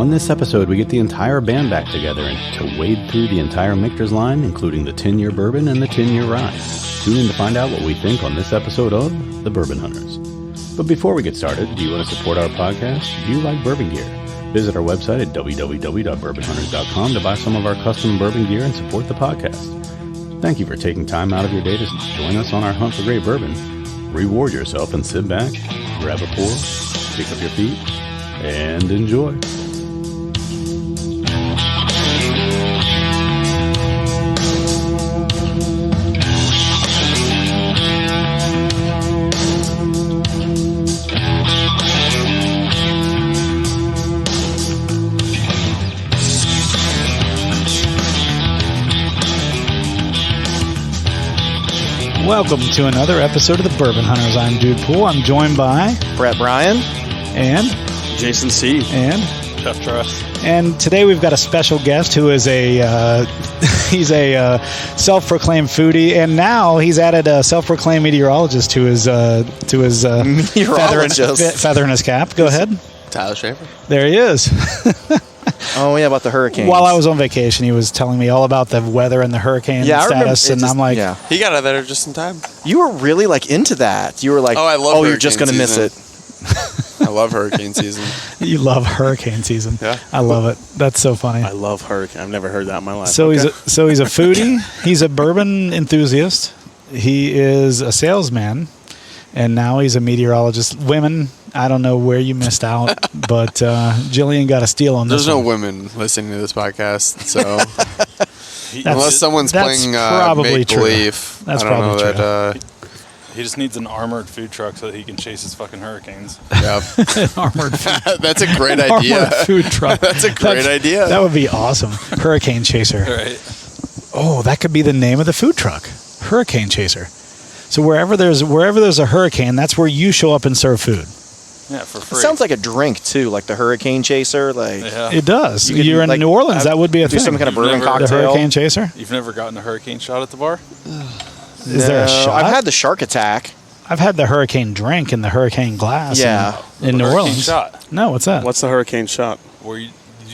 On this episode, we get the entire band back together and to wade through the entire Michter's line, including the 10-year bourbon and the 10-year rye. Tune in to find out what we think on this episode of The Bourbon Hunters. But before we get started, do you want to support our podcast? Do you like bourbon gear? Visit our website at www.bourbonhunters.com to buy some of our custom bourbon gear and support the podcast. Thank you for taking time out of your day to join us on our hunt for great bourbon. Reward yourself and sit back, grab a pour, pick up your feet, and enjoy. Welcome to another episode of the Bourbon Hunters. I'm Dude Pool. I'm joined by Brett Bryan and Jason C. and Jeff Truss. And today we've got a special guest who is he's a self-proclaimed foodie, and now he's added a self-proclaimed meteorologist to his feather in his cap. Go ahead, Tyler Schaefer. There he is. Oh yeah, about the hurricanes. While I was on vacation, he was telling me all about the weather and the hurricane status, and I'm like, yeah. He got out of there just in time. You were really like into that. You were like, I love you're just gonna miss it. I love hurricane season. You love hurricane season. Yeah, I love it. That's so funny. I love hurricane. I've never heard that in my life. So he's a foodie. He's a bourbon enthusiast. He is a salesman, and now he's a meteorologist. Women, I don't know where you missed out, but Jillian got a steal on this. There's no women listening to this podcast, so unless someone's that's playing probably Make Believe, That's I don't probably know true. that. He just needs an armored food truck so that he can chase his fucking hurricanes. Yeah, Armored food, that's a great idea. armored food truck. That's a great idea. That would be awesome. Hurricane Chaser. Right. Oh, that could be the name of the food truck. Hurricane Chaser. So wherever there's a hurricane, that's where you show up and serve food. Yeah, for free. It sounds like a drink too, like the Hurricane Chaser. Like Yeah. It does. You could, You're in like, New Orleans. That would be a do thing. some kind of You've bourbon never- The cocktail. Hurricane Chaser. You've never gotten a hurricane shot at the bar? Is there a shot? I've had the shark attack. I've had the hurricane drink in the hurricane glass. Yeah. in New Hurricane Orleans. shot. No, what's that? What's the hurricane shot? Where you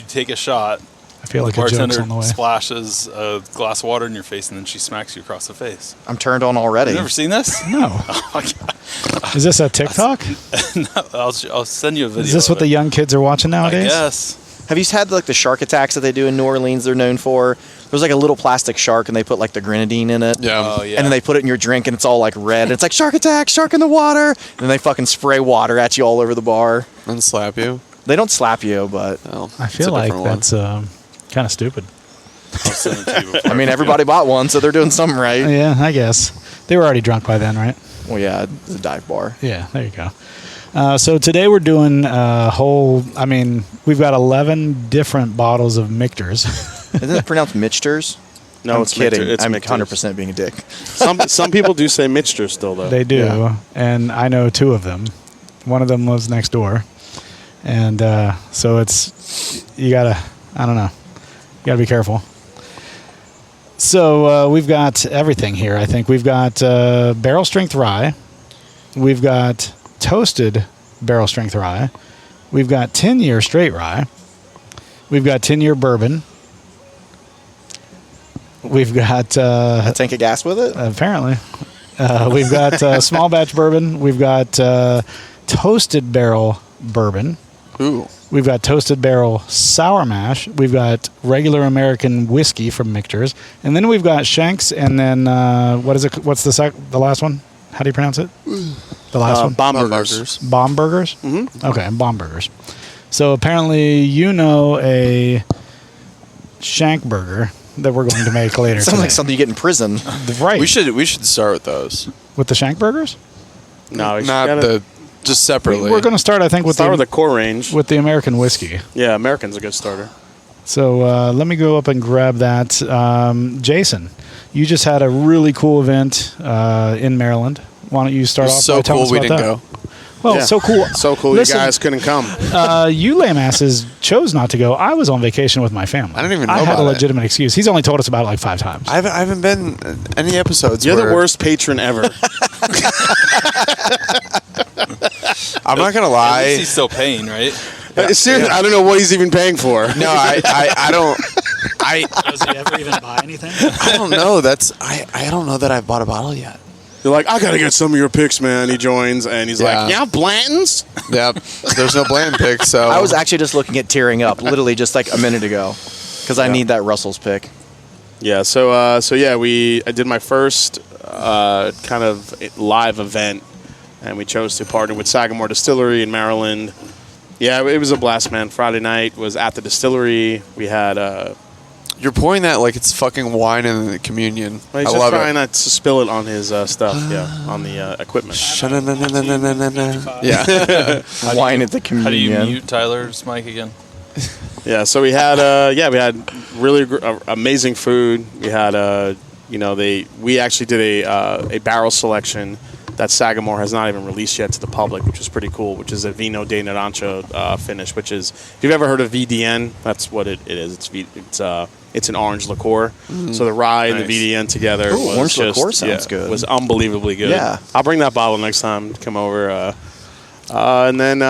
take a shot, I feel like the a joke's bartender on the way. splashes a glass of water in your face, and then she smacks you across the face. I'm turned on already. You never seen this? No. Oh, my God. Is this a TikTok? No, I'll send you a video. Is this of what the it. young kids are watching I nowadays? guess. Have you had like the shark attacks that they do in New Orleans? They're known for. There's like a little plastic shark, and they put like the grenadine in it. Yeah. Oh, yeah. And then they put it in your drink, and it's all like red. And it's like shark attack, shark in the water. And then they fucking spray water at you all over the bar. And slap you. They don't slap you, but Well, I it's feel a like different one. that's kind of stupid. I'll send it to you before I mean, everybody bought one, so they're doing something right. Yeah, I guess. They were already drunk by then, right? Well, yeah, it's a dive bar. Yeah, there you go. So today we're doing we've got 11 different bottles of Michters. Isn't it pronounced Michters? No, I'm it's kidding. Michter. It's I'm Michters. 100% being a dick. Some people do say Michter still though. They do, Yeah. and I know two of them. One of them lives next door. And so you gotta be careful. So we've got everything here. I think we've got barrel strength rye. We've got toasted barrel strength rye. We've got 10-year straight rye. We've got 10-year bourbon. We've got A tank of gas with it? apparently. We've got small batch bourbon. We've got toasted barrel bourbon. Ooh. We've got toasted barrel sour mash. We've got regular American whiskey from Michter's, and then we've got Shanks. And then what is it? What's the last one? How do you pronounce it? The last one. Bombergers. Bombergers. Mm-hmm. Okay, Bombergers. So apparently, a Shank burger that we're going to make later. Sounds like today. something you get in prison. Right. We should start with those. With the Shank burgers. No, we Not just separately. We're going to start, I think, with start with the the core range. with the American whiskey. Yeah, American's a good starter. So let me go up and grab that. Jason, you just had a really cool event in Maryland. Why don't you start off so by telling cool us we about didn't that? go. Well, Yeah. so cool. So cool Listen, you guys couldn't come. you lame asses chose not to go. I was on vacation with my family. I didn't even know I had a about it. legitimate excuse. He's only told us about it like 5 times. I haven't been in any episodes. You're the where- worst patron ever. I'm not gonna At least lie. he's still paying, right? Seriously, I don't know what he's even paying for. No, I don't. Does he ever even buy anything? I don't know. I don't know that I've bought a bottle yet. You're like, I gotta get some of your picks, man. He joins and he's Yeah. like, yeah, Blanton's. Yep. There's no Bland pick, so I was actually just looking at tearing up, literally just like a minute ago, because I need that Russell's pick. Yeah, so yeah, I did my first kind of live event, and we chose to partner with Sagamore Distillery in Maryland. Yeah, it was a blast, man. Friday night was at the distillery. We had You're pouring that like it's fucking wine in the communion. he's I just love trying it. not to spill it on his stuff, on the equipment. Yeah. Wine at the How do you communion. mute Tyler's mic again? Yeah, so we had really amazing food. We had we actually did a barrel selection that Sagamore has not even released yet to the public, which is pretty cool, which is a Vino de Naranjo finish, which is, if you've ever heard of VDN, that's what it is. It's an orange liqueur. So the rye and the VDN together was orange just, liqueur sounds good. was unbelievably good. Yeah. I'll bring that bottle next time to come over. And then,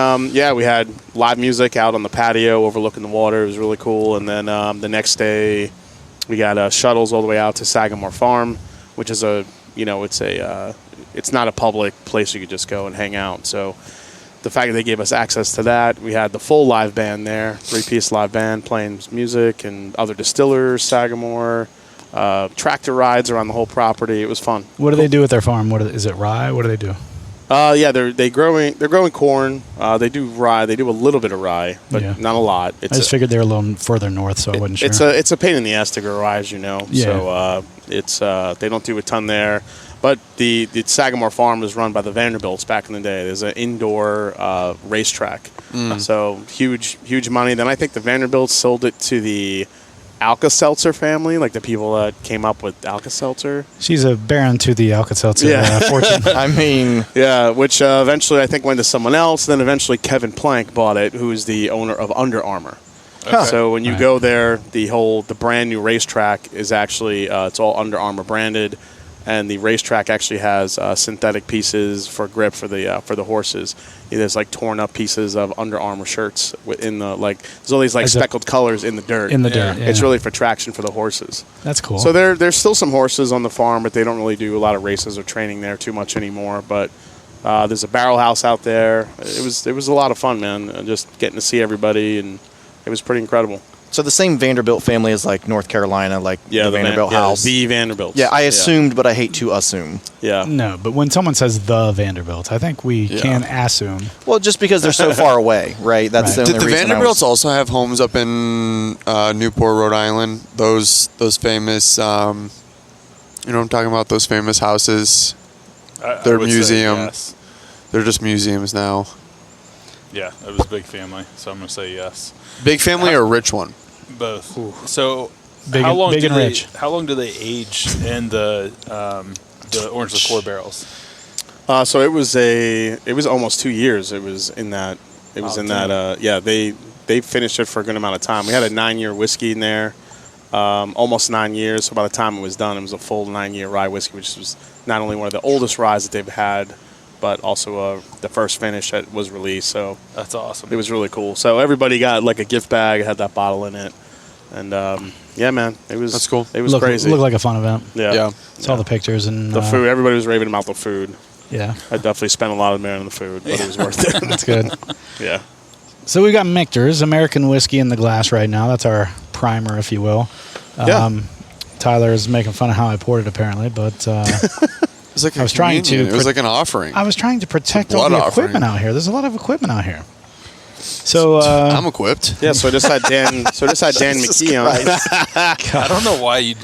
we had live music out on the patio overlooking the water. It was really cool. And then the next day, we got shuttles all the way out to Sagamore Farm, which is it's not a public place you could just go and hang out. So the fact that they gave us access to that, we had the full live band there, 3-piece live band playing music, and other distillers, Sagamore, tractor rides around the whole property. It was fun. What do they do with their farm? Is it rye? What do they do? They're growing corn. They do rye. They do a little bit of rye, but Yeah. not a lot. I just figured they were a little further north, so I wasn't sure. It's a pain in the ass to grow rye, as you know. Yeah. So they don't do a ton there. But the Sagamore Farm was run by the Vanderbilts back in the day. There's an indoor racetrack, so huge money. Then I think the Vanderbilts sold it to the Alka-Seltzer family, like the people that came up with Alka-Seltzer. She's a baron to the Alka-Seltzer fortune. I mean, Yeah, which eventually I think went to someone else. Then eventually Kevin Plank bought it, who is the owner of Under Armour. So when you go there, the brand new racetrack is actually it's all Under Armour branded, and the racetrack actually has synthetic pieces for grip for the horses. There's like torn up pieces of Under Armour shirts in the there's all these speckled colors in the dirt. In the dirt, yeah. It's really for traction for the horses. That's cool. So there's still some horses on the farm, but they don't really do a lot of races or training there too much anymore. But there's a barrel house out there. It was a lot of fun, man. Just getting to see everybody, and it was pretty incredible. so the same Vanderbilt family as like North Carolina, like the Vanderbilt house. The Vanderbilts. Yeah, I assumed, but I hate to assume. Yeah. No, but when someone says the Vanderbilt, I think we can assume. Well, just because they're so far away, right? That's Right. the only Did the reason. Vanderbilts also have homes up in Newport, Rhode Island? Those famous, you know what I'm talking about? Those famous houses. They're would say museum. yes. They're just museums now. Yeah, it was a big family, so I'm gonna say yes. Big family or rich one? Both. So Big how and- long big do and they rich. how long do they age in the orange liqueur barrels? So it was almost 2 years. It was in that. It was They finished it for a good amount of time. We had a 9-year whiskey in there, almost 9 years. So by the time it was done, it was a full 9-year rye whiskey, which was not only one of the oldest ryes that they've had, but also the first finish that was released. So That's awesome. it was really cool. So everybody got like a gift bag, had that bottle in it, and yeah, man, it was That's cool. It was crazy. Looked like a fun event. Yeah. Saw the pictures and The food. Everybody was raving about the food. Yeah, I definitely spent a lot of money on the food, but it was worth it. that's good. Yeah. So we got Michter's American whiskey in the glass right now. That's our primer, if you will. Yeah. Tyler is making fun of how I poured it, apparently, but It was like I was trying to It was like an offering. I was trying to protect It's a all blood the offering. equipment out here. There's a lot of equipment out here. So I'm equipped. Yeah, so I just had Dan. McKee on. I don't know why you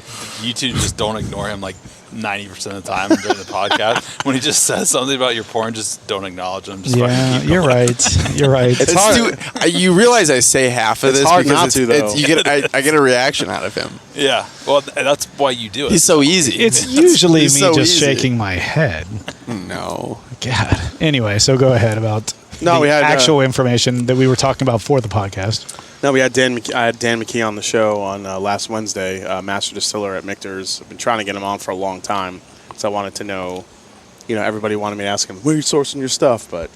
two just don't ignore him like 90% of the time during the podcast. When he just says something about your porn, just don't acknowledge him. Just fucking yeah, keep you're going. right. You're right. It's hard. You realize I say half of It's this hard because not to, though. you get I get a reaction out of him. Yeah, well, that's why you do it. He's so easy. It's usually me He's so just easy. shaking my head. No. God. Anyway, so go ahead about the we had actual information that we were talking about for the podcast. No, we had I had Dan McKee on the show on last Wednesday, master distiller at Michter's. I've been trying to get him on for a long time, so I wanted to know. Everybody wanted me to ask him, where are you sourcing your stuff? But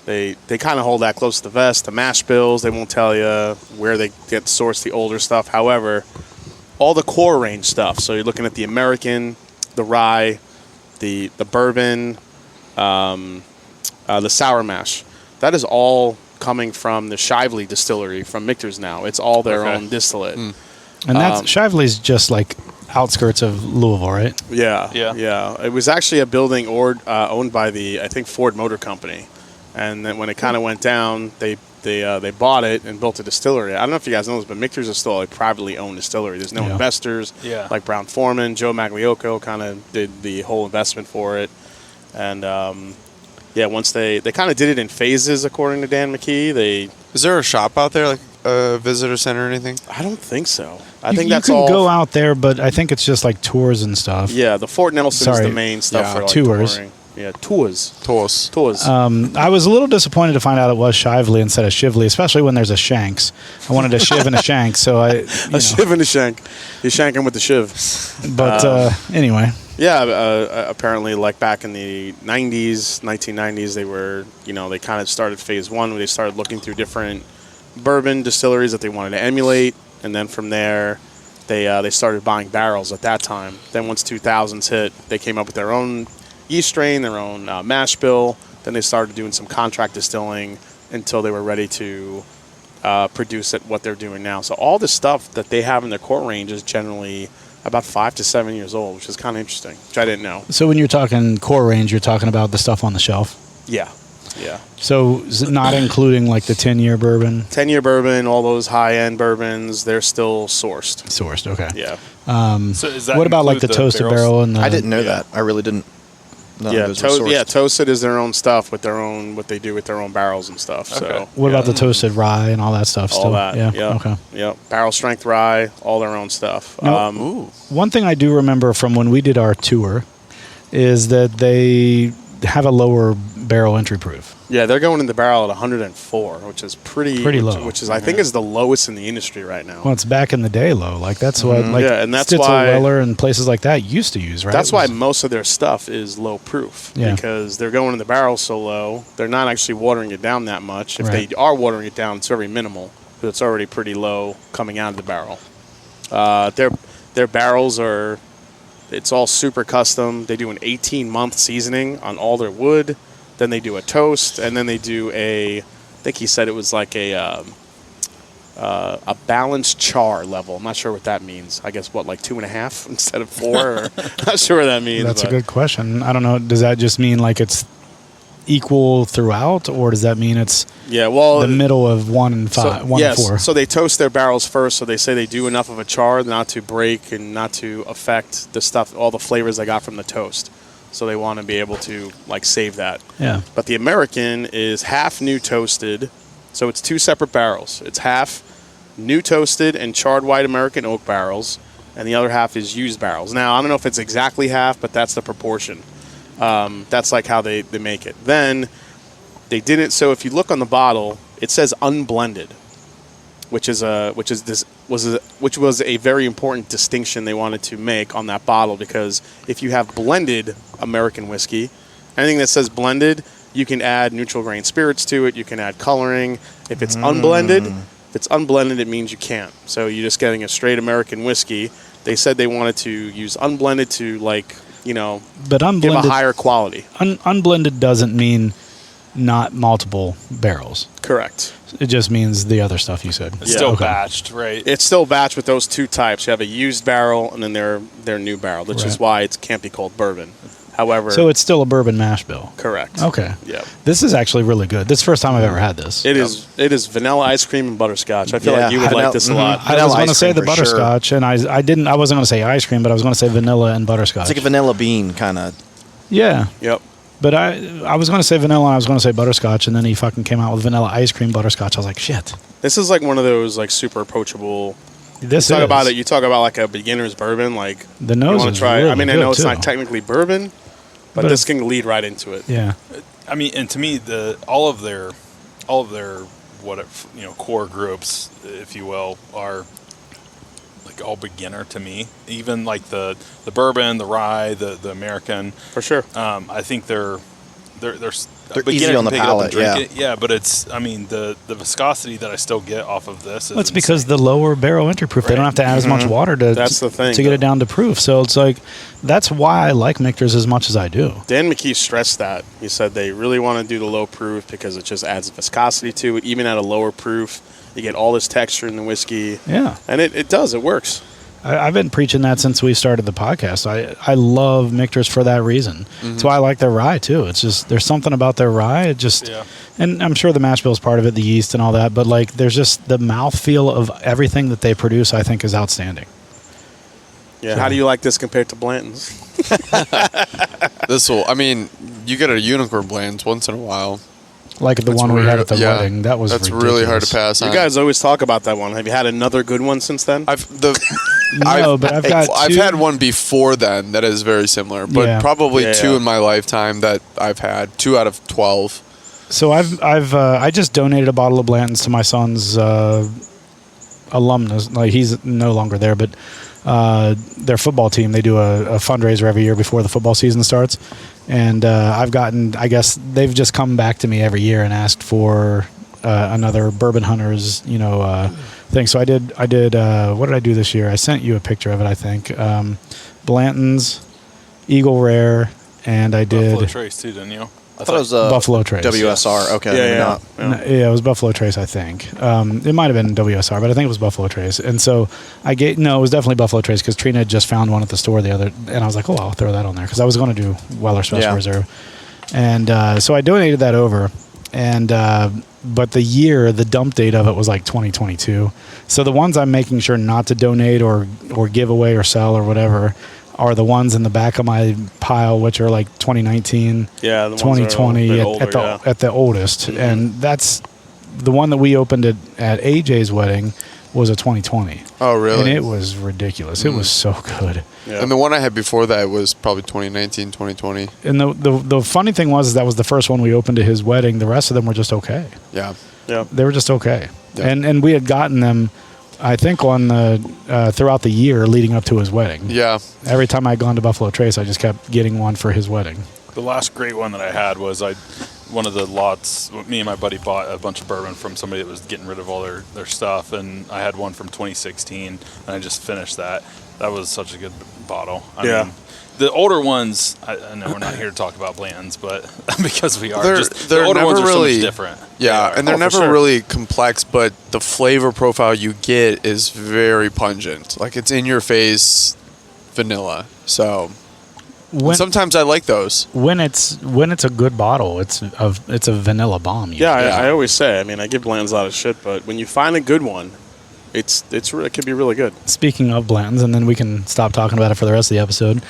They kind of hold that close to the vest. The mash bills, they won't tell you where they get sourced the older stuff. However, all the core range stuff. So you're looking at the American, the rye, the bourbon, the sour mash. That is all coming from the Shively distillery from Michter's now. It's all their own distillate. And that's Shively's just like outskirts of Louisville, right? Yeah. It was actually a building owned by I think Ford Motor Company, and then when it kind of went down, they bought it and built a distillery. I don't know if you guys know this, but Michter's is still a privately owned distillery. There's no investors. Yeah. Like Brown Forman, Joe Magliocco kind of did the whole investment for it, and once they kind of did it in phases, according to Dan McKee. Is there a shop out there, like a visitor center or anything? I don't think so. You can go out there, but I think it's just like tours and stuff. Yeah, the Fort Nelson is the main stuff for like tours. touring. Yeah, tours. I was a little disappointed to find out it was Shively instead of Shively, especially when there's a Shanks. I wanted a Shiv and a Shank, so Shiv and a Shank. You're shanking with the Shiv. But anyway. Yeah, apparently, like back in the 1990s, they were, they kind of started phase one where they started looking through different bourbon distilleries that they wanted to emulate, and then from there, they started buying barrels at that time. Then once 2000s hit, they came up with their own yeast strain, their own mash bill. Then they started doing some contract distilling until they were ready to produce at what they're doing now. So all the stuff that they have in their core range is generally about 5 to 7 years old, which is kind of interesting, which I didn't know. So when you're talking core range, you're talking about the stuff on the shelf? Yeah. So is it not including like the 10-year bourbon? 10-year bourbon, all those high-end bourbons, they're still sourced. Sourced, okay. Yeah. So is that what about like the toasted barrel and the... I didn't know that. I really didn't. Toasted is their own stuff with what they do with their own barrels and stuff. Okay. So what about the toasted rye and all that stuff? all still? that? Yeah. Okay. Yep. Barrel strength rye, all their own stuff. Now, one thing I do remember from when we did our tour is that they have a lower barrel entry proof. Yeah, they're going in the barrel at 104, which is pretty low. Which is I think is the lowest in the industry right now. Well, it's back in the day low. Like that's what and that's Stitzel why Weller and places like that used to use, right? That's why most of their stuff is low proof because they're going in the barrel so low. They're not actually watering it down that much. If they are watering it down, it's very minimal because it's already pretty low coming out of the barrel. Their barrels are. It's all super custom. They do an 18-month seasoning on all their wood. Then they do a toast, and then they do I think he said it was like a balanced char level. I'm not sure what that means. I guess, like 2.5 instead of 4? Or, not sure what that means. That's a good question. I don't know. Does that just mean like it's equal throughout, or does that mean it's the middle of 1 and 5, 1 and 4? So they toast their barrels first. So they say they do enough of a char not to break and not to affect the stuff, all the flavors they got from the toast. So they want to be able to like save that. Yeah. But the American is half new toasted, so it's 2 separate barrels. It's half new toasted and charred white American oak barrels, and the other half is used barrels. Now I don't know if it's exactly half, but that's the proportion. That's like how they make it. Then they did it so if you look on the bottle, it says unblended, which was a very important distinction they wanted to make on that bottle, because if you have blended American whiskey, anything that says blended, you can add neutral grain spirits to it, you can add coloring. If it's unblended, it means you can't. So you're just getting a straight American whiskey. They said they wanted to use unblended to but unblended, give a higher quality. Unblended doesn't mean not multiple barrels. Correct. It just means the other stuff you said. It's still batched, right? It's still batched with those 2 types. You have a used barrel and then their new barrel, which is why it can't be called bourbon. However, so it's still a bourbon mash bill. Correct. Okay. Yeah. This is actually really good. This is the first time I've ever had this. It is vanilla ice cream and butterscotch. I feel like you would like this a lot. I was going to say the butterscotch, and I wasn't going to say ice cream, but I was going to say vanilla and butterscotch. It's like a vanilla bean kind of. Yeah. Yep. But I was going to say vanilla, and I was going to say butterscotch, and then he fucking came out with vanilla ice cream butterscotch. I was like, shit. This is like one of those like super approachable. You talk about like a beginner's bourbon, like the nose. You want to try? Really I mean, I know it's too. Not technically bourbon, but this can lead right into it. Yeah. I mean, and to me, all of their core groups, if you will, are like all beginner to me. Even like the bourbon, the rye, the American. For sure. I think they're they're easy on the palate. Yeah, but it's the viscosity that I still get off of this. Well, it's because the lower barrel entry proof. Right. They don't have to add as much water to. That's the thing to get it down to proof. So it's like that's why I like Michters as much as I do. Dan McKee stressed that. He said they really want to do the low proof because it just adds viscosity to it. Even at a lower proof, you get all this texture in the whiskey. Yeah, and it does. It works. I've been preaching that since we started the podcast. I love Michters for that reason. That's why I like their rye too. It's just there's something about their rye. It just, and I'm sure the mash bill is part of it, the yeast and all that. But like, there's just the mouthfeel of everything that they produce. I think is outstanding. Yeah. So, how do you like this compared to Blanton's? You get a unicorn Blanton's once in a while. Like the one we had at the wedding. That's ridiculous. Really hard to pass on. You guys always talk about that one. Have you had another good one since then? I've had one before then that is very similar, but probably two in my lifetime that I've had. 2 out of 12. So I just donated a bottle of Blanton's to my son's alumnus. Like he's no longer there, but their football team, they do a fundraiser every year before the football season starts. And I guess they've just come back to me every year and asked for another Bourbon Hunters, thing. So I did. What did I do this year? I sent you a picture of it, I think. Blanton's, Eagle Rare, and I did Buffalo Trace too, didn't you? I thought it was Buffalo Trace. WSR. Okay. Yeah. It was Buffalo Trace, I think. It might have been WSR, but I think it was Buffalo Trace. And so it was definitely Buffalo Trace because Trina had just found one at the store and I was like, oh, I'll throw that on there because I was going to do Weller Special Reserve. And so I donated that over. And but the dump date of it was like 2022. So the ones I'm making sure not to donate or give away or sell or whatever are the ones in the back of my pile, which are like 2019, the 2020 at the oldest. And that's the one that we opened at AJ's wedding was a 2020. Oh, really? And it was ridiculous. It was so good. Yeah. And the one I had before that was probably 2019, 2020. And the funny thing was that was the first one we opened at his wedding. The rest of them were just okay. Yeah. They were just okay. Yeah. And we had gotten them, I think, on the throughout the year leading up to his wedding. Yeah. Every time I'd gone to Buffalo Trace, I just kept getting one for his wedding. The last great one that I had was one of the lots. Me and my buddy bought a bunch of bourbon from somebody that was getting rid of all their stuff, and I had one from 2016, and I just finished that. That was such a good bottle. I mean, the older ones, I know we're not here to talk about Blanton's, but because we are, the older ones are so much different. Yeah, and they're never really complex, but the flavor profile you get is very pungent. Like it's in your face vanilla. So sometimes I like those. When it's a good bottle, it's a vanilla bomb. Yeah, I always say. I give Blanton's a lot of shit, but when you find a good one, it could be really good. Speaking of Blanton's, and then we can stop talking about it for the rest of the episode.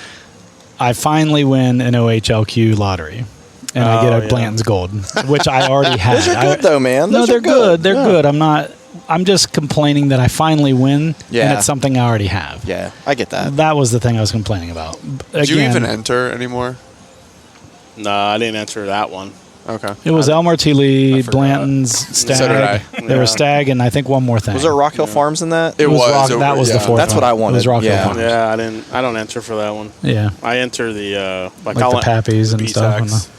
I finally win an OHLQ lottery, and I get a Blanton's Gold, which I already had. Those are good, though, man. They're good. They're good. I'm just complaining that I finally win, and it's something I already have. Yeah, I get that. That was the thing I was complaining about. Did you even enter anymore? No, I didn't enter that one. Okay. It was Elmer T. Lee, Blanton's, Stag. So did I. There was Stag, and I think one more thing. Was there Rock Hill Farms in that? It was. That was the fourth. That's what I wanted. It was Rock Hill Farms. Yeah, I don't enter for that one. Yeah. I enter the like the Pappies and stuff.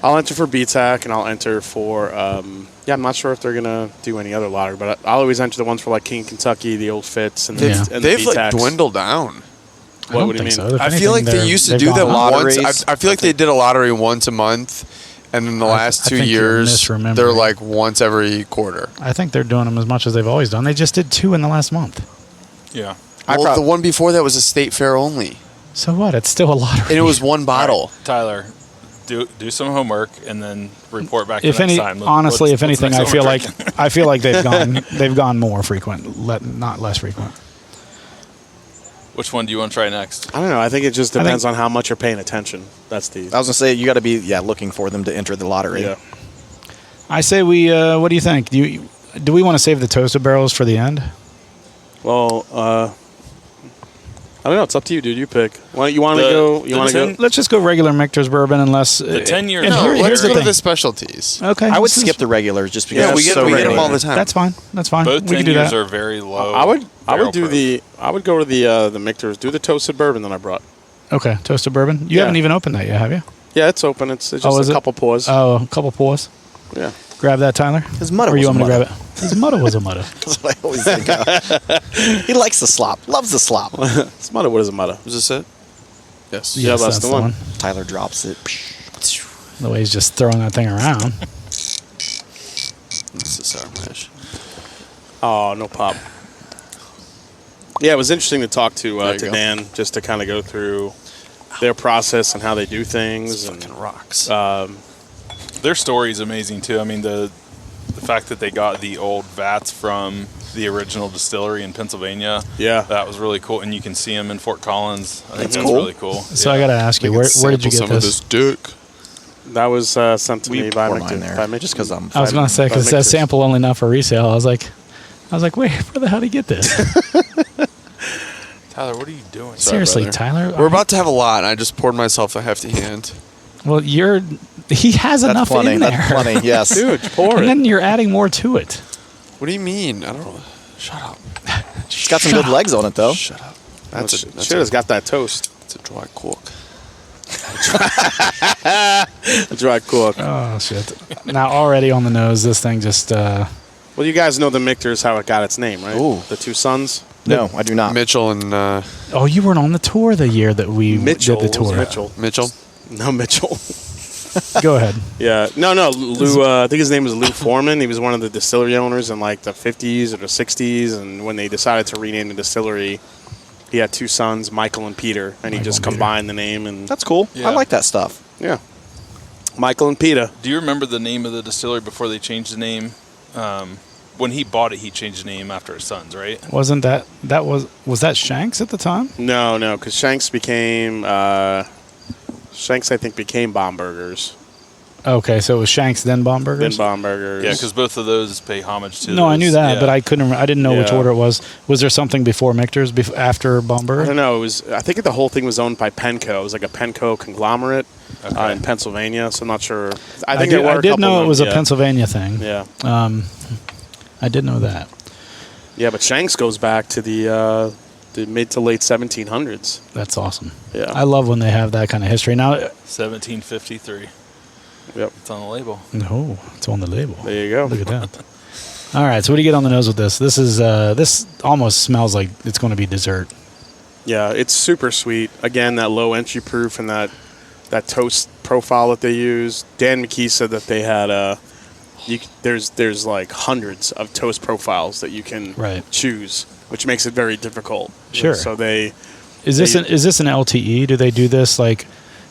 I'll enter for BTAC, and I'll enter for I'm not sure if they're gonna do any other lottery, but I'll always enter the ones for like King Kentucky, the Old Fitz, and and they've the like dwindled down. What do you mean? So. I feel like they used to do them once. I feel like they did a lottery once a month. And in the last 2 years, they're like once every quarter. I think they're doing them as much as they've always done. They just did 2 in the last month. Yeah. Well, the one before that was a state fair only. So what? It's still a lottery. And it was one bottle. Right, Tyler, do some homework and then report back next time. Honestly, if anything, I feel like they've gone more frequent, not less frequent. Which one do you want to try next? I don't know. I think it just depends on how much you're paying attention. I was gonna say you got to be looking for them to enter the lottery. Yeah. I say we. What do you think? Do we want to save the toasted barrels for the end? Well, I don't know. It's up to you, dude. You pick. You want to go? Let's just go regular Michter's bourbon, unless the 10-year. Let's go to the specialties. Okay. I would skip the regulars just because we get them all the time. That's fine. Both 10-years are very low. I would go to the Michters. Do the toasted bourbon that I brought. Okay, toasted bourbon. You haven't even opened that yet, have you? Yeah, it's open. It's just is a it? couple pours. Oh, a couple pours. Yeah. Grab that, Tyler. His motto Or you was want a me to motto. grab it? His motto was a motto. That's what I always think of. He likes the slop. Loves the slop. It's motto. What is a motto? Is this it? Yes. Yeah, Yes, that's the one. Tyler drops it. The way he's just throwing that thing around. This is sour mash. Oh, no pop. Yeah, it was interesting to talk to There you go. Dan, just to kind of go through their process and how they do things. This And fucking rocks. Their story is amazing too. I mean, the fact that they got the old vats from the original distillery in Pennsylvania. Yeah. That was really cool, and you can see them in Fort Collins. I think that's cool. really cool. So I got to ask you, We where can did you sample get some this? of this dick? that was sent to me by pour mine Michter. there, By Michter. just because I'm. I was going to say, because it says Michter's. sample only, not for resale. I was like, wait, where the hell did he get this? Tyler, what are you doing? Seriously, brother. Tyler. We're about to have a lot, and I just poured myself a hefty hand. Well, he has That's enough plenty. in there. That's plenty. Yes. Dude, pour And it. then you're adding more to it. What do you mean? I don't know. Shut up. It's got some good legs on it though. Shut up. That's That's shit has got that toast. It's a dry cork. A dry cork. Oh, shit. Now, already on the nose, this thing just... Well, you guys know the Michter's how it got its name, right? Ooh. The two sons. No, I do not. Mitchell and oh, you weren't on the tour the year that we Mitchell. did the was tour. Mitchell. Mitchell. No, Mitchell. Go ahead. Yeah. No. Lou, I think his name was Lou Foreman. He was one of the distillery owners in like the 50s or the 60s. And when they decided to rename the distillery, he had two sons, Michael and Peter. And he Michael just and Peter. combined the name. And That's cool. Yeah. I like that stuff. yeah. Michael and Peter. Do you remember the name of the distillery before they changed the name? When he bought it, he changed the name after his sons, right? Wasn't that was that Shanks at the time? No, because Shanks became, I think, became Baumburgers. Okay, so it was Shanks then Then Baumburgers? Baumburgers. Yeah, because both of those pay homage to. No, I knew those- that, yeah. but I didn't know which Yeah. order it was. Was there something before Michter's, after I Baumburger? don't know. I think the whole thing was owned by Penco. It was like a Penco conglomerate in Pennsylvania. So I'm not sure. I think there were a did couple know of it was them, a yeah. Pennsylvania thing. Yeah, I did know that. yeah. But Shanks goes back to the mid to late 1700s. That's awesome. Yeah. I love when they have that kind of history. Now, 1753. Yep. It's on the label. no, it's on the label. There you go. Look at that. All right, so what do you get on the nose with this? This is this almost smells like it's going to be dessert. Yeah, it's super sweet. Again, that low entry proof and that toast profile that they use. Dan McKee said that they had there's like hundreds of toast profiles that you can Right. choose, which makes it very difficult. Sure. So they. Is this an LTE? Do they do this like?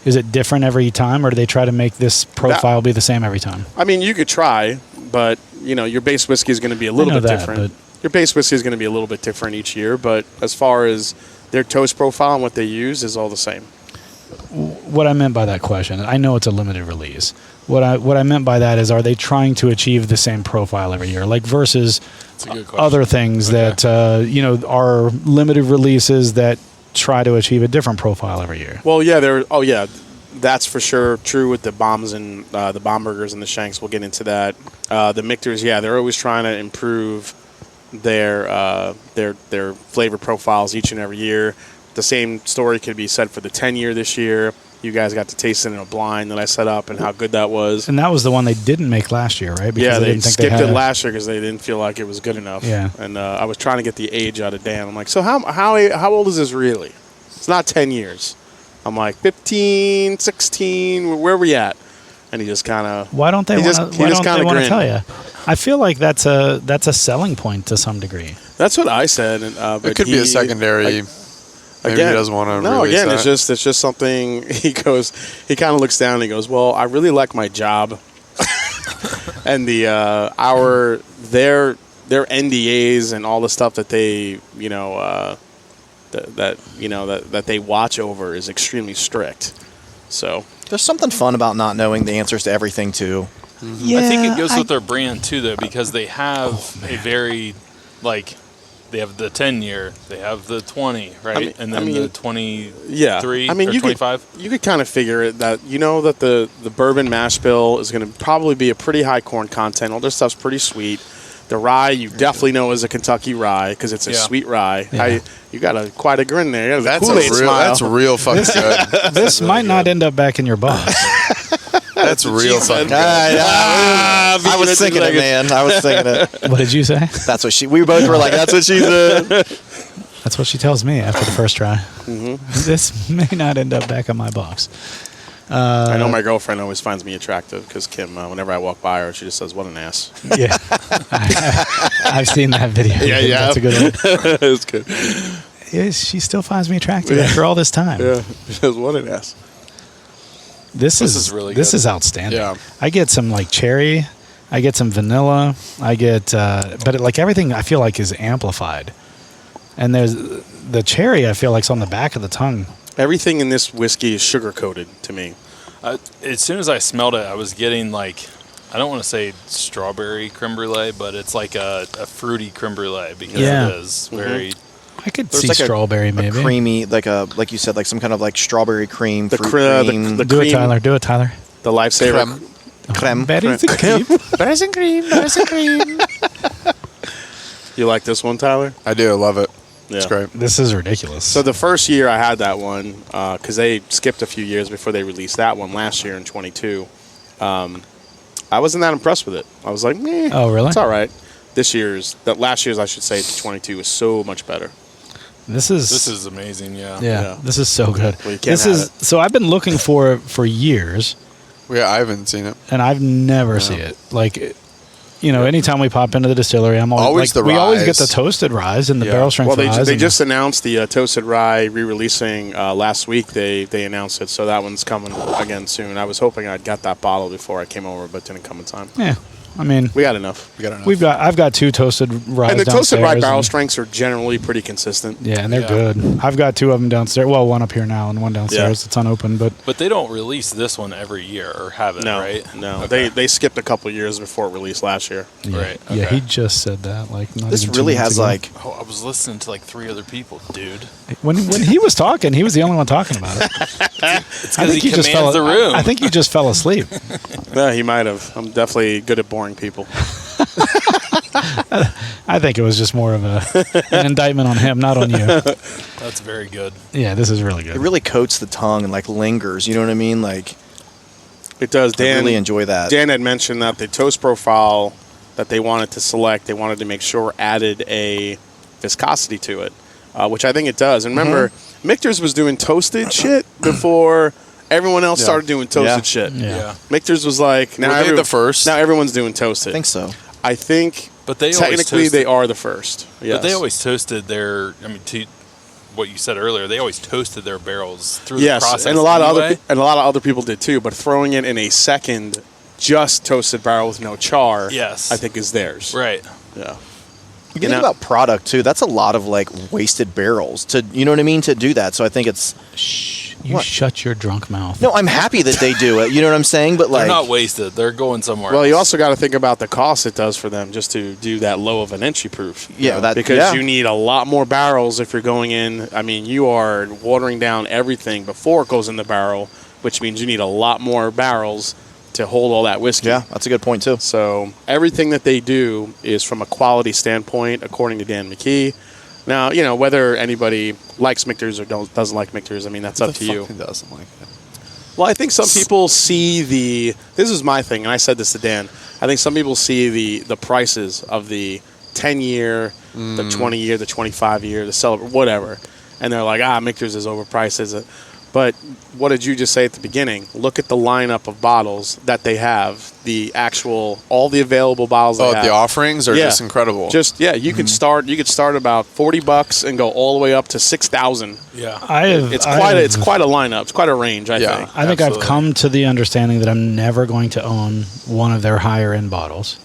Is it different every time, or do they try to make this profile be the same every time? I mean, you could try, but your base whiskey is going to be a little know bit that, different. but- Your base whiskey is going to be a little bit different each year, but as far as their toast profile and what they use is all the same. What I meant by that question, I know it's a limited release. What I meant by that is, are they trying to achieve the same profile every year, like versus That's a good question. other things that are limited releases that try to achieve a different profile every year? Well, yeah, that's for sure true with the bombs and the Baumburgers and the Shanks. We'll get into that. The Michters, yeah, they're always trying to improve their flavor profiles each and every year. The same story could be said for the 10-year this year. You guys got to taste it in a blind that I set up and how good that was. And that was the one they didn't make last year, right? Because Yeah, they didn't think skipped had it a- last year because they didn't feel like it was good enough. Yeah. And I was trying to get the age out of Dan. I'm like, so how old is this really? It's not 10 years. I'm like, 15, 16, where are we at? And he just kind of... Why don't they He want just- to? he Why just don't they kinda want to grinned. tell you? I feel like that's a selling point to some degree. That's what I said. But It could be a secondary. Maybe he doesn't want to No, release again, that. it's just something. He kind of looks down and he goes, "Well, I really like my job." And their NDAs and all the stuff that they that they watch over is extremely strict. So There's something fun about not knowing the answers to everything too. Yeah, I think it goes with their brand too, though, because they have a very, they have the 10-year, they have the 20, right, and then the 23, yeah, I mean, or you 25. You could kind of figure it that that the bourbon mash bill is going to probably be a pretty high corn content. All their stuff's pretty sweet. The rye, you definitely know is a Kentucky rye because it's a sweet rye. Yeah. You got quite a grin there. That's Kool-Aid smile. That's real fucking good. This might not end up back in your box. That's real fucking good. I was thinking it, man. I was thinking it. What did you say? That's what we both were like, that's what she said. That's what she tells me after the first try. This may not end up back in my box. I know my girlfriend always finds me attractive because Kim, whenever I walk by her, she just says, "What an ass." Yeah. I've seen that video. Yeah. That's a good one. It's good. Yeah, she still finds me attractive after all this time. Yeah, she says, "What an ass." This is really This good. is outstanding. Yeah. I get some like cherry. I get some vanilla. I get, but everything I feel like is amplified. And there's the cherry. I feel like is on the back of the tongue. Everything in this whiskey is sugar coated to me. As soon as I smelled it, I was getting like, I don't want to say strawberry creme brulee, but it's like a fruity creme brulee because Yeah. it is very. I could There's see like strawberry maybe. Creamy, like you said, like some kind of like strawberry cream, The fruit cre- cream, the Do it, cream- Tyler. Do it, Tyler. The lifesaver. creme. Berries and cream. Berries and cream. You like this one, Tyler? I do. I love it. It's Yeah. great. This is ridiculous. So the first year I had that one, because they skipped a few years before they released that one last year in 22. I wasn't that impressed with it. I was like, meh. Oh, really? It's all right. Last year's, I should say, to 22 was so much better. This is This is amazing, yeah. yeah. This is so good. Well, you can't This have is so I've been looking for it for years, Yeah, I haven't seen it. and I've never see it. Like, anytime we pop into the distillery, I'm always Always the we always get rise. the toasted rise and the Yeah. barrel strength Well, rise. they and just announced the toasted rye re-releasing last week. They announced it, so that one's coming again soon. I was hoping I'd got that bottle before I came over, but didn't come in time. yeah. I mean, We got enough. I've got 2 toasted rye. And the toasted rye barrel and, strengths are generally pretty consistent. Yeah, and they're Yeah. good. I've got 2 of them downstairs. Well, one up here now and one downstairs. It's unopened, but But they don't release this one every year, or have it, No, right? no, Okay. they skipped a couple years before it released last year. yeah, Right, yeah, okay. he just said that. Like, not This even 2 really minutes has ago. like, Oh, I was listening to like 3 other people, dude. when he was talking, he was the only one talking about it. It's because he commands the room. I think you just fell asleep. Yeah, he might have. I'm definitely good at boring people. I think it was just more of an indictment on him, not on you. That's very good. Yeah, this is really good. it really coats the tongue and like lingers. You know what I mean? Like, It does. I Dan really enjoy that. Dan had mentioned that the toast profile that they wanted to select, they wanted to make sure added a viscosity to it, which I think it does. And remember, Michter's was doing toasted shit before everyone else started doing toasted shit. Yeah. Michter's was like, now Were they the first? Now everyone's doing toasted. I think so. I think But they always technically toasted- they are the first. Yes. But they always toasted their. I mean, to what you said earlier, they always toasted their barrels through the process. and a lot of anyway. other people did too. But throwing it in a second, just toasted barrel with no char, Yes. I think is theirs. Right. Yeah. You think about product too. That's a lot of like wasted barrels to, you know what I mean, to do that. So I think it's. You What? shut your drunk mouth. No, I'm happy that they do it. You know what I'm saying? But They're like, not wasted. They're going somewhere. Well, else. you also got to think about the cost it does for them just to do that low of an entry proof. Yeah, that- because yeah. you need a lot more barrels if you're going in. I mean, you are watering down everything before it goes in the barrel, which means you need a lot more barrels to hold all that whiskey. yeah, that's a good point too. So everything that they do is from a quality standpoint, according to Dan McKee. Now, whether anybody likes Michter's or doesn't like Michter's, I mean, that's up to you. Who doesn't like it? Well, I think some people see this is my thing, and I said this to Dan. I think some people see the prices of the 10-year, the 20-year, the 25-year, the celebrate, whatever. And they're like, Michter's is overpriced. Is it? But what did you just say at the beginning? Look at the lineup of bottles that they have, all the available bottles they have. The offerings are just incredible. You could start about $40 and go all the way up to 6,000. yeah. It's quite a lineup. It's quite a range, I think. I think I've Absolutely. come to the understanding that I'm never going to own one of their higher end bottles.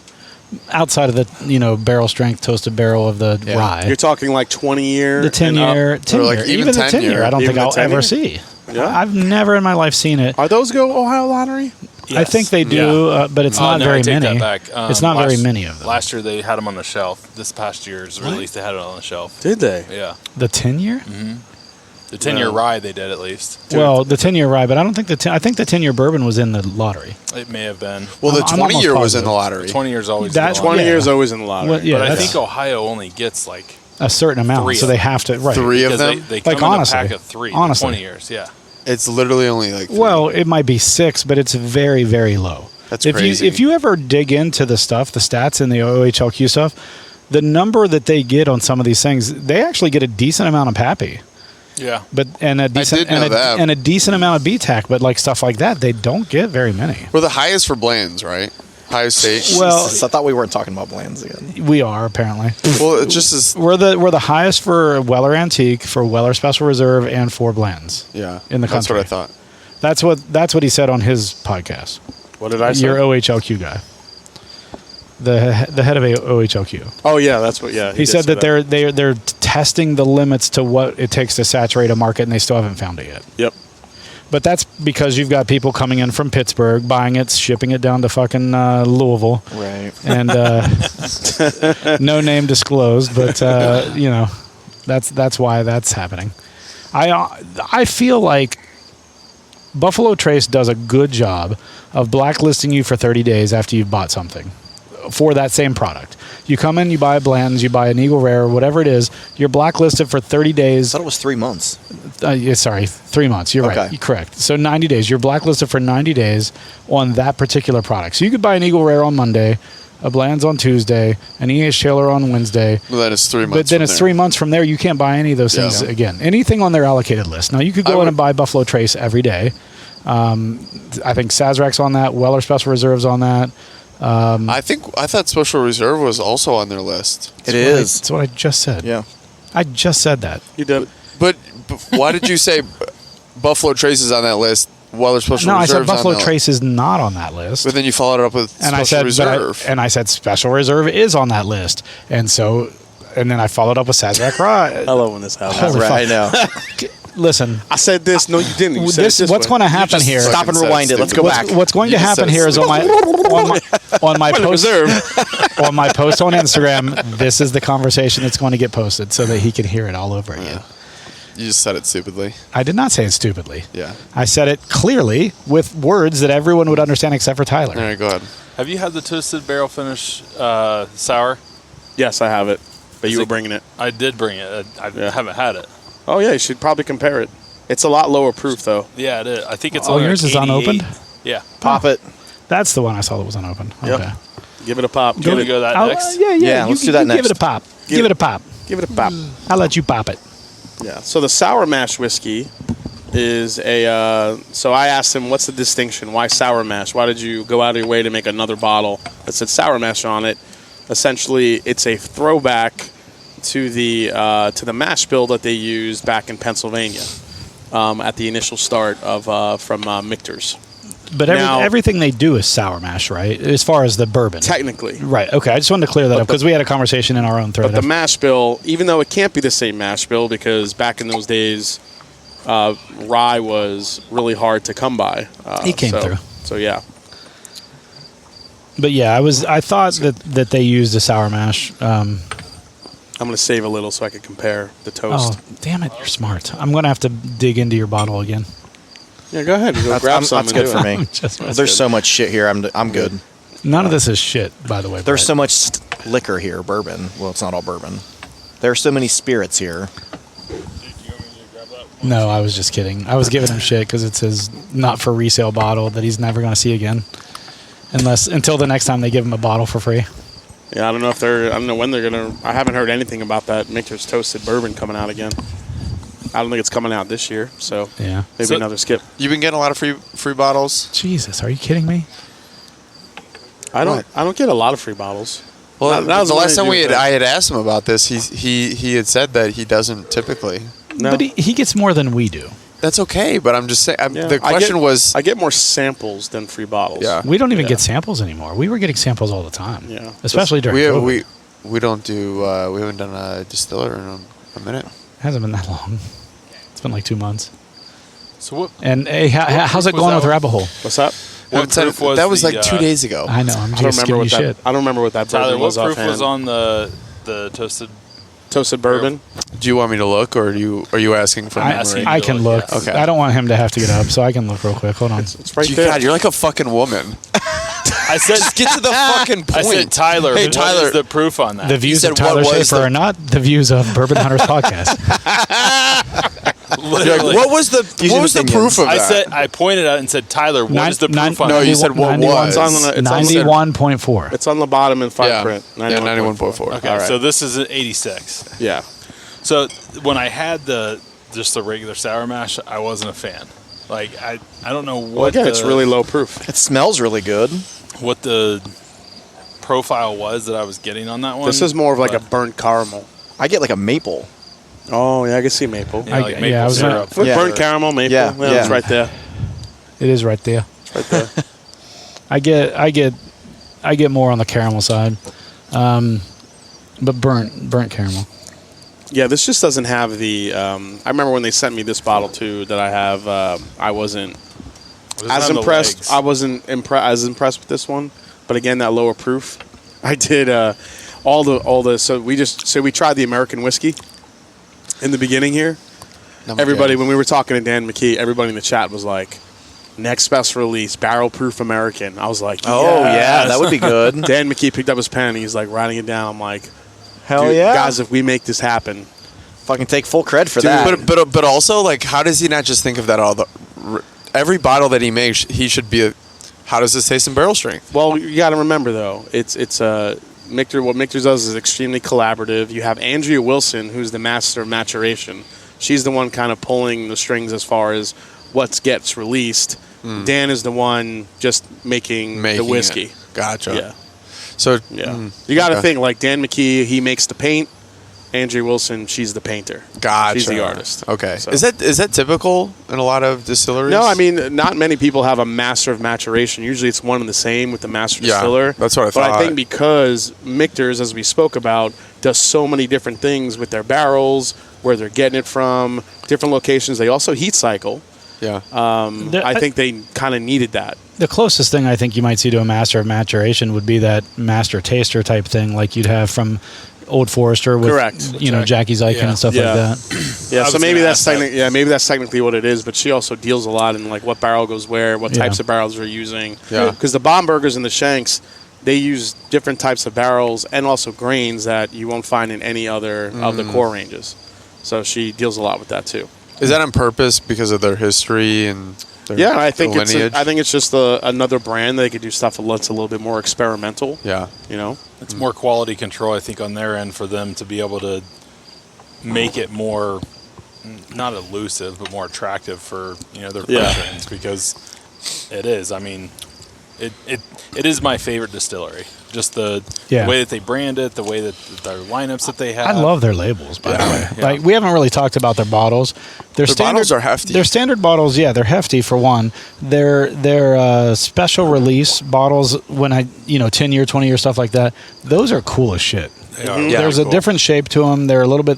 Outside of the barrel strength toasted barrel of the rye. You're talking like 20-year, The 10-year, Or like even even the 10 10-year, year. I don't Even think the I'll 10 ever year? see. Yeah. I've never in my life seen it. Are those go Ohio Lottery? I think they do, but it's not no, very I take many. That back. It's not very many of them. Last year they had them on the shelf. This past year's release, they had it on the shelf. Did they? Yeah. The 10-year? The 10-year rye they did at least. Well, the 10-year rye, but I don't think I think the 10-year bourbon was in the lottery. It may have been. Well, the I'm 20-year almost was in the positive. lottery. 20 years always. That- in the 20 lottery. years always in the lottery. Well, yeah, But I that's- think Ohio only gets like A certain amount, Three so of they them. have to right. 3 of because them. they come Like, in honestly. a pack of 3. Honestly. 20 years, yeah. It's literally only like 3. Well, it might be 6, but it's very, very low. That's if crazy. If you ever dig into the stuff, the stats in the OHLQ stuff, the number that they get on some of these things, they actually get a decent amount of Pappy. Yeah. But and a decent did know that. and a decent amount of BTAC, but like stuff like that, they don't get very many. We're the highest for Bland's, right? Highest state. Well, I thought we weren't talking about Bland's again. we are apparently. Well, it just is. We're the highest for Weller Antique, for Weller Special Reserve, and for blends. Yeah, in the that's country. what I thought. That's what he said on his podcast. What did I say? Your OHLQ guy, the head of OHLQ. Oh yeah, that's what. Yeah, He did said say that they're testing the limits to what it takes to saturate a market, and they still haven't found it yet. Yep. But that's because you've got people coming in from Pittsburgh, buying it, shipping it down to fucking Louisville, Right. and no name disclosed. But you know, that's why that's happening. I feel like Buffalo Trace does a good job of blacklisting you for 30 days after you've bought something for that same product. You come in, you buy a Bland's, you buy an Eagle Rare, whatever it is, you're blacklisted for 30 I days. thought it was 3 months. Sorry, 3 months. You're right. Okay. You're correct. So 90 days. You're blacklisted for 90 days on that particular product. So you could buy an Eagle Rare on Monday, a Bland's on Tuesday, an E.H. Taylor on Wednesday. Well, then it's 3 months. But then from it's there. 3 months from there. You can't buy any of those things again. Anything on their allocated list. Now, you could go in and buy Buffalo Trace every day. I think Sazerac's on that. Weller Special Reserve's on that. I thought Special Reserve was also on their list. It is. That's what I just said. Yeah. I just said that. You did. But why did you say Buffalo Trace is on that list? Weller Special No, I Reserve's said Buffalo on that Trace is not on that list. But then you followed it up with and Special Reserve. I said Special Reserve is on that list. And then I followed up with Sazerac Rye. I love when this happens. Holy Right fuck. now. Listen, I said this. No, you didn't. You said it this what's way. going to happen just here? Stop and said rewind it. Let's go back. What's going to You just happen said here is on my post on my post on Instagram. This is the conversation that's going to get posted so that he can hear it all over again. You just said it stupidly. I did not say it stupidly. Yeah. I said it clearly with words that everyone would understand except for Tyler. All right, go ahead. Have you had the toasted barrel finish sour? Yes, I have it. But Is you were it- bringing it. I did bring it. I haven't had it. Oh yeah, you should probably compare it. It's a lot lower proof though. Yeah, it is. I think it's Oh, only yours like is unopened? 88. Yeah. Pop it. That's the one I saw that was unopened. Yep. Okay. Give it a pop. Can we go that I'll- next? Yeah, Yeah, let's do that Give next. it a pop. Give it a pop. Give it a pop. I'll let you pop it. Yeah. So the sour mash whiskey is a. So I asked him, "What's the distinction? Why sour mash? Why did you go out of your way to make another bottle that said sour mash on it?" Essentially, it's a throwback to the mash bill that they used back in Pennsylvania at the initial start of from Michter's. But Now- everything they do is sour mash, right? As far as the bourbon. Technically, Right. Okay. I just wanted to clear that up because we had a conversation in our own thread. but the mash bill, even though it can't be the same mash bill, because back in those days, rye was really hard to come by. He came through. So yeah. But yeah, I thought that they used a sour mash. I'm going to save a little so I can compare the toast. Oh, damn it! You're smart. I'm going to have to dig into your bottle again. Yeah, go ahead. Go grab some. That's and good do for it. me. Just- There's so much shit here. I'm good. None of this is shit, by the way. There's Brett. so much liquor here, bourbon. Well, it's not all bourbon. There are so many spirits here. No, I was just kidding. I was giving him shit because it's his not for resale bottle that he's never going to see again, until the next time they give him a bottle for free. Yeah, I don't know when they're gonna. I haven't heard anything about that Michter's toasted bourbon coming out again. I don't think it's coming out this year, so Yeah. maybe So- another skip. You've been getting a lot of free bottles. Jesus, are you kidding me? I don't. What? I don't get a lot of free bottles. Well, That was the one last I time do with I had asked him about this, he had said that he doesn't typically. No. But he gets more than we do. That's okay, but I'm just saying. Yeah. The question was, I get more samples than free bottles. Yeah. We don't even Yeah. get samples anymore. We were getting samples all the time. Yeah. Especially during COVID. we don't do we haven't done a distiller in a minute. It hasn't been that long. It's been like 2 months. So what? And hey, how's it was going that with one? Rabbit Hole? What's up? Haven't said proof it- was that was the, like 2 days ago. I know. I'm I don't just remember giving you what that. shit. I don't remember what that Tyler, bourbon what was proof offhand. was on the toasted? Toasted bourbon. Do you want me to look, or are you asking for memory? I can look. Yeah. Okay. I don't want him to have to get up, so I can look real quick. Hold on. It's right there. God, you're like a fucking woman. I said, Just get to the fucking point. I said, Tyler, Hey, what Tyler. is the proof on that? The views said of Tyler what was Schaefer the- are not the views of Bourbon Hunters podcast. Literally. What was the proof of that? I pointed out and said, Tyler, what is the proof on No, that? you said what was. It's on the- 91.4. It's on the bottom in fine Yeah. print. Yeah, 91.4. Okay, All right. so this is an 86. Yeah. So when I had just the regular sour mash, I wasn't a fan. Like I don't know what. Well, again, it's really low proof. It smells really good. What the profile was that I was getting on that one. This is more of like a but- burnt caramel. I get like a maple. Oh, yeah, I can see maple. Yeah, like maple yeah, I was syrup. With Yeah. burnt caramel, maple. Yeah, Yeah, it's yeah. right there. It is right there. It's right there. I get more on the caramel side, but burnt caramel. Yeah, this just doesn't have the. I remember when they sent me this bottle too that I have. I wasn't It was as on the impressed. legs. I wasn't as impressed with this one, but again, that lower proof. I did all the. So we tried the American whiskey in the beginning here. Everybody, when we were talking to Dan McKee, everybody in the chat was like, "Next best release, barrel proof American." I was like, Oh yeah, "Yes." that would be good. Dan McKee picked up his pen. He's like writing it down. I'm like, Hell "Dude, yeah, guys! If we make this happen, fucking take full cred for Dude, that. But also, like, how does he not just think of that all the every bottle that he makes? He should be. How does this taste in barrel strength? well, you got to remember though, it's Michter. What Michter does is extremely collaborative. You have Andrea Wilson, who's the master of maturation. She's the one kind of pulling the strings as far as what gets released. Dan is the one just making the whiskey. It. Gotcha. Yeah, So yeah. You got to okay. think like Dan McKee. He makes the paint. Andrea Wilson, she's the painter. Gotcha. She's the artist. Okay. So- Is that typical in a lot of distilleries? No, I mean, not many people have a master of maturation. Usually it's one and the same with the master Yeah, distiller. that's what I But I thought. think because Michter's, as we spoke about, does so many different things with their barrels, where they're getting it from, different locations. They also heat cycle. Yeah. I think they kind of needed that. The closest thing I think you might see to a master of maturation would be that master taster type thing, like you'd have from Old Forester with, Correct. Jackie Zykin Yeah. and stuff Yeah. like that. Yeah, I so was maybe gonna that's ask that. maybe that's technically what it is. But she also deals a lot in like what barrel goes where, what Yeah. types of barrels they're using. Yeah. Because the Bombergers and the Shanks, they use different types of barrels and also grains that you won't find in any other of the core ranges. So she deals a lot with that too. Is that on purpose because of their history and their Yeah, I think their it's lineage? I think it's just another brand they could do stuff that's a little bit more experimental. Yeah. You know. It's more quality control, I think, on their end for them to be able to make it more, not elusive, but more attractive for their Yeah. patrons, because it is. I mean, it is my favorite distillery. Just the way that they brand it, the way that their lineups that they have. I love their labels, by the way. Yeah. Like, we haven't really talked about their bottles. Their bottles are hefty. Their standard bottles, yeah, they're hefty for one. Their special release bottles, when 10-year, 20-year stuff like that, those are cool as shit. They are Yeah, There's cool. a different shape to them. They're a little bit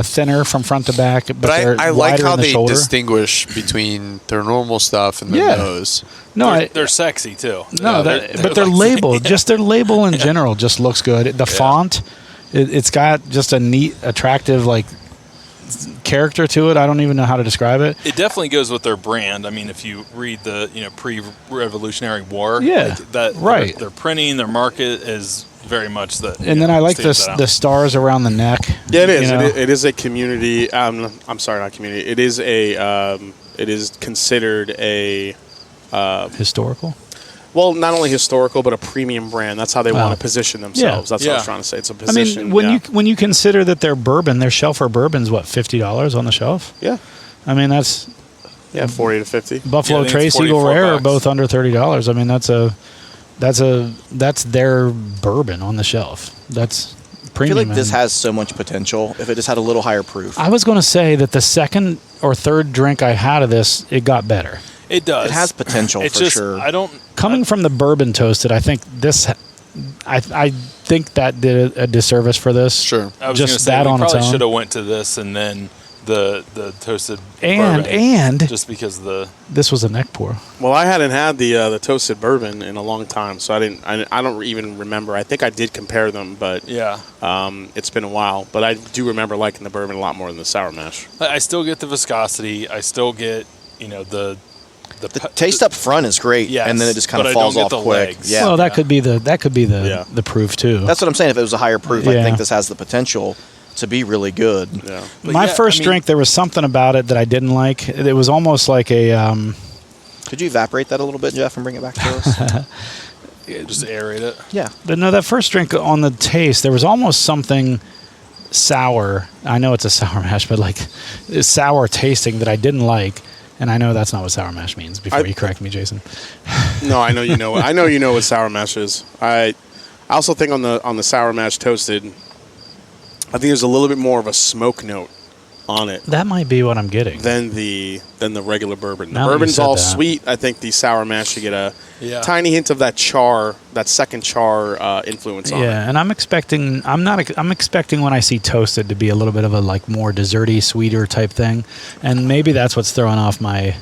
thinner from front to back, but they're I like wider how in the they shoulder. distinguish between their normal stuff and their Yeah. nose. No, They're sexy too. No, but their label, just their label in general, just looks good. The font, it's got just a neat, attractive character to it. I don't even know how to describe it. It definitely goes with their brand. I mean, if you read the pre-Revolutionary War, Yeah, that right. Their printing, their market is very much that. And then I like stands out. the stars around the neck. Yeah, it is. you know? It is a community. I'm sorry, not community. It is a. It is considered a. Historical. Well, not only historical, but a premium brand. That's how they want to position themselves. Yeah. That's what I was Yeah. trying to say. It's a I position. mean, when you consider that their bourbon, their shelf for bourbon's what, $50 on the shelf? yeah, I mean, that's 40 to 50. Buffalo I think it's Trace, Eagle 44 Rare are bucks. both under $30. I mean, that's their bourbon on the shelf. That's I premium. feel like this and- has so much potential if it just had a little higher proof. I was going to say that the second or third drink I had of this, it got better. It does. It has potential It's for just, sure. I don't. Coming from the bourbon toasted, I think this, I think that did a disservice for this. Sure. I was just gonna say, that we on its probably own. should have went to this and then the toasted And- bourbon, and- just because of the This was a neck pour. Well, I hadn't had the toasted bourbon in a long time, so I don't even remember. I think I did compare them, but it's been a while. But I do remember liking the bourbon a lot more than the sour mash. I still get the viscosity. I still get the taste up front is great, yes, and then it just kind but of I falls don't off get the quick. legs. Yeah, Well, that could be the proof too. that's what I'm saying. If it was a higher proof, I Yeah. think this has the potential to be really good. Yeah. But My yeah, first I mean- drink, there was something about it that I didn't like. It was almost like a. Could you evaporate that a little bit, Jeff, and bring it back to us? just aerate it. Yeah. But no, that first drink on the taste, there was almost something sour. I know it's a sour mash, but like sour tasting that I didn't like. And I know that's not what sour mash means. Before you correct me, Jason. No, I know you know. I know you know what sour mash is. I also think on the sour mash toasted, I think there's a little bit more of a smoke note on it That might be what I'm getting. than the regular bourbon. The Now that you bourbon's said all that. sweet. I think the sour mash you get a Yeah. tiny hint of that char, that second char influence on it. Yeah, and I'm expecting when I see toasted to be a little bit of a like more desserty, sweeter type thing, and maybe that's what's throwing off my,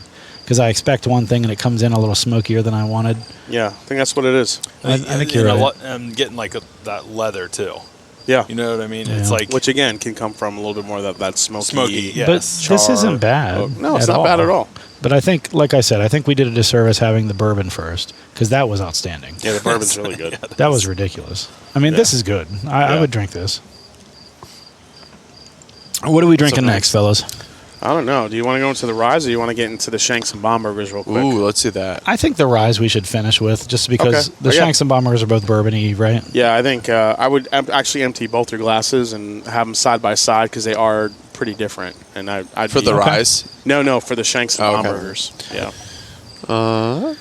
because I expect one thing and it comes in a little smokier than I wanted. Yeah, I think that's what it is. I think you're And right. I'm getting like that leather too. Yeah, You know what I mean? Yeah. It's like which again can come from a little bit more of that smoky. yeah. But Yes, this char. isn't bad. Oh, no, it's not bad at all. But I think, like I said, I think we did a disservice having the bourbon first because that was outstanding. Yeah, the bourbon's really good. That was ridiculous. I mean, this is good. I Yeah. would drink this. What are we drinking nice. next, fellas? I don't know. Do you want to go into the Rise or do you want to get into the Shanks and Bombergers real quick? Ooh, let's do that. I think the Rise we should finish with, just because Okay. the Yeah. Shanks and Bombers are both bourbon-y, right? Yeah, I think I would actually empty both your glasses and have them side by side because they are pretty different. And I'd For be- the Rise. No, for the Shanks and Oh, okay. Bombergers. Yeah.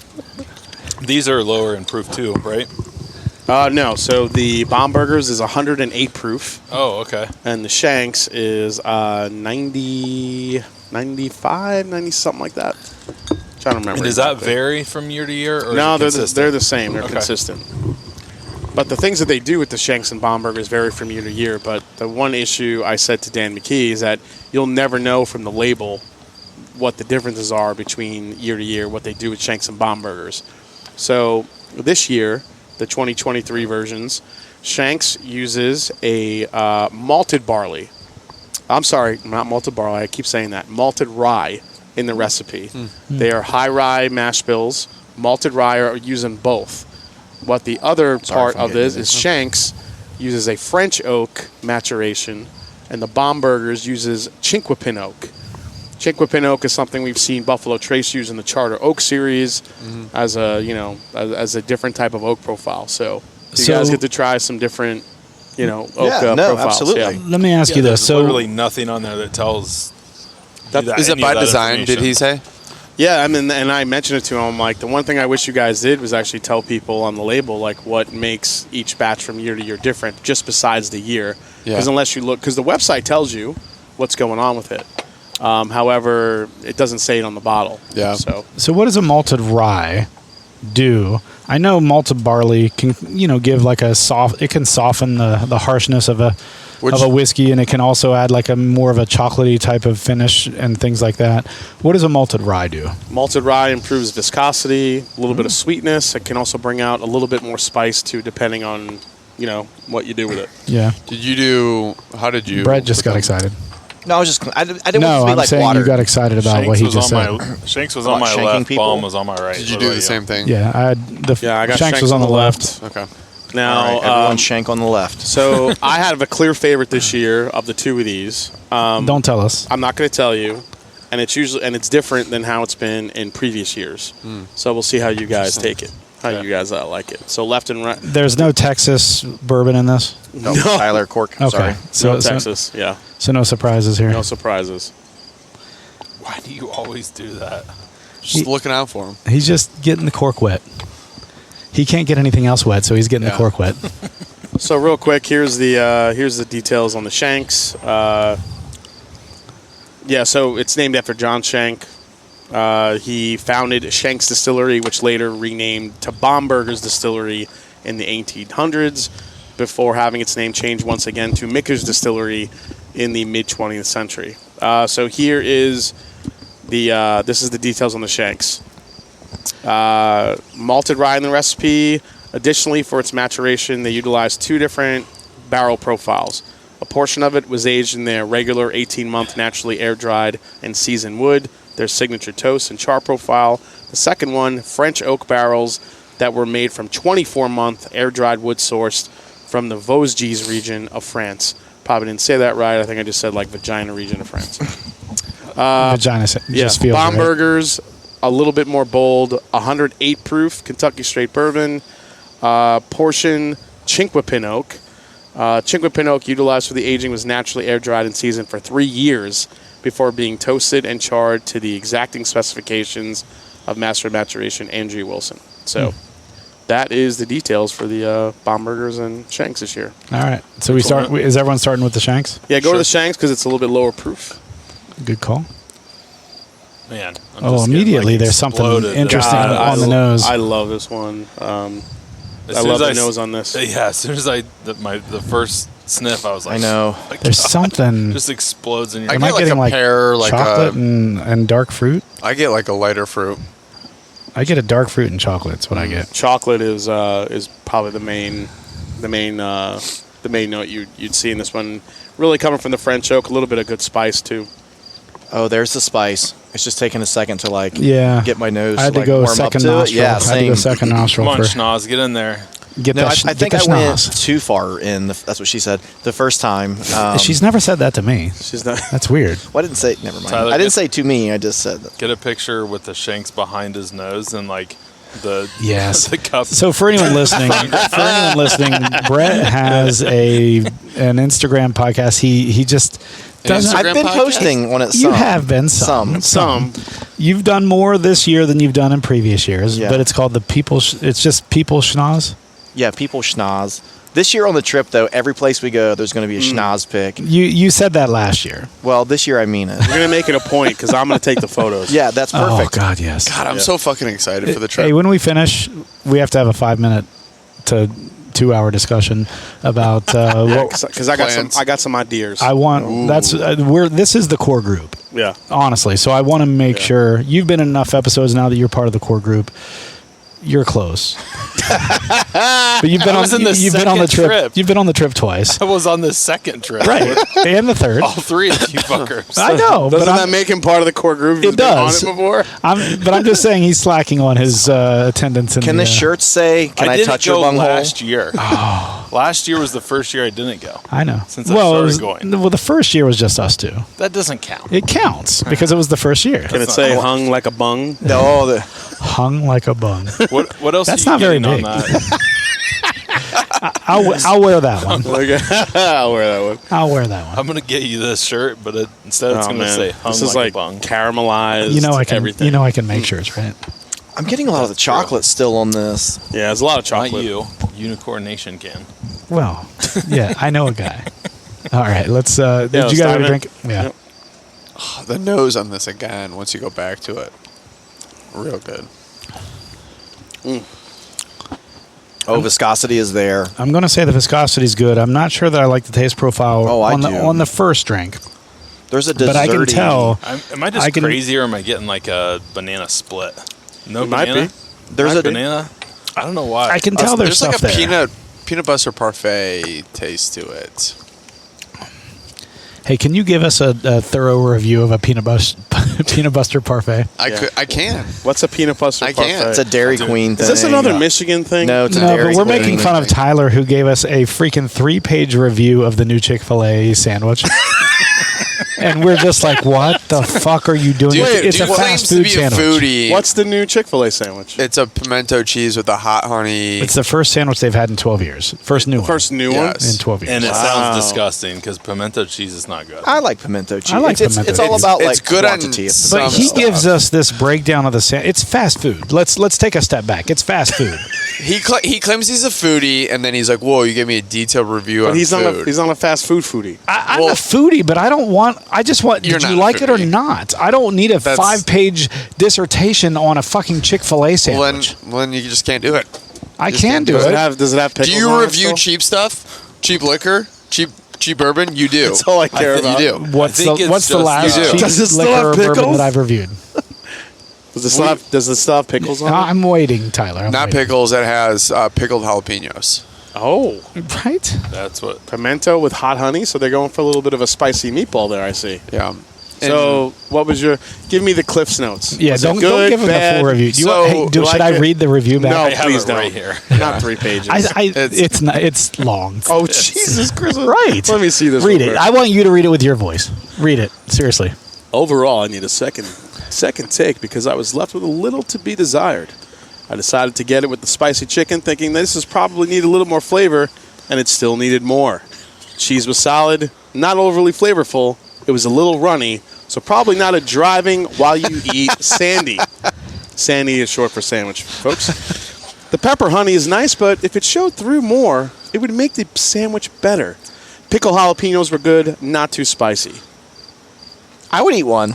these are lower in proof too, right? No, so the Bombergers is 108 proof, Oh, okay. and the Shanks is 90, 95, 90, something like that. Trying to remember. And does that exactly. vary from year to year? Or No, is it consistent? they're the same. They're Okay. consistent. But the things that they do with the Shanks and Bombergers vary from year to year. But the one issue I said to Dan McKee is that you'll never know from the label what the differences are between year to year, what they do with Shanks and Bombergers. So this year, the 2023 versions, Shanks uses a malted barley. I'm sorry, not malted barley. I keep saying that. Malted rye in the recipe. They are high rye mash bills. Malted rye are using both. What the other part of this is Shanks uses a French oak maturation, and the Bombergers uses Chinquapin oak. Chinquapin oak is something we've seen Buffalo Trace use in the Charter Oak series as a different type of oak profile. So you guys get to try some different, oak profiles. absolutely. Yeah. Let me ask you this. There's So, literally nothing on there that tells. Is it by design, did he say? Yeah, I mean, and I mentioned it to him. Like, the one thing I wish you guys did was actually tell people on the label, like, what makes each batch from year to year different, just besides the year. Because Yeah. unless you look, because the website tells you what's going on with it. However, it doesn't say it on the bottle. Yeah. so what does a malted rye do? I know malted barley can, give like a soft. It can soften the harshness of a whiskey, and it can also add like a more of a chocolatey type of finish and things like that. What does a malted rye do? Malted rye improves viscosity, a little bit of sweetness. It can also bring out a little bit more spice too, depending on, what you do with it. Yeah, How did you? Brett just got excited. No, I was just. I didn't want it No, to be I'm like saying water. you got excited about what he just said. Shanks was What, on my shanking left. people? Bomb was on my right. Did you What do about the same thing? Yeah, I got Shanks was on the left. Okay. Now, All right, everyone shank on the left. so I have a clear favorite this year of the two of these. Don't tell us. I'm not going to tell you, and it's different than how it's been in previous years. So we'll see how you guys take it, how you guys like it. So left and right. There's no Texas bourbon in this. No, Tyler Cork. Okay, Sorry. So Texas, yeah, so no surprises here. no surprises. Why do you always do that? Just looking out for him. He's just getting the cork wet. He can't get anything else wet, so he's getting the Yeah. cork wet. So real quick, here's the details on the Shanks. So it's named after John Shank. He founded Shanks Distillery, which later renamed to Bombergers Distillery in the 1800s, before having its name changed once again to Michter's Distillery in the mid-20th century. So here is this is the details on the shanks. Malted rye in the recipe. Additionally, for its maturation, they utilized 2 different barrel profiles. A portion of it was aged in their regular 18-month naturally air-dried and seasoned wood, their signature toast and char profile. The second one, French oak barrels that were made from 24-month air-dried wood sourced from the Vosges region of France. Probably didn't say that right. I think I just said like vagina region of France. Vagina just feels Bomb right. burgers, a little bit more bold. 108 proof Kentucky straight bourbon. Portion Cinque Pin Oak. Cinque Pin Oak utilized for the aging was naturally air-dried and seasoned for 3 years before being toasted and charred to the exacting specifications of master of maturation Andrea Wilson. So that is the details for the bomb burgers and shanks this year. All right. So we start. Is everyone starting with the shanks? Yeah, go to the shanks because it's a little bit lower proof. Good call. Man. Immediately there's something interesting on the nose. I love this one. I love the nose on this. Yeah, as soon as the first sniff, I was like, I know. There's something. Just explodes in your Am I I get getting like a pear, like chocolate and dark fruit? I get like a lighter fruit. I get a dark fruit and chocolate. That's what I get. Chocolate is probably the main note you'd see in this one. Really coming from the French oak, a little bit of good spice too. Oh, there's the spice. It's just taking a second to get my nose. I had to like, go warm second up to nostril. It. Yeah, I had to go second nostril. Come on, for, schnoz, get in there. Get no, that, I think I schnoz. went too far in. That's what she said the first time. She's never said that to me. She's not. That's weird. Well, I didn't say. Never mind. Tyler, I didn't say to me. I just said that. Get a picture with the shanks behind his nose and the Yes. cup. So for anyone listening, Brett has an Instagram podcast. He just doesn't. I've been posting on it. You have been some. You've done more this year than you've done in previous years, Yeah. but it's called it's just People Schnoz. Yeah, people schnoz. This year on the trip, though, every place we go, there's going to be a schnoz pick. You said that last year. Well, this year I mean it. We're gonna make it a point because I'm gonna take the photos. Yeah, that's perfect. Oh God, yes. God, I'm so fucking excited for the trip. Hey, when we finish, we have to have a 5-minute to 2-hour discussion about because I Plans. got some ideas. I want. That's this is the core group. Yeah. Honestly, so I want to make sure you've been in enough episodes now that you're part of the core group. You're close, but you've been on the trip. You've been on the trip twice, I was on the second trip. right? And the third. All 3 of you fuckers. I know, Doesn't but that make him part of the core group? It does. Been on it before. But I'm just saying he's slacking on his attendance. Can the shirt say, can I didn't touch go your bunghole? last year. Last year was the first year I didn't go. I know. Since I started going. Well, the first year was just us two. That doesn't count. It counts because it was the first year. Can it say hung like a bung? No, Hung like a bung. What else? That's are you not very getting big. on that? I'll wear that one. I'll wear that one. I'll wear that one. I'm gonna get you this shirt, but instead it's Oh, gonna man. say hung This is like like a bung. caramelized. You know I can. everything. You know I can make shirts, right? I'm getting a lot of the chocolate still on this. Yeah, there's a lot of Not chocolate. you. Unicorn Nation can. Well, yeah, I know a guy. All right, let's. Did let's you guys dive have a in. drink? Yeah. Yep. The nose on this again, once you go back to it. Real good. Oh, viscosity is there. I'm going to say the viscosity is good. I'm not sure that I like the taste profile Oh, I on do. on the first drink, There's a but I can desserty- tell. Am I just I can- crazy or am I getting like a banana split? No It might banana. be. There's Might a be. Banana. I don't know why. I can tell there's like stuff a there. peanut butter parfait taste to it. Hey, can you give us a thorough review of a peanut butter parfait? I can. What's a peanut butter I parfait? can't. It's a Dairy Queen thing. Is this another Michigan thing? No, it's a No, Dairy but we're Queen making fun of thing. Tyler, who gave us a freaking 3-page review of the new Chick-fil-A sandwich. And we're just like, what the fuck are you doing? Dude, It's a dude fast claims to food be sandwich. a foodie. What's the new Chick-fil-A sandwich? It's a pimento cheese with a hot honey. It's the first sandwich they've had in 12 years. First new one. First new Yes. one? In 12 years. and it Wow. sounds disgusting because pimento cheese is not good. I like pimento cheese. I like it's, pimento it's all cheese. about It's like good on quantity. some But he stuff. gives us this breakdown of the sandwich. It's fast food. Let's take a step back. It's fast food. He claims he's a foodie, and then he's like, "Whoa, you gave me a detailed review But on he's food." not a fast food foodie. I'm Well- a foodie, but I just want, You're did you not a like it or foodie. not? I don't need a That's- 5-page dissertation on a fucking Chick-fil-A well, sandwich. then you just can't do it. I just can can't do do Does it. it have pickles Do you on it review still? cheap stuff, cheap liquor, cheap cheap bourbon, you do. That's all I care about. You do. What's think it's the just- last you do. cheap Does it still liquor have bourbon pickles? that I've reviewed? Does it still have pickles on it? I'm waiting, Tyler. I'm Not waiting. pickles. It has pickled jalapenos. Oh, Right? That's what. pimento with hot honey. So they're going for a little bit of a spicy meatball there, I see. Yeah. So what was your? Give me the Cliff's notes. Yeah, Was it don't good, give him bad? the full review. Do you So, want, hey, like should I it? read the review back? No, I have please it don't. right here. Not 3 pages. It's not. It's long. Oh Jesus Christ! Right. Let me see this. Read real it. quick. I want you to read it with your voice. Read it seriously. Overall, I need a second take because I was left with a little to be desired. I decided to get it with the spicy chicken, thinking this is probably need a little more flavor, and it still needed more. Cheese was solid, not overly flavorful. It was a little runny, so probably not a driving while you eat sandy. Sandy is short for sandwich, folks. The pepper honey is nice, but if it showed through more, it would make the sandwich better. Pickle jalapenos were good, not too spicy. I would eat one.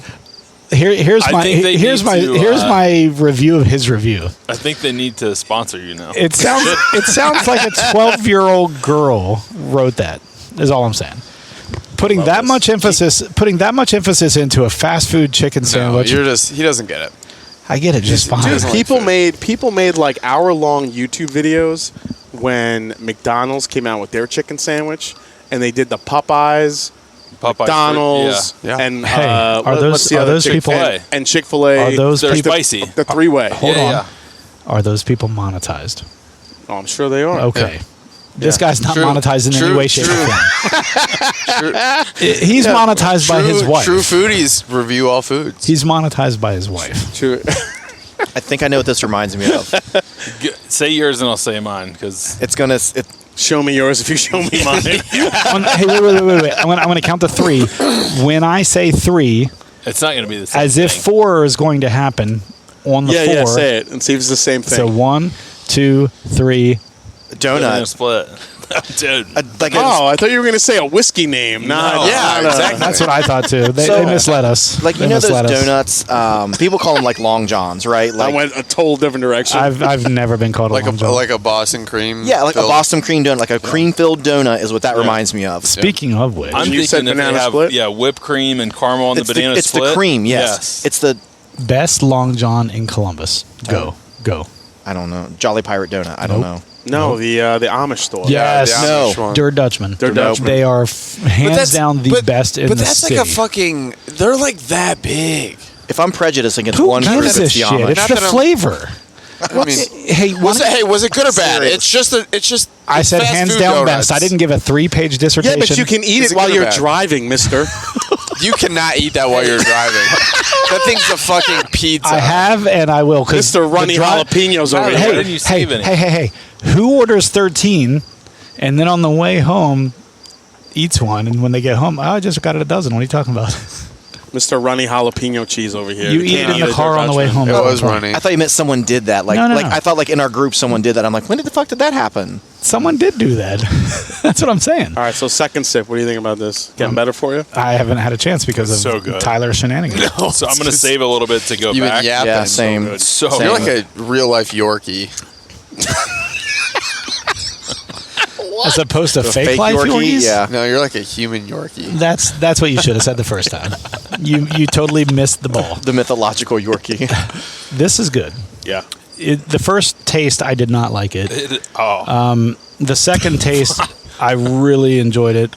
Here's I my think they here's need my to, here's my review of his review. I think they need to sponsor you now. It sounds like a 12-year-old girl wrote that. Is all I'm saying. Putting that much emphasis into a fast food chicken No, sandwich. he doesn't get it. I get it just fine. Dude, like people made like hour-long YouTube videos when McDonald's came out with their chicken sandwich, and they did the Popeyes, McDonald's, Yeah. and Hey, are what's the other those people- Chick-fil-A. And Chick-fil-A. Are those They're people? spicy. the three-way? Hold Yeah, on. yeah. Are those people monetized? Oh, I'm sure they are. Okay. This guy's not True. monetized in any True. way, shape, True. or form. He's monetized by his wife. True foodies review all foods. He's monetized by his wife. True. I think I know what this reminds me of. Say yours and I'll say mine because It's gonna. Show me yours if you show me mine. Hey, wait. I'm gonna count to 3. When I say 3, it's not going to be the same. as if thing. 4 is going to happen on the 4. Yeah, say it and see if it's the same thing. So 1, 2, 3. They're gonna Donut. split. Dude, Like Oh, I thought you were going to say a whiskey name. Not, Yeah, not exactly. That's what I thought too. They misled us. like you They know those misled us. donuts. People call them like Long Johns, right? I Like went a total different direction. I've never been called like a long john. like a Boston cream. yeah, like a filled- Boston cream donut, like a cream-filled donut is what that reminds me of. Speaking of which, I'm You said thinking if they banana have split? whipped cream and caramel on It's the banana it's split. the cream, yes. It's the best long john in Columbus. Go. I don't know Jolly Pirate donut. I don't Nope. know. no, the Amish store. Yes. the No. Amish one. Der Dutchman. They're Dutchman. They are hands down the best in But the that's city. like a fucking. They're like that big. If I'm prejudiced against Who one group, gives it's a the shit? Amish. It's Not the that I'm- flavor. I mean, Hey, was it good or bad? Serious. It's just. I said fast hands food down donuts. best. I didn't give a 3-page Yeah, dissertation. but you can eat Is it it while good or you're bad? driving, mister. You cannot eat that while you're driving. That thing's a fucking pizza. I have and I will. 'cause Mr. Runny the dri- Jalapenos over Hey, here. why didn't you save any? Hey. Who orders 13 and then on the way home eats one and when they get home, I just got it a dozen. What are you talking about? Mr. Runny Jalapeno cheese over here. You eat it in the car on the way home. It all the was time. running. I thought you meant someone did that. Like, No. I thought like in our group someone did that. I'm like, when did the fuck did that happen? Someone did do that. That's what I'm saying. All right, so second sip. What do you think about this? Getting better for you? I haven't had a chance because of So good. Tyler's shenanigans. So I'm going to save a little bit to go You've been back. yapping. Yeah, same. good. So Same. You're like a real life Yorkie. As opposed to fake, Fake life Yorkie, Yorkies? yeah. No, you're like a human Yorkie. That's what you should have said the first time. You totally missed the ball. The mythological Yorkie. This is good. Yeah. The first taste, I did not like it. The second taste, I really enjoyed it.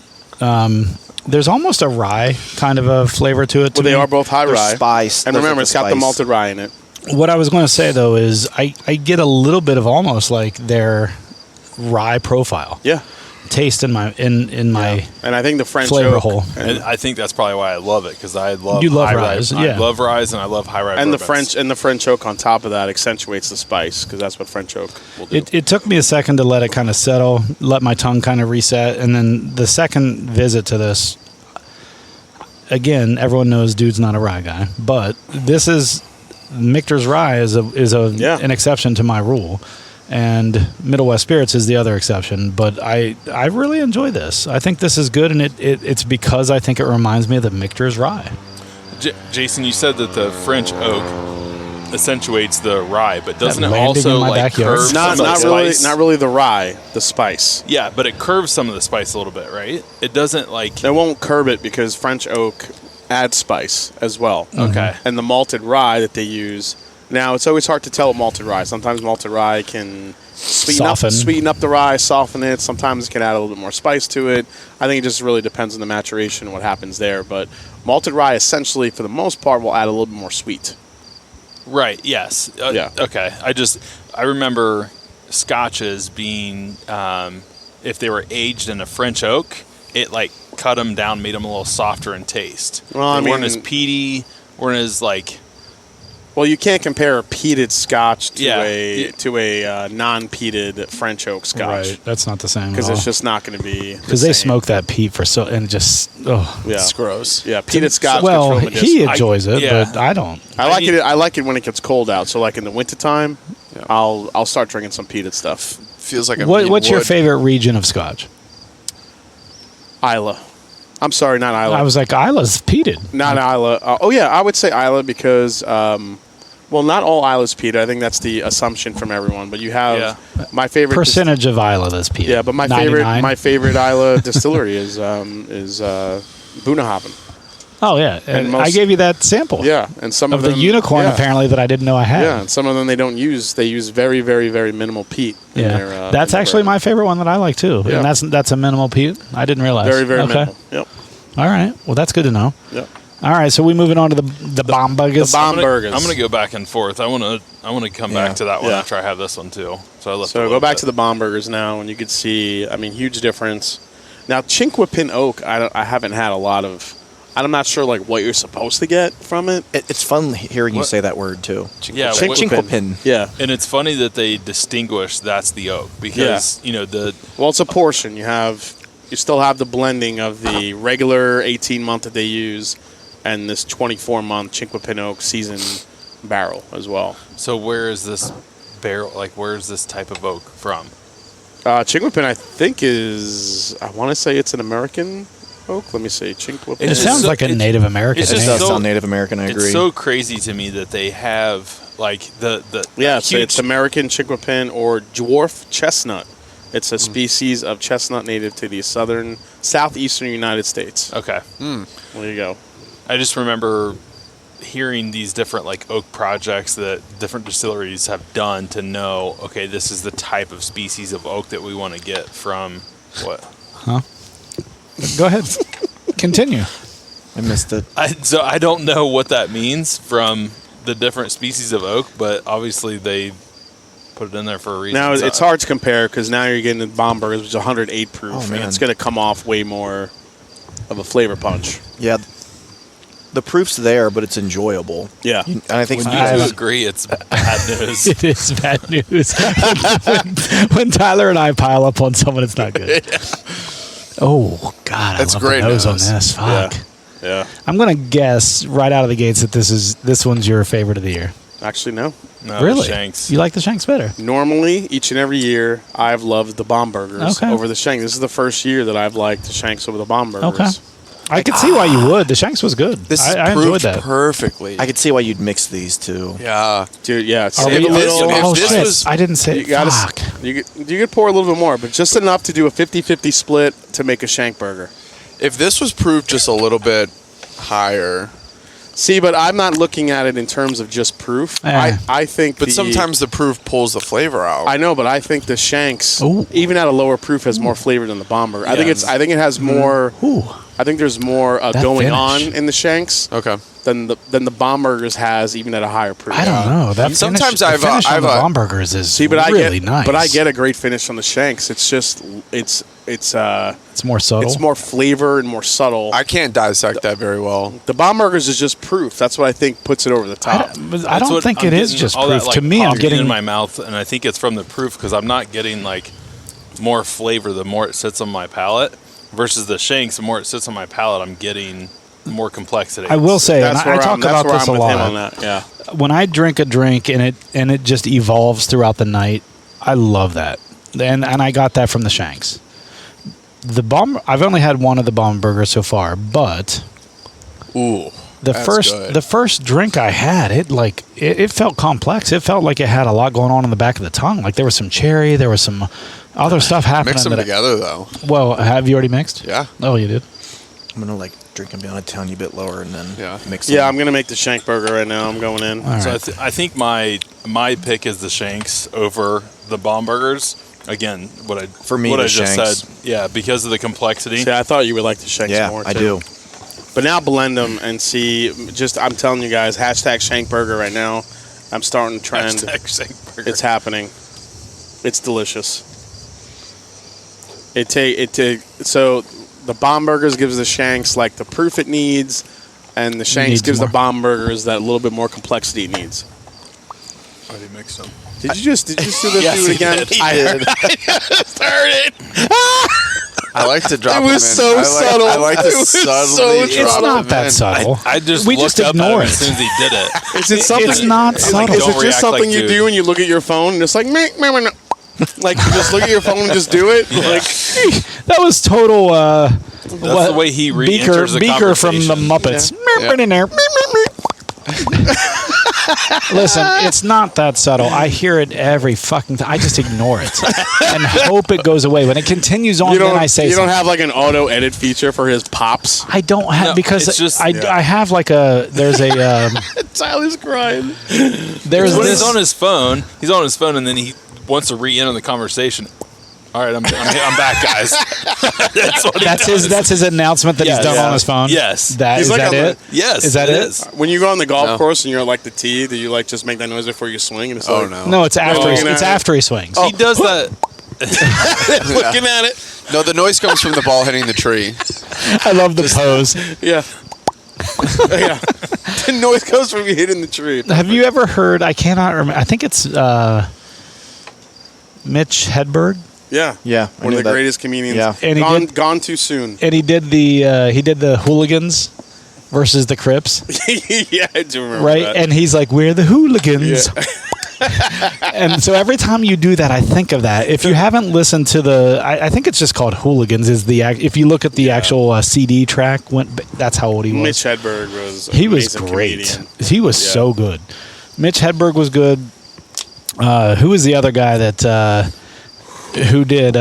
There's almost a rye kind of a flavor to it. To Well, they me. are both high There's rye. spice. And There's remember, like it's got the spice. malted rye in it. What I was going to say though is I get a little bit of almost like their rye profile Yeah. taste in my And I think the French flavor oak hole. And I think that's probably why I love it because I love You love high ryes, rye. yeah. I love ryes and I love high rye and the bourbons. French oak on top of that accentuates the spice because that's what French oak will do. It took me a second to let it kind of settle, let my tongue kind of reset, and then the second visit to this, again, everyone knows dude's not a rye guy, but this is Michter's rye is an exception to my rule, and Middle West Spirits is the other exception. But I really enjoy this. I think this is good, and it's because I think it reminds me of the Michter's rye. Jason, you said that the French oak accentuates the rye, but doesn't it landing also in my like backyard. curve Not some of the really. spice? Not really the rye. The spice. Yeah, but it curves some of the spice a little bit, right? It doesn't like. It won't curb it because French oak adds spice as well. Okay. And the malted rye that they use. Now, it's always hard to tell with malted rye. Sometimes malted rye can sweeten up the rye, soften it. Sometimes it can add a little bit more spice to it. I think it just really depends on the maturation and what happens there. But malted rye, essentially, for the most part, will add a little bit more sweet. Right. Yes. Yeah. Okay. I remember scotches being, if they were aged in a French oak, it like cut them down, made them a little softer in taste. Well, they weren't as peaty, weren't as like. Well, you can't compare a peated Scotch to Yeah. a non-peated French oak Scotch Right. That's not the same. because it's just not going to be because they smoke that peat for so and just Yeah, It's gross. yeah. Peated Scotch. well, gets real he medicinal. enjoys it, yeah. but I don't. I like need- it. I like it when it gets cold out. So, like in the wintertime, I'll start drinking some peated stuff. Feels like What's your favorite region of Scotch? Isla. I'm sorry, not Isla. I was like, Isla's peated. Not Isla. Oh yeah, I would say Isla because, well, not all Isla's peated. I think that's the assumption from everyone. But you have my favorite Percentage of Isla that's peated. Yeah, but my 99? favorite Isla distillery is Bunnahabhain. Oh yeah, And I gave you that sample. Yeah, and some of of the them, unicorn yeah. apparently that I didn't know I had. Yeah, and some of them they don't use. They use very, very, very minimal peat. In Yeah. their, That's in their actually bourbon. my favorite one that I like too. Yeah. And that's a minimal peat. I didn't realize. Very, very okay. minimal. Yep. All right. Well, that's good to know. Yep. All right. So we moving on to the bomb burgers. the bomb- Burgers. I'm gonna go back and forth. I want to come back to that one Yeah. after I have this one too. So I left. So go back to the bomb burgers now, and you could see. I mean, huge difference. Now, Chinquapin oak, I haven't had a lot of. I'm not sure like what you're supposed to get from it. It's fun hearing you What? say that word too. Yeah, Chinquapin. Yeah. And it's funny that they distinguish that's the oak because Well, it's a portion. You still have the blending of the regular 18-month that they use, and this 24-month Chinquapin oak season barrel as well. So where is this barrel? Like where is this type of oak from? Chinquapin, I think, I want to say it's an American oak. Let me see. Chinquapin. It It's sounds so- like a it's- Native American. it's It just name. does so- sound Native American. I agree. It's so crazy to me that they have like the Yeah, that so it's American Chinquapin or dwarf chestnut. It's a species of chestnut native to the southeastern United States. Okay. There you go. I just remember hearing these different like oak projects that different distilleries have done to know, okay, this is the type of species of oak that we want to get from what? Go ahead. Continue. I missed it. So I don't know what that means from the different species of oak, but obviously they put it in there for a reason. Now, So- it's hard to compare because now you're getting the bomb burgers, which is 108 proof, Oh, and man. it's going to come off way more of a flavor punch. Yeah, the proof's there, but it's enjoyable. Yeah. And I think When it's you because two agree, it's bad news. It is bad news. when Tyler and I pile up on someone, it's not good. Oh God, That's I love great the nose on news. this. Fuck. Yeah. I'm gonna guess right out of the gates that this one's your favorite of the year. Actually, no. No, the Really? Shanks. You like the Shanks better? Normally, each and every year, I've loved the bomb burgers Okay. over the Shanks. This is the first year that I've liked the Shanks over the bomb burgers. Okay. I could see why you would. The Shanks was good. this is I enjoyed proved that. perfectly. I could see why you'd mix these two. Yeah. Dude, yeah. Are Save we, a little. if oh this shit! was- I didn't say. You gotta. Fuck. You could pour a little bit more, but just enough to do a 50-50 split to make a Shank burger. If this was proved just a little bit higher, See, but I'm not looking at it in terms of just proof. I think. but sometimes the proof pulls the flavor out. I know, but I think the Shanks, Ooh. even at a lower proof, has more flavor than the bomb burger. I think Yes. it has more. Ooh. I think there's more That going finish. on in the Shanks Okay. than the bomb burgers has, even at a higher proof. I don't know. That Sometimes finish, the finish on the hamburgers is See, but really nice. But I get a great finish on the Shanks. It's just it's more subtle. it's more flavor and more subtle. I can't dissect that very well. The bomb burgers is just proof. That's what I think puts it over the top. I That's don't what think I'm it is getting, just all proof. that, like, to me, I'm popping getting in my mouth, and I think it's from the proof because I'm not getting like more flavor the more it sits on my palate versus the Shanks. The more it sits on my palate, I'm getting more complexity. I will say, and That's I where talk I'm, that's about where this I'm a with him lot. on that. Yeah. When I drink a drink and it just evolves throughout the night, I love that. And I got that from the Shanks. I've only had one of the bomb burgers so far, but Ooh. good. the first drink I had, it felt complex. It felt like it had a lot going on in the back of the tongue. Like there was some cherry, there was some other stuff happening. Mix them together though. Well, have you already mixed? Yeah. Oh, you did. I'm gonna like drink them down a tiny bit lower and then mix them. Yeah, I'm gonna make the shank burger right now. I'm going in. All So right. I think my pick is the Shanks over the Bomb-Burgers. Again, what I the just Shanks. said, yeah, because of the complexity. See, I thought you would like the shanks Yeah, more. I too. do. But now blend them and see. I'm telling you guys, hashtag shank burger right now. I'm starting a trend. Hashtag Shank Burger. It's happening. It's delicious. So the bomb burgers gives the shanks like the proof it needs, and the shanks Needs gives more. the bomb burgers that little bit more complexity it needs. I already mixed them. Did you just do this? Yes, do it he again? did. He I did. heard. I just heard it. I like to drop It was them in. so subtle. I like to It was so subtly subtle. drop It's not them that in. subtle. I just We looked just up at him ignore as it. soon as he did it. Is it something? It's not subtle. Is Don't it just react something like you dude. do and you look at your phone and it's like, meh, meh, meh, meh. Like you just look at your phone and just do it? Yeah. Like That was total. That's the way he re-enters the Beaker from the conversation. Muppets. Listen, it's not that subtle. I hear it every fucking time. I just ignore it and hope it goes away. When it continues on, then I say you don't something. have like an auto edit feature for his pops. I don't have No, because it's just- I have like there's a Tyler's crying. there's When this he's on his phone, and then he wants to re-enter the conversation. All right, I'm back, guys. That's what he does. that's his announcement that Yes. he's done Yeah. on his phone. Yes. That He's is like that on the- it? Yes, Is that it it? is. When you go on the golf No. course and you're like the tee, do you like just make that noise before you swing? And it's Oh like, no. No, it's after looking it's at it. after he swings. He does that. looking at it. No, the noise comes from the ball hitting the tree. I love the pose. Yeah. Yeah. The noise comes from you hitting the tree. Have you ever heard? I cannot remember. I think it's Mitch Hedberg. Yeah. Yeah, I One knew of the that. greatest comedians. Yeah. And he did- gone too soon. And he did the hooligans versus the Crips, Yeah, I do remember right? that. And he's like, "We're the hooligans." Yeah. And so every time you do that, I think of that. If you haven't listened to I think it's just called Hooligans. If you look at the actual CD track, that's how old he was. Mitch Hedberg was He was amazing great. comedian. He was Yeah. so good. Mitch Hedberg was good. Who was the other guy that who did?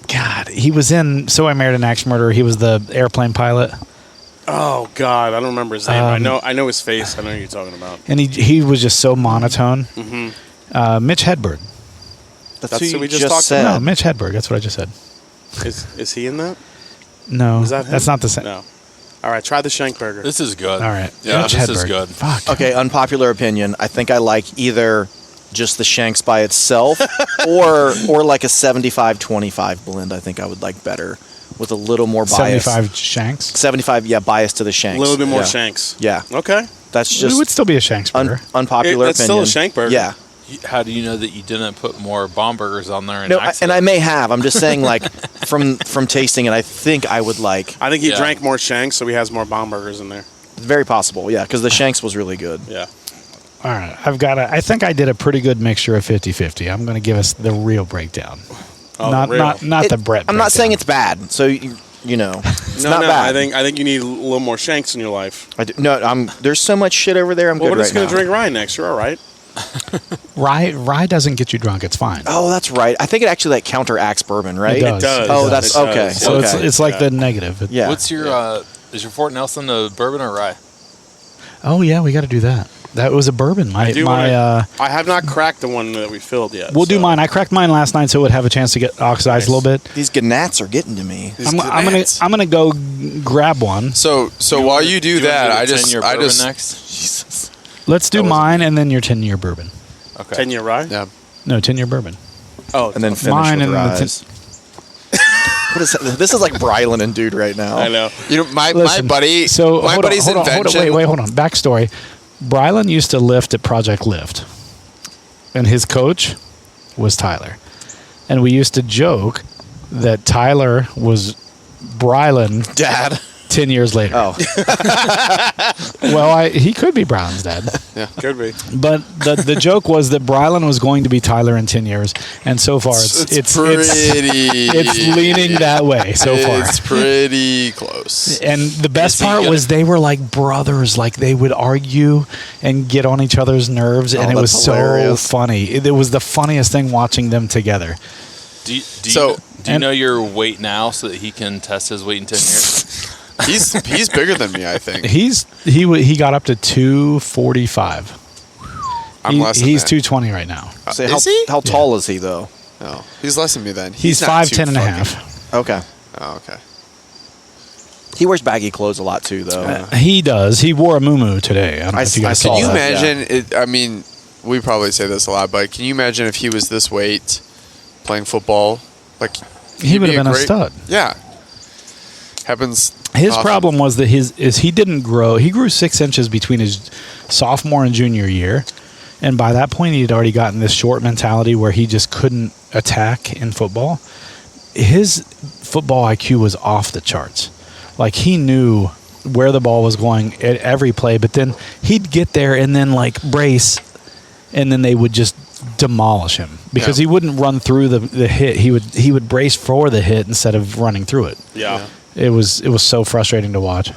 God, he was in So I Married an Axe Murderer. He was the airplane pilot, Oh God, I don't remember his name. I know his face. I know who you're talking about. and he was just so monotone. Mhm. Mitch Hedberg. That's That's who who you we just just talked said. No, Mitch Hedberg. That's what I just said. Is he in that? No, Is that him? that's not the same. No. All right, try the shank burger. This is good. All right. Yeah, Mitch this Hedberg. is good. Fuck. Okay, unpopular opinion. I think I like either just the Shanks by itself or like a 75-25 blend. I think I would like better with a little more bias. 75 Shanks. 75, yeah, bias to the Shanks. A little bit more yeah. shanks. Yeah, Okay. that's It just would still be a Shanks burger. unpopular That's opinion. still a shank burger. Yeah. How do you know that you didn't put more bomb burgers on there? No, and I may have. I'm just saying, like from tasting it, I think I would like. I think he Yeah. drank more shanks, so he has more bomb burgers in there. Very possible, yeah, because the Shanks was really good. Yeah. All right. I think I did a pretty good mixture of 50-50. I'm going to give us the real breakdown. Oh, not real. not It- the Brett. I'm not saying breakdown. it's bad. So you know, it's No, not no. bad. I think you need a little more shanks in your life. There's so much shit over there. I'm Well, good we're just right gonna now. drink rye next. You're all right. Rye doesn't get you drunk. It's fine. Oh, that's right. I think it actually like counteracts bourbon, right? It does. It does. Oh, It that's does. okay. So okay. it's like Yeah. the negative. yeah. What's your is your Fort Nelson a bourbon or rye? Oh yeah, we got to do that. That was a bourbon. I do my wanna- I have not cracked the one that we filled yet. we'll do so- mine. I cracked mine last night, so it would have a chance to get oxidized a little bit. These gnats are getting to me. I'm gonna go grab one. So while you do that, I just next. Let's do That wasn't mine and then your 10-year bourbon. Okay. 10-year rye. yeah. No, 10-year bourbon. Oh, And then finish Mine with and the ryes. What is that? This is like Brylan and dude right now. I know. You know, my Listen, buddy. So my hold buddy's on, invention. Wait, hold on. Backstory. Brylan used to lift at Project Lift, and his coach was Tyler. And we used to joke that Tyler was Brylan Dad. 10 years later. Oh, Well, he could be Brylan's dad. Could be. But the joke was that Brylan was going to be Tyler in 10 years, and so far it's leaning that way so far. It's pretty close. And the best part was they were like brothers. Like they would argue and get on each other's nerves, and it was that's so hilarious. funny. It was the funniest thing watching them together. Do you know your weight now so that he can test his weight in 10 years? He's bigger than me, I think. He got up to 245. I'm less than He's that. 220 right now. say Is he? how tall is he though? No, he's less than me then. He's not 5'10" too and a fucking- half. Okay. Oh, okay. He wears baggy clothes a lot too, though. He does. He wore a muumuu today. I don't know if you guys saw Can you that. imagine? It, I mean, we probably say this a lot, but can you imagine if he was this weight playing football? Like He he'd would be have been a great- stud. Yeah. Happens. His often. problem was that he didn't grow. He grew 6 inches between his sophomore and junior year, and by that point he had already gotten this short mentality where he just couldn't attack in football. His football IQ was off the charts. Like he knew where the ball was going at every play, but then he'd get there and then like brace, and then they would just demolish him because he wouldn't run through the hit. He would brace for the hit instead of running through it. Yeah. It was so frustrating to watch.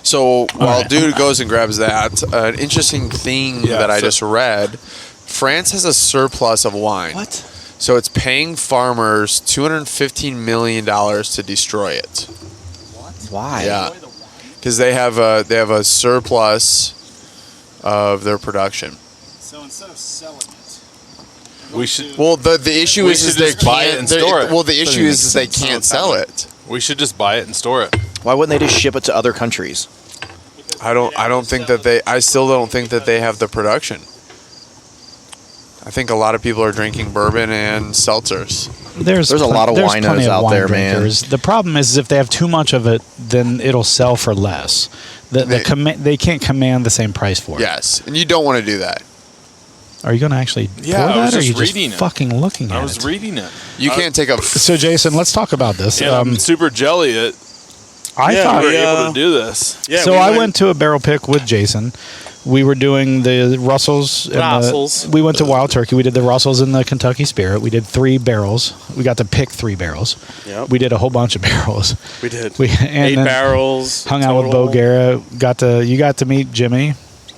So while right. dude goes and grabs that, an interesting thing that I just read: France has a surplus of wine. What? So it's paying farmers $215 million to destroy it. Why? Yeah, because they have a surplus of their production. So instead of selling it, We should. Well, the issue We is should they just buy it can't and store it. Well, the issue is they can't sell it. We should just buy it and store it. Why wouldn't they just ship it to other countries? I don't think that they. I still don't think that they have the production. I think a lot of people are drinking bourbon and seltzers. There's a lot of there's winos plenty of out wine there, man. drinkers. The problem is if they have too much of it, then it'll sell for less. They can't command the same price for it. Yes, and you don't want to do that. Are you going to actually pour Yeah, I was that, or are just you just reading it. fucking looking at I it? was reading it. You can't take a. So, Jason, let's talk about this. And Super Jelly it. I Yeah, thought We were we, able to do this. yeah. so. I went to a barrel pick with Jason. We were doing the Russells. We went to Wild Turkey. We did the Russells and the Kentucky Spirit. We did 3 barrels. We got to pick 3 barrels. Yep. We did a whole bunch of barrels. We did. And 8 then barrels. hung out with Bo total. Guerra. You got to meet Jimmy.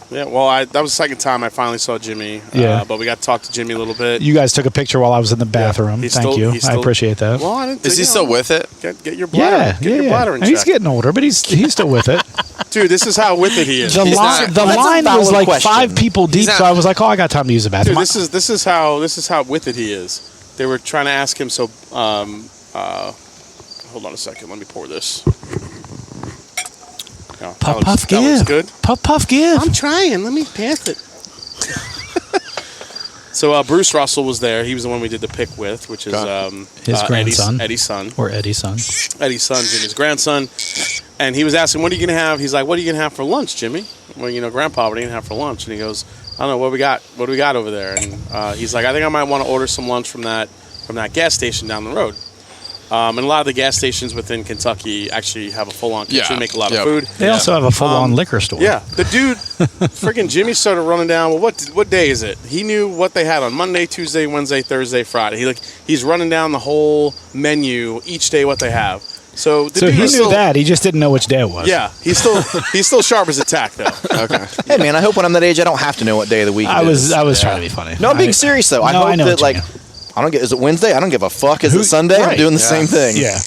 Yeah, well, that was the second time I finally saw Jimmy. Yeah. But we got to talk to Jimmy a little bit. You guys took a picture while I was in the bathroom. He's Thank still- you. he's I still- appreciate that. Well, I didn't Is he still with it? Get your bladder. Get your bladder in And he's check. getting older, but he's still with it. Dude, this is how with it he is. The He's line, not- the That's a line was valid like question. 5 people deep, not- so I was like, "Oh, I got time to use the Dude, bathroom." this is how with it he is. They were trying to ask him. So, hold on a second. Let me pour this. No, that Puff, looks- puff, that looks give. good. Puff, puff, give. I'm trying. Let me pass it. So Bruce Russell was there. He was the one we did the pick with, which is His grandson. Eddie's son. Or Eddie's son. Eddie's son, Jimmy's grandson. And he was asking, "What are you gonna have?" He's like, "What are you gonna have for lunch, Jimmy?" Well, Grandpa, what are you gonna have for lunch? And he goes, "I don't know. What we got? What do we got over there?" And he's like, "I think I might want to order some lunch from that gas station down the road." And a lot of the gas stations within Kentucky actually have a full-on kitchen, Yeah. make a lot of Yep. food. They also have a full-on liquor store. Yeah, the dude, freaking Jimmy started running down. Well, what day is it? He knew what they had on Monday, Tuesday, Wednesday, Thursday, Friday. He's running down the whole menu each day what they have. So the So dude he was knew still, that. He just didn't know which day it was. Yeah, he's still sharp as a tack though. Okay. Hey, man, I hope when I'm that age, I don't have to know what day of the week I it was is. trying to be funny. No, I'm being serious, though. I No, hope I know that, what you mean. I don't get, is it Wednesday? I don't give a fuck. Is it Sunday? right, I'm doing the yeah. same thing. Yeah.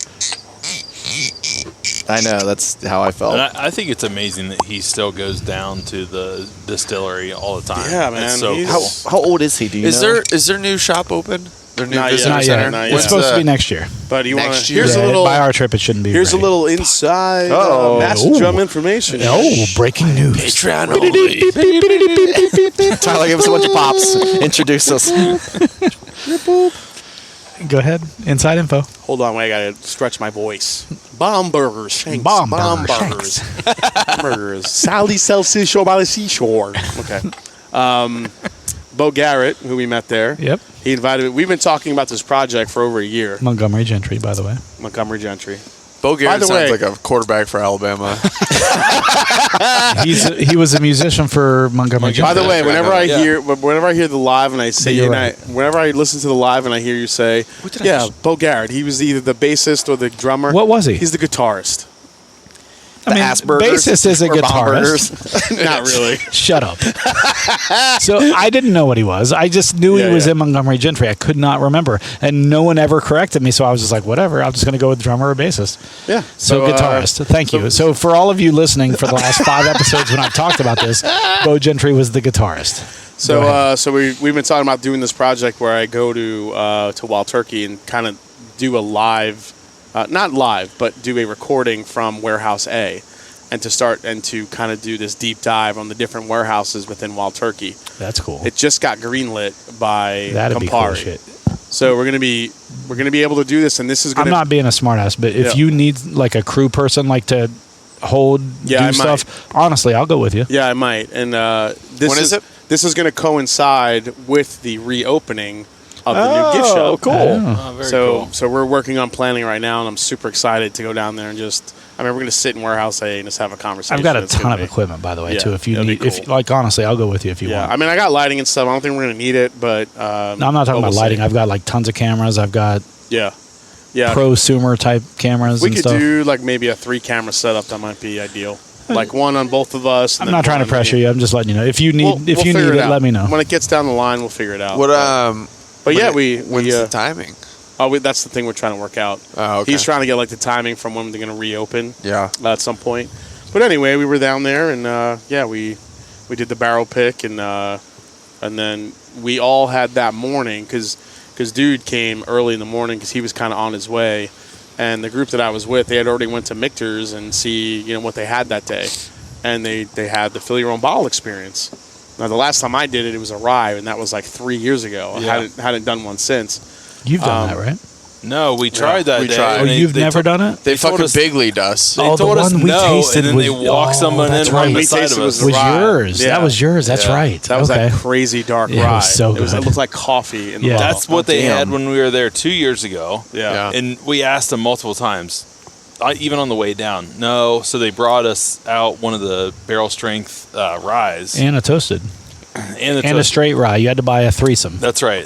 I know. That's how I felt. And I think it's amazing that he still goes down to the distillery all the time. Yeah, man, It's so he's- cool. How old is he? Do you Is know? their new shop open? Their new Not yet. visitor Not center? yet. Not yet. It's supposed to be next year. But you want Next to? year. Here's Yeah, a little. by our trip, it shouldn't be. Here's a ready. little inside Master Ooh. Drum information. Oh, breaking news. Patreon only. Tyler, give us a bunch of pops. Introduce us. Go ahead. Inside info. Hold on, wait, I gotta stretch my voice. Bomb burgers, Shanks. Bomb Bomb burgers, burgers. Burgers. Sally sells seashore by the seashore. Okay. Bo Garrett, who we met there. Yep. He invited me. We've been talking about this project for over a year. Montgomery Gentry, by the way. Montgomery Gentry. Bo Garrett the sounds way- like a quarterback for Alabama. He was a musician for Montgomery. By the way, whenever I Yeah. hear the live and I say, You're and right. whenever I listen to the live and I hear you say, yeah, Bo Garrett, he was either the bassist or the drummer. What was he? He's the guitarist. I mean, Asperger's bassist is a or guitarist. Bomberger's. Not really. Shut up. So I didn't know what he was. I just knew he Yeah, was yeah. in Montgomery Gentry. I could not remember, and no one ever corrected me. So I was just like, whatever. I'm just going to go with drummer or bassist. Yeah. So guitarist. Thank you. So for all of you listening for the last 5 episodes when I've talked about this, Bo Gentry was the guitarist. Go ahead. So we've been talking about doing this project where I go to Wild Turkey and kind of do a live, not live, but do a recording from Warehouse A, and to kind of do this deep dive on the different warehouses within Wild Turkey. That's cool. It just got greenlit by That'd be cool Campari. shit. So we're gonna be able to do this, and this is gonna. I'm not being a smartass, but if Yeah. you need like a crew person like to hold, Yeah, I do might. stuff, honestly, I'll go with you. Yeah, I might. And this When is it? This is going to coincide with the reopening of the new gift Oh, shop. cool. Oh, very cool. So we're working on planning right now, and I'm super excited to go down there and just. I mean, we're going to sit in Warehouse A and just have a conversation. I've got a It's ton gonna of be- equipment, by the way, Yeah, too. If you it'll be need, if cool. like honestly, I'll go with you if you Yeah, want. I mean, I got lighting and stuff. I don't think we're going to need it, but No, I'm not talking about we'll lighting. see. I've got like tons of cameras. I've got yeah. prosumer type cameras We and could stuff. do like maybe a 3-camera setup. That might be ideal. Like one on both of us. and I'm then not trying to one on pressure me. you. I'm just letting you know. If you need, We'll if you figure need it, out. let me know. When it gets down the line, we'll figure it out. What But yeah, when's we the timing? that's the thing we're trying to work out. Oh, okay. He's trying to get like the timing from when they're going to reopen Yeah. at some point. But anyway, we were down there and we did the barrel pick and then we all had that morning because dude came early in the morning because he was kind of on his way, and the group that I was with, they had already went to Michter's and see what they had that day, and they had the fill your own bottle experience. Now the last time I did it, it was a rye, and that was like 3 years ago. Yeah. I hadn't done one since. You've done that, right? No, we tried that we day. tried. Oh, and you've never done it? They told fucking us- big-lead us. They Oh, the told us one we no, tasted and then they was- walked someone that's in right. on the We side tasted of was us. Was rye. yours? Yeah. That was yours. That's Yeah. right. That was okay. that crazy dark Yeah, it rye. was so It good. looked like coffee in the Yeah. bottle. That's what they damn. had when we were there 2 years ago. Yeah. And we asked them multiple times, even on the way down. No, so they brought us out one of the barrel strength ryes And a toasted. and the And a straight rye. You had to buy a threesome. That's right.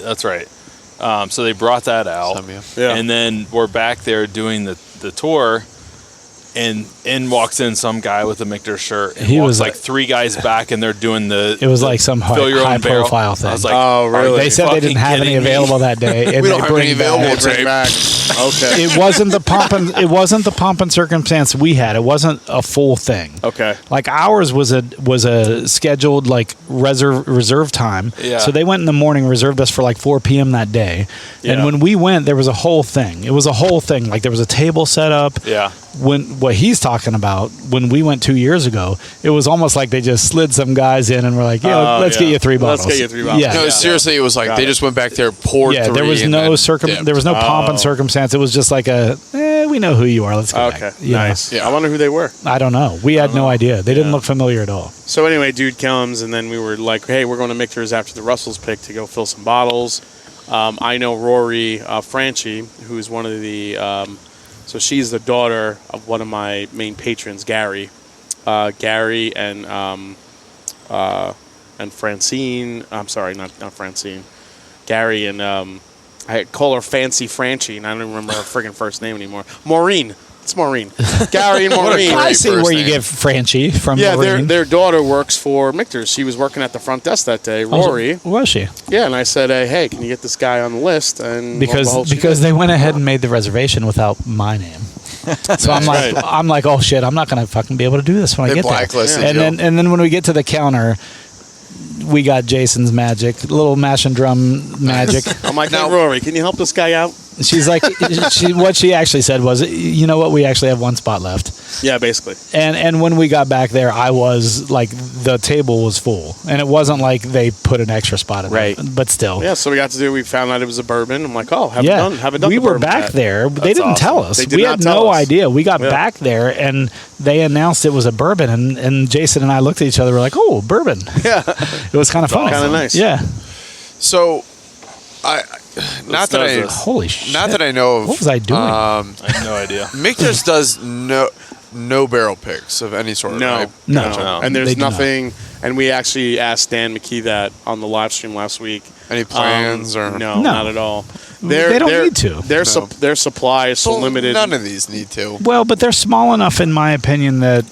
So they brought that out, Some, yeah. Yeah. and then we're back there doing the tour, and in walks in some guy with a Michter shirt. And He walks was like like- 3 guys back, and they're doing the. It was the like some fill your high own barrel. profile thing. I was like, Oh, really? "Are They you said they didn't fucking have any kidding me?" available that day. And We don't they have bring any back- available Bring today. back. Okay. It wasn't the pomp and it wasn't the pomp and circumstance we had. It wasn't a full thing. Okay. Like ours was a scheduled like reserve time. Yeah. So they went in the morning, reserved us for like 4 p.m. that day. And Yeah. when we went, there was a whole thing. It was a whole thing. Like there was a table set up. Yeah. When what he's talking about, when we went 2 years ago, it was almost like they just slid some guys in and were like, "Yeah, Oh, let's yeah. get you 3 Let's bottles." get you 3 bottles. Yeah. No, seriously, it was like Got they it. just went back there, poured Yeah, 3, there was and no then there dipped. was no pomp and Oh. circumstance. It was just like we know who you are. Let's go Okay. back. You know? Nice. Yeah. I wonder who they were. I don't know. We had no idea. They didn't Yeah. look familiar at all. So anyway, dude comes, and then we were like, "Hey, we're going to Michter's after the Russells pick to go fill some bottles." I know Rory Franchi, who's one of the. So she's the daughter of one of my main patrons, Gary. Gary and Francine. I'm sorry, not Francine. Gary and I call her Fancy Franchi, and I don't remember her friggin' first name anymore. Maureen. It's Maureen. Gary and Maureen. I Great see first where you name. get Franchi from. Yeah, Maureen. their daughter works for Michter's. She was working at the front desk that day. Rory. Was she? Yeah, and I said, hey, can you get this guy on the list? And lo and behold, she Because did. they went ahead and made the reservation without my name. So I'm like, oh shit, I'm not gonna fucking be able to do this when I They get there. blacklisted And you. then when we get to the counter, we got Jason's magic, little mash and drum magic. I'm like, hey, Rory, can you help this guy out? She's like, what she actually said was, you know what, we actually have 1 spot left. Yeah, basically. And when we got back there, I was like, the table was full, and it wasn't like they put an extra spot in Right. there, but still. Yeah, so we found out it was a bourbon. I'm like, oh, haven't done we the were bourbon back yet. there. They didn't awesome. tell us. They did We not had tell no us. idea. We got Yeah. back there, and they announced it was a bourbon, and Jason and I looked at each other. We're like, "Oh, bourbon!" Yeah. It was kind of fun. Kinda nice. Yeah. So, Not that I. Holy shit! Not that I know of. What was I doing? I have no idea. Michter's does no barrel picks of any sort. No, right? No. And They there's do not. nothing. And we actually asked Dan McKee that on the live stream last week. Any plans or No, not at all. They don't need to. Their supply is so Well, limited. None of these need to. Well, but they're small enough, in my opinion, that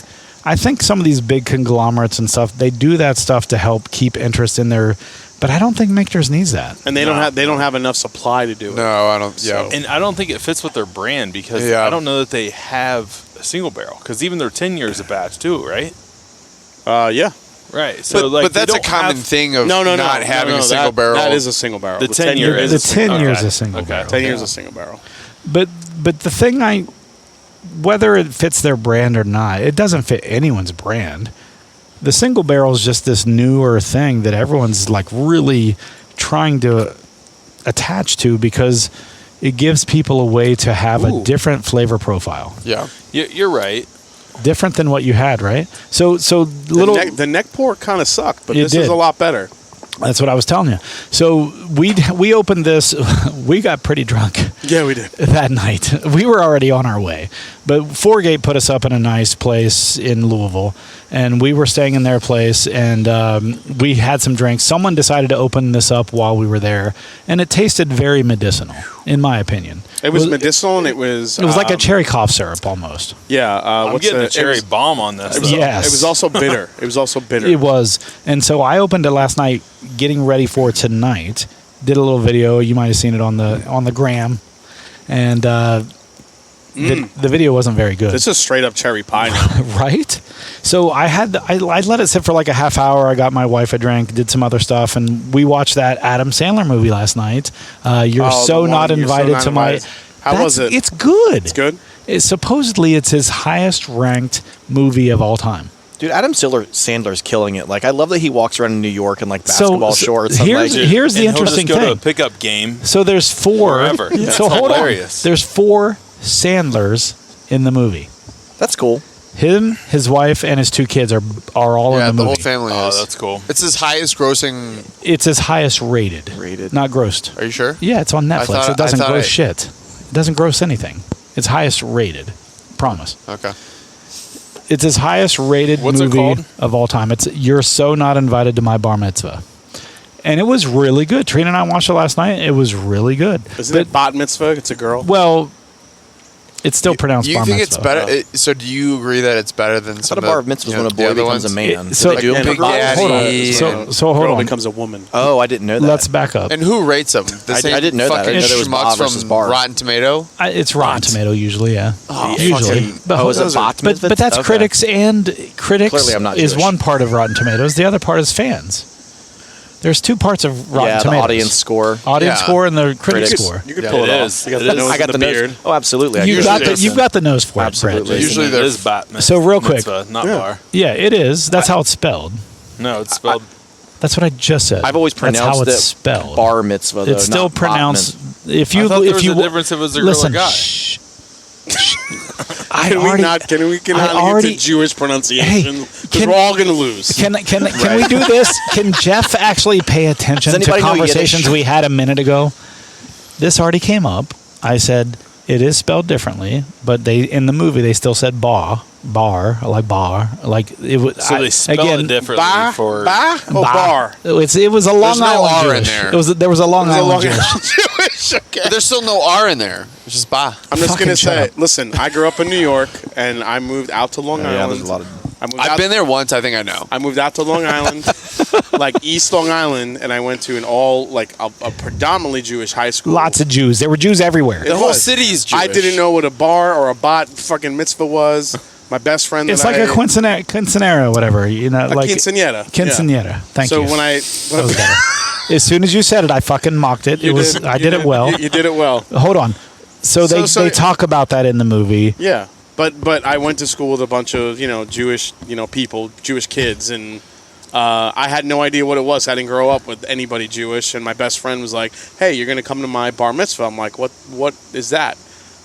I think some of these big conglomerates and stuff, they do that stuff to help keep interest in their. But I don't think Michter's needs that. And they don't have enough supply to do it. No, I don't. Yeah. And I don't think it fits with their brand because Yeah. I don't know that they have a single barrel because even their 10 years a batch too, right? Yeah. Right. So but they that's a don't common have- thing of No, not having a single barrel. That is a single barrel. The 10 year is The a single 10 barrel. years is a single Okay. barrel. 10 years is a single barrel. But the thing whether it fits their brand or not, it doesn't fit anyone's brand. The single barrel is just this newer thing that everyone's like really trying to attach to because it gives people a way to have a different flavor profile, Yeah. You're right. different than what you had, right? So little. The neck pour kind of sucked, but It this did. is a lot better. That's what I was telling you. So we opened this. We got pretty drunk Yeah, we did. that night. We were already on our way, but Fourgate put us up in a nice place in Louisville, and we were staying in their place, and we had some drinks. Someone decided to open this up while we were there, and it tasted very medicinal, in my opinion. It was medicinal, and it was like a cherry cough syrup almost. Yeah, I'm getting a cherry bomb on this. though. Yes. It was also bitter. It was also bitter. It was. And so I opened it last night, getting ready for tonight. Did a little video. You might have seen it on the gram, and the video wasn't very good. This is straight up cherry pie now. Right? So I let it sit for like a half hour. I got my wife a drink, did some other stuff, and we watched that Adam Sandler movie last night. You're Oh, so the not one, You're So invited Not to my. Invited. How was it? It's good. It's good. Supposedly, it's his highest ranked movie of all time. Dude, Adam Sandler's killing it. Like, I love that he walks around in New York in like basketball shorts. I'm Here's like, here's the And he'll just interesting go to a thing. pickup game. So there's four. Forever. That's So hold on. hilarious. There's four Sandlers in the movie. that's cool. Him, his wife, and his two kids are all Yeah, in the the whole movie. family Oh, is. that's cool. It's his highest grossing. It's his highest rated. Rated. Not grossed. Are you sure? Yeah, it's on Netflix. thought- It doesn't I thought gross I- shit. It doesn't gross anything. It's highest rated. Promise. Okay. It's his highest rated What's it movie called? of all time. It's You're So Not Invited to My Bar Mitzvah. And it was really good. Trina and I watched it last night. It was really good. Isn't it bat mitzvah? It's a girl. Well, it's still pronounced You bar think mitzvah. it's better? So do you agree that it's better than I some thought a of bar the, mitzvah is you know, when a the boy other becomes ones? a man. It- so- They do Big it for girls. Daddy. Hold on. and- So hold girl on. becomes a woman. Oh, I didn't know that. Let's back up. And who rates them? The I same didn't know that. I fucking didn't know there was schmucks bar versus from bar. Rotten Tomato. It's Rotten Tomato usually, yeah. Oh, usually. fucking- oh, is it bat mitzvah? But that's Okay. critics and critics Clearly I'm not is Jewish. one part of Rotten Tomatoes. The other part is fans. There's two parts of Rotten Yeah, the Tomatoes. audience score. Audience Yeah. score and the critic Critics. score. You could Yeah, pull it it off. is. You got It the is. nose I got and the the nose. beard. Oh, absolutely. I You've usually got, do. you've got the nose for Absolutely. it, Brett. Usually it they're- is bat So real quick. mitzvah, not Yeah. bar. Yeah, it is. That's how it's spelled. No, it's spelled. That's what I just said. I've always That's pronounced how it's it spelled. bar mitzvah, though. It's still not bat pronounced. mitzvah. If you I thought there if was you a difference if it was a girl or listen, guy. shh. I Can we already- not? Can we I get already- into Jewish pronunciation? Because can- we're all gonna lose. Can we do this? Can Jeff actually pay attention Does to anybody know conversations Yiddish? we had a minute ago? This already came up. I said it is spelled differently, but they in the movie they still said bar, like it was. So they spell it differently Bar, for. bar, or bar? It was a Long no Island R in Jewish. there. There was a Long There's a Island Long Jewish. Island Jewish. Okay. But there's still no R in there. It's just ba. I'm just Fucking gonna shut say, up. listen. I grew up in New York, and I moved out to Long Yeah, Island. there's a lot of. I moved I've out, been there once. I think I know. I moved out to Long Island, like East Long Island, and I went to an all like a predominantly Jewish high school. Lots of Jews. There were Jews everywhere. The whole was. city is Jewish. I didn't know what a bar or a bat fucking mitzvah was. My best friend. It's that like a quinceanera, whatever. You know, a like quinceañera. quinceanera. Thank so you. when I That was better. As soon as you said it, I fucking mocked it. I did it well. You did it well. Hold on. So they talk about that in the movie. Yeah, but I went to school with a bunch of Jewish people, Jewish kids, and I had no idea what it was. I didn't grow up with anybody Jewish, and my best friend was like, "Hey, you're gonna come to my bar mitzvah." I'm like, "What is that?"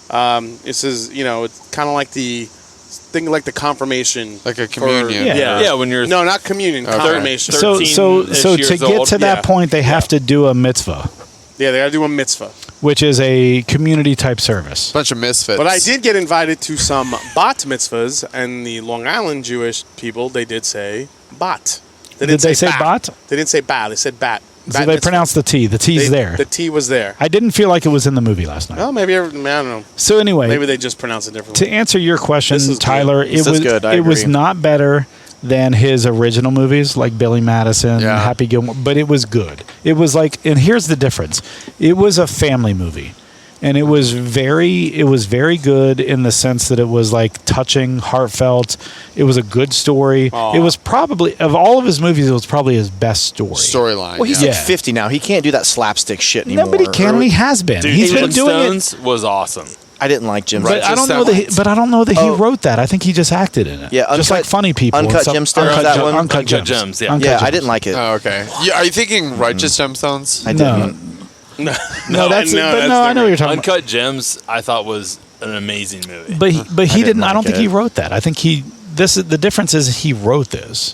It says it's kind of like the confirmation, Like a communion. Yeah. Yeah, when you're. No, not communion, confirmation. So 13-ish to years get old. to that Yeah. point, they have to do a mitzvah. Yeah, they got to do a mitzvah. which is a community type service. Bunch of misfits. But I did get invited to some bat mitzvahs, and the Long Island Jewish people, they did say bat. Did they say bat? They didn't say bat. They said bat. So they pronounced the T. The T's there. The T was there. I didn't feel like it was in the movie last night. Well, maybe I don't know. So anyway, Maybe they just pronounced it to differently. answer your question, This is Tyler, good. it was good. I it was agree. not better than his original movies like Billy Madison, Yeah. Happy Gilmore, but it was good. It was like, and here's the difference: it was a family movie, and it was very good in the sense that it was like touching, heartfelt. It was a good story. Aw. It was probably, of all of his movies, it was probably his best story. Storyline. Well, he's yeah. like 50 now. He can't do that slapstick shit anymore. Nobody can, and he has been. Dude, He's been doing it. Flintstones was awesome. I didn't like Jim. But I don't Just know that that. But I don't know that he wrote that. I think he just acted in it. Yeah, just Uncut- like Funny People. and Uncut stuff. Gemstones, Uncut that Gem- one? Uncut Uncut Gems. Gems, yeah. Uncut Yeah, I Gems. didn't like it. Oh, okay. Yeah, are you thinking Righteous Gemstones? I No, didn't. no, that's. no, but that's no, I know what you're talking about. Uncut Gems, I thought was an amazing movie. But he didn't didn't. I don't like think he it. wrote that. I think he. This is the difference. Is he wrote this,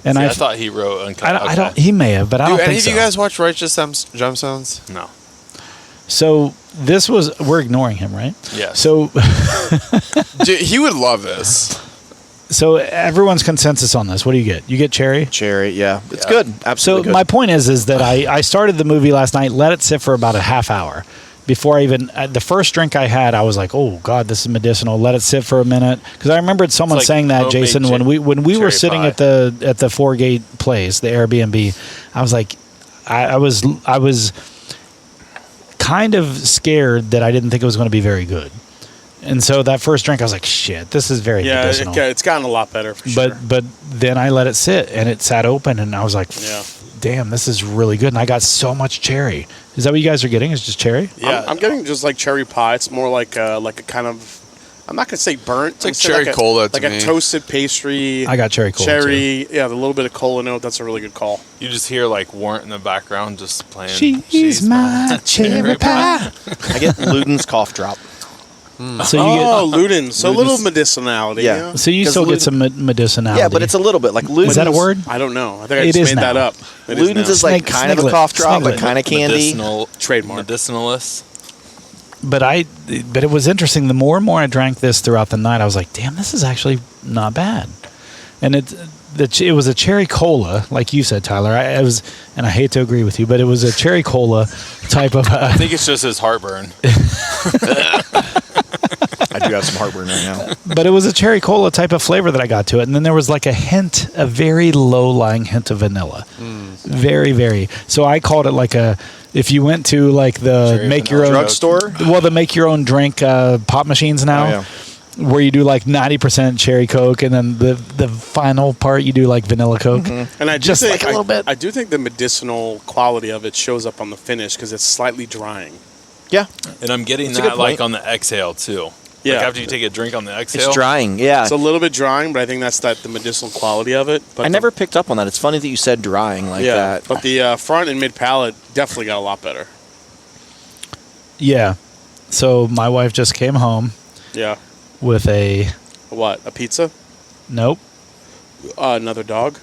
and See, I I thought he wrote Uncut. I don't. He may have, but I Do don't any think of so. you guys watch Righteous Gemstones? No. So this was. We're ignoring him, right? Yes. So Dude, he would love this. so everyone's consensus on this. What do you get? You get cherry. Cherry, yeah. It's Yeah. good. So Absolutely good. my point is that I started the movie last night, let it sit for about a half hour before I even the first drink I had. I was like, "Oh God, this is medicinal." Let it sit for a minute because I remembered someone It's like saying that, homemade Jason, when we were cherry sitting pie. at the Four Gate place, the Airbnb. I was like, I was kind of scared that I didn't think it was going to be very good, and so that first drink I was like, "Shit, this is very Yeah, medicinal." it's gotten a lot better for sure. But then I let it sit and it sat open and I was like, Yeah. damn, this is really good. And I got so much cherry. Is that what you guys are getting? Is just cherry? Yeah, I'm getting just like cherry pie. It's more like a kind of. I'm not gonna say burnt. It's like I'm gonna say cherry cola to like me. a toasted pastry. I got cherry cola, Cherry, yeah, the little bit of cola note. That's a really good call. You just hear like Warrant in the background just playing. She's my cherry pie. I get Luden's cough drop. So you Oh, Luden. So a little Luden's- medicinality. Yeah. Yeah. get, so you 'Cause still get Luden- some medicinality. Yeah, but it's a little bit like Luden's. Is that a word? I don't know. I think I It just is made that now. up. It is Luden's now. is like Snag- kind of a snaglet. cough drop, but Snaglet. kind of candy. Medicinal Trademark. Medicinalist. But it was interesting. The more and more I drank this throughout the night, I was like, damn, this is actually not bad. And it was a cherry cola, like you said, Tyler. I was, and I hate to agree with you, but it was a cherry cola type of. I think it's just his heartburn. I do have some heartburn right now. But it was a cherry cola type of flavor that I got to it, and then there was like a very low-lying hint of vanilla, very, very. So I called it like a. If you went to like the Cherry make your own vanilla Drugstore? well, the make your own drink pop machines now, Oh, yeah. where you do like 90% cherry Coke, and then the final part you do like vanilla Coke. And I do Just think, like a little bit. I do think the medicinal quality of it shows up on the finish because it's slightly drying. Yeah, And I'm getting That's a good that like point. on the exhale too. Yeah. Like after you take a drink on the exhale. it's drying. Yeah. It's a little bit drying, but I think that's the medicinal quality of it. But I never picked up on that. It's funny that you said drying like yeah, that. but the front and mid palate definitely got a lot better. Yeah. So my wife just came home Yeah. with a What? A pizza? nope, Another dog?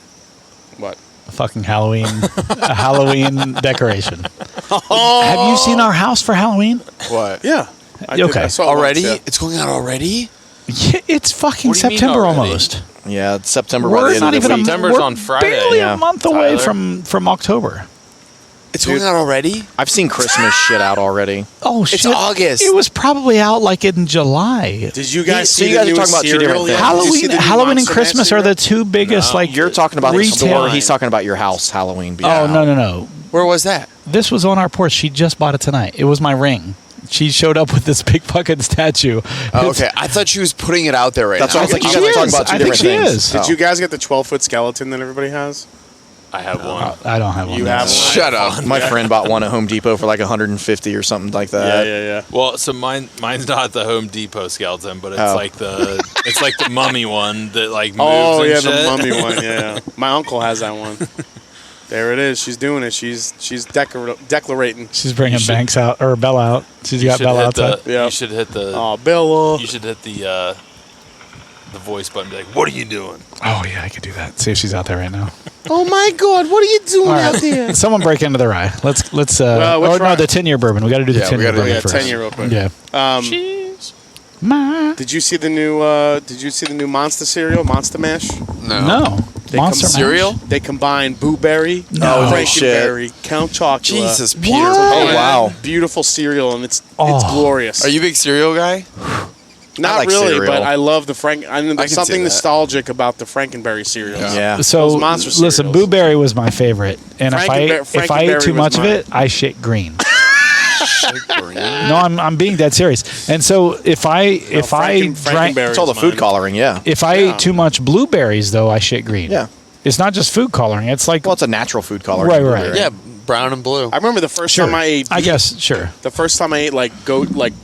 What? a fucking a Halloween decoration. Have you seen our house for Halloween? What? Yeah. Okay. I saw it Already? once, yeah. It's going out already? Yeah, it's fucking What do you mean September already? almost. Yeah, it's September by We're the end not of even the a week. September's we're on Friday. barely Yeah. a month away Tyler. from October. It's going out already? I've seen Christmas shit out already. Oh shit! It's August. It was probably out like in July. Did you guys So see you the guys are new talking about two cereal different yet? things. Did you see Halloween, the new Halloween and Monster Mash Christmas are cereal? the two biggest like. You're talking about the retail. store. He's talking about your house Halloween. being Oh out. no! Where was that? This was on our porch. She just bought it tonight. It was my ring. She showed up with this big fucking statue. Oh, okay. I thought she was putting it out there right That's now. what I was like. You She guys are talking is. about two I think different she things. is. Oh. Did you guys get the 12-foot skeleton that everybody has? I have one. I don't have one. You have one? Shut up. My friend bought one at Home Depot for like 150 or something like that. Yeah. Well, so mine's not the Home Depot skeleton, but it's Oh. like the mummy one that like moves Oh, and yeah, shit. the mummy one. Yeah. My uncle has that one. There it is. She's doing it. She's declarating. She's bringing You should- Banks out or Bella out. She's You got should Bella hit outside. the. Yeah. You should hit the. Oh, Bella. You should hit the the voice button, and be like, "What are you doing?" Oh yeah, I could do that. See if she's out there right now. Oh my God, what are you doing out there? Someone break into the rye. Let's. which no, rye? the 10-year bourbon. We got to do the Yeah, we 10-year gotta do bourbon the first. 10-year real quick. Yeah. Did you see the new Monster cereal, Monster Mash? No. They Monster cereal? Mash? They combine blueberry, No. Frankenberry, Count Chocula. Jesus, Peter. Oh, man. wow. Beautiful cereal, and it's Oh. glorious. Are you a big cereal guy? Not I like really, cereal. but I love the can there's see something that. nostalgic about the Frankenberry cereals. Yeah. So Those monster listen, cereals. blueberry was my favorite, and if I Frankenberry ate too was much of mine. it, I shit green. No, I'm being dead serious. And so if I drank, Frankenberry It's all the is food mine. coloring, yeah. if I ate too much blueberries, though, I shit green. Yeah. It's not just food coloring. It's like Well, it's a natural food coloring. Right, right. Yeah, brown and blue. I remember the first sure. time I ate. I guess sure. The first time I ate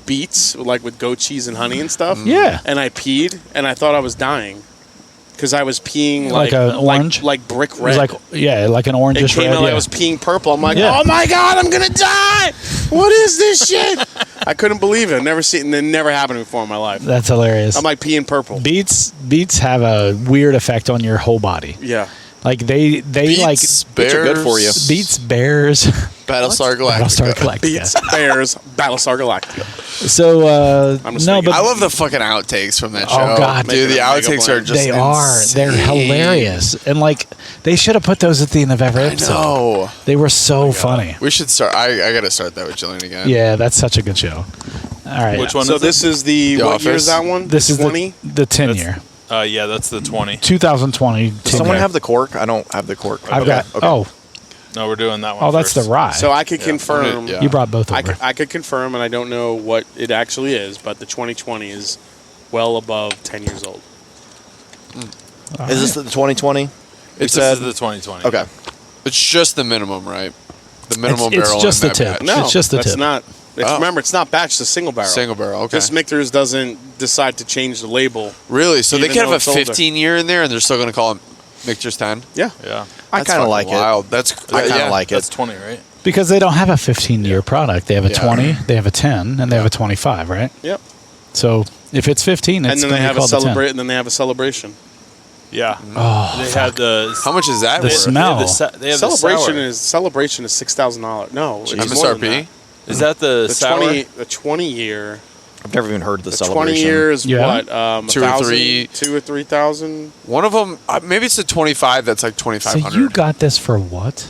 beets, with goat cheese and honey and stuff. Yeah. And I peed, and I thought I was dying because I was peeing Like an orange? like brick It red. was like like an it orangish came red. out. Yeah. I was peeing purple. I'm like, Yeah. oh my God, I'm gonna die! What is this shit? I couldn't believe it. It never happened before in my life. That's hilarious. I'm like peeing purple. Beets have a weird effect on your whole body. Yeah. Like they like Beets, Beets are good for you. beets, bears, Battlestar Battlestar Galactica. Galactica. Beets, Bears, Battlestar Galactica. So I'm just no, making- but I love the fucking outtakes from that Oh, show. God. Dude, the Making a mega outtakes are blend. just they are. They're insane. hilarious. And like they should have put those at the end of every episode. No. They were so funny. We should start. I got to start that with Jillian again. Yeah, that's such a good show. All right. Which one So is this it? is the The what year is Office? that one? This is 20. the 10 year. Yeah, that's the 20. 2020. Does someone have the cork? I don't have the cork. I've got. Okay. Oh, No, we're doing that one. oh, that's first. the rye. So I could confirm. Yeah. You brought both over. I could confirm, and I don't know what it actually is, but the 2020 is well above 10 years old. Is this the 2020? This is the 2020. Okay. It's just the minimum, right? The minimum It's barrel. just in the that tip. batch. No, It's just the that's tip. not. Oh. Remember, it's not batch; it's a single barrel. Single barrel. Okay. This Michter's doesn't decide to change the label. Really? So they Even could have though a it's older. 15 year in there, and they're still going to call it Michter's 10. Yeah. Yeah. I That's kind of fucking like wild. it. That's I kind of yeah. like That's it. 20, right? Because they don't have a 15-year product. They have a Yeah. 20, they have a 10, and they have a 25, right? Yep. So if it's 15, it's And then going they to have be a called a 10. celebrate. And then they have a celebration. Yeah. Oh, They had the How much is that? The worth? smell. They have the Celebration is $6,000. No, it's more than MSRP. that. Is that the sour? The 20 year. I've never even heard of the The celebration. 20 year is Yeah. what? 2 or 1,000? 3. 2 or 3,000. One of them, maybe it's a 25. That's like so 2,500. you got this for what?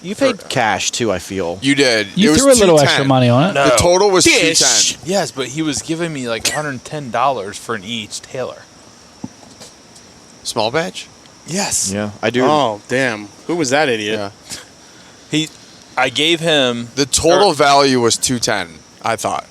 You paid cash too, I feel. You did. You It was threw a little 210. extra money on it. No. The total was Dish. 210. Yes, but he was giving me like $110 for an each Taylor. Small batch. Yes. Yeah, I do. Oh, damn. Who was that idiot? Yeah. I gave him The total value was 210. I thought.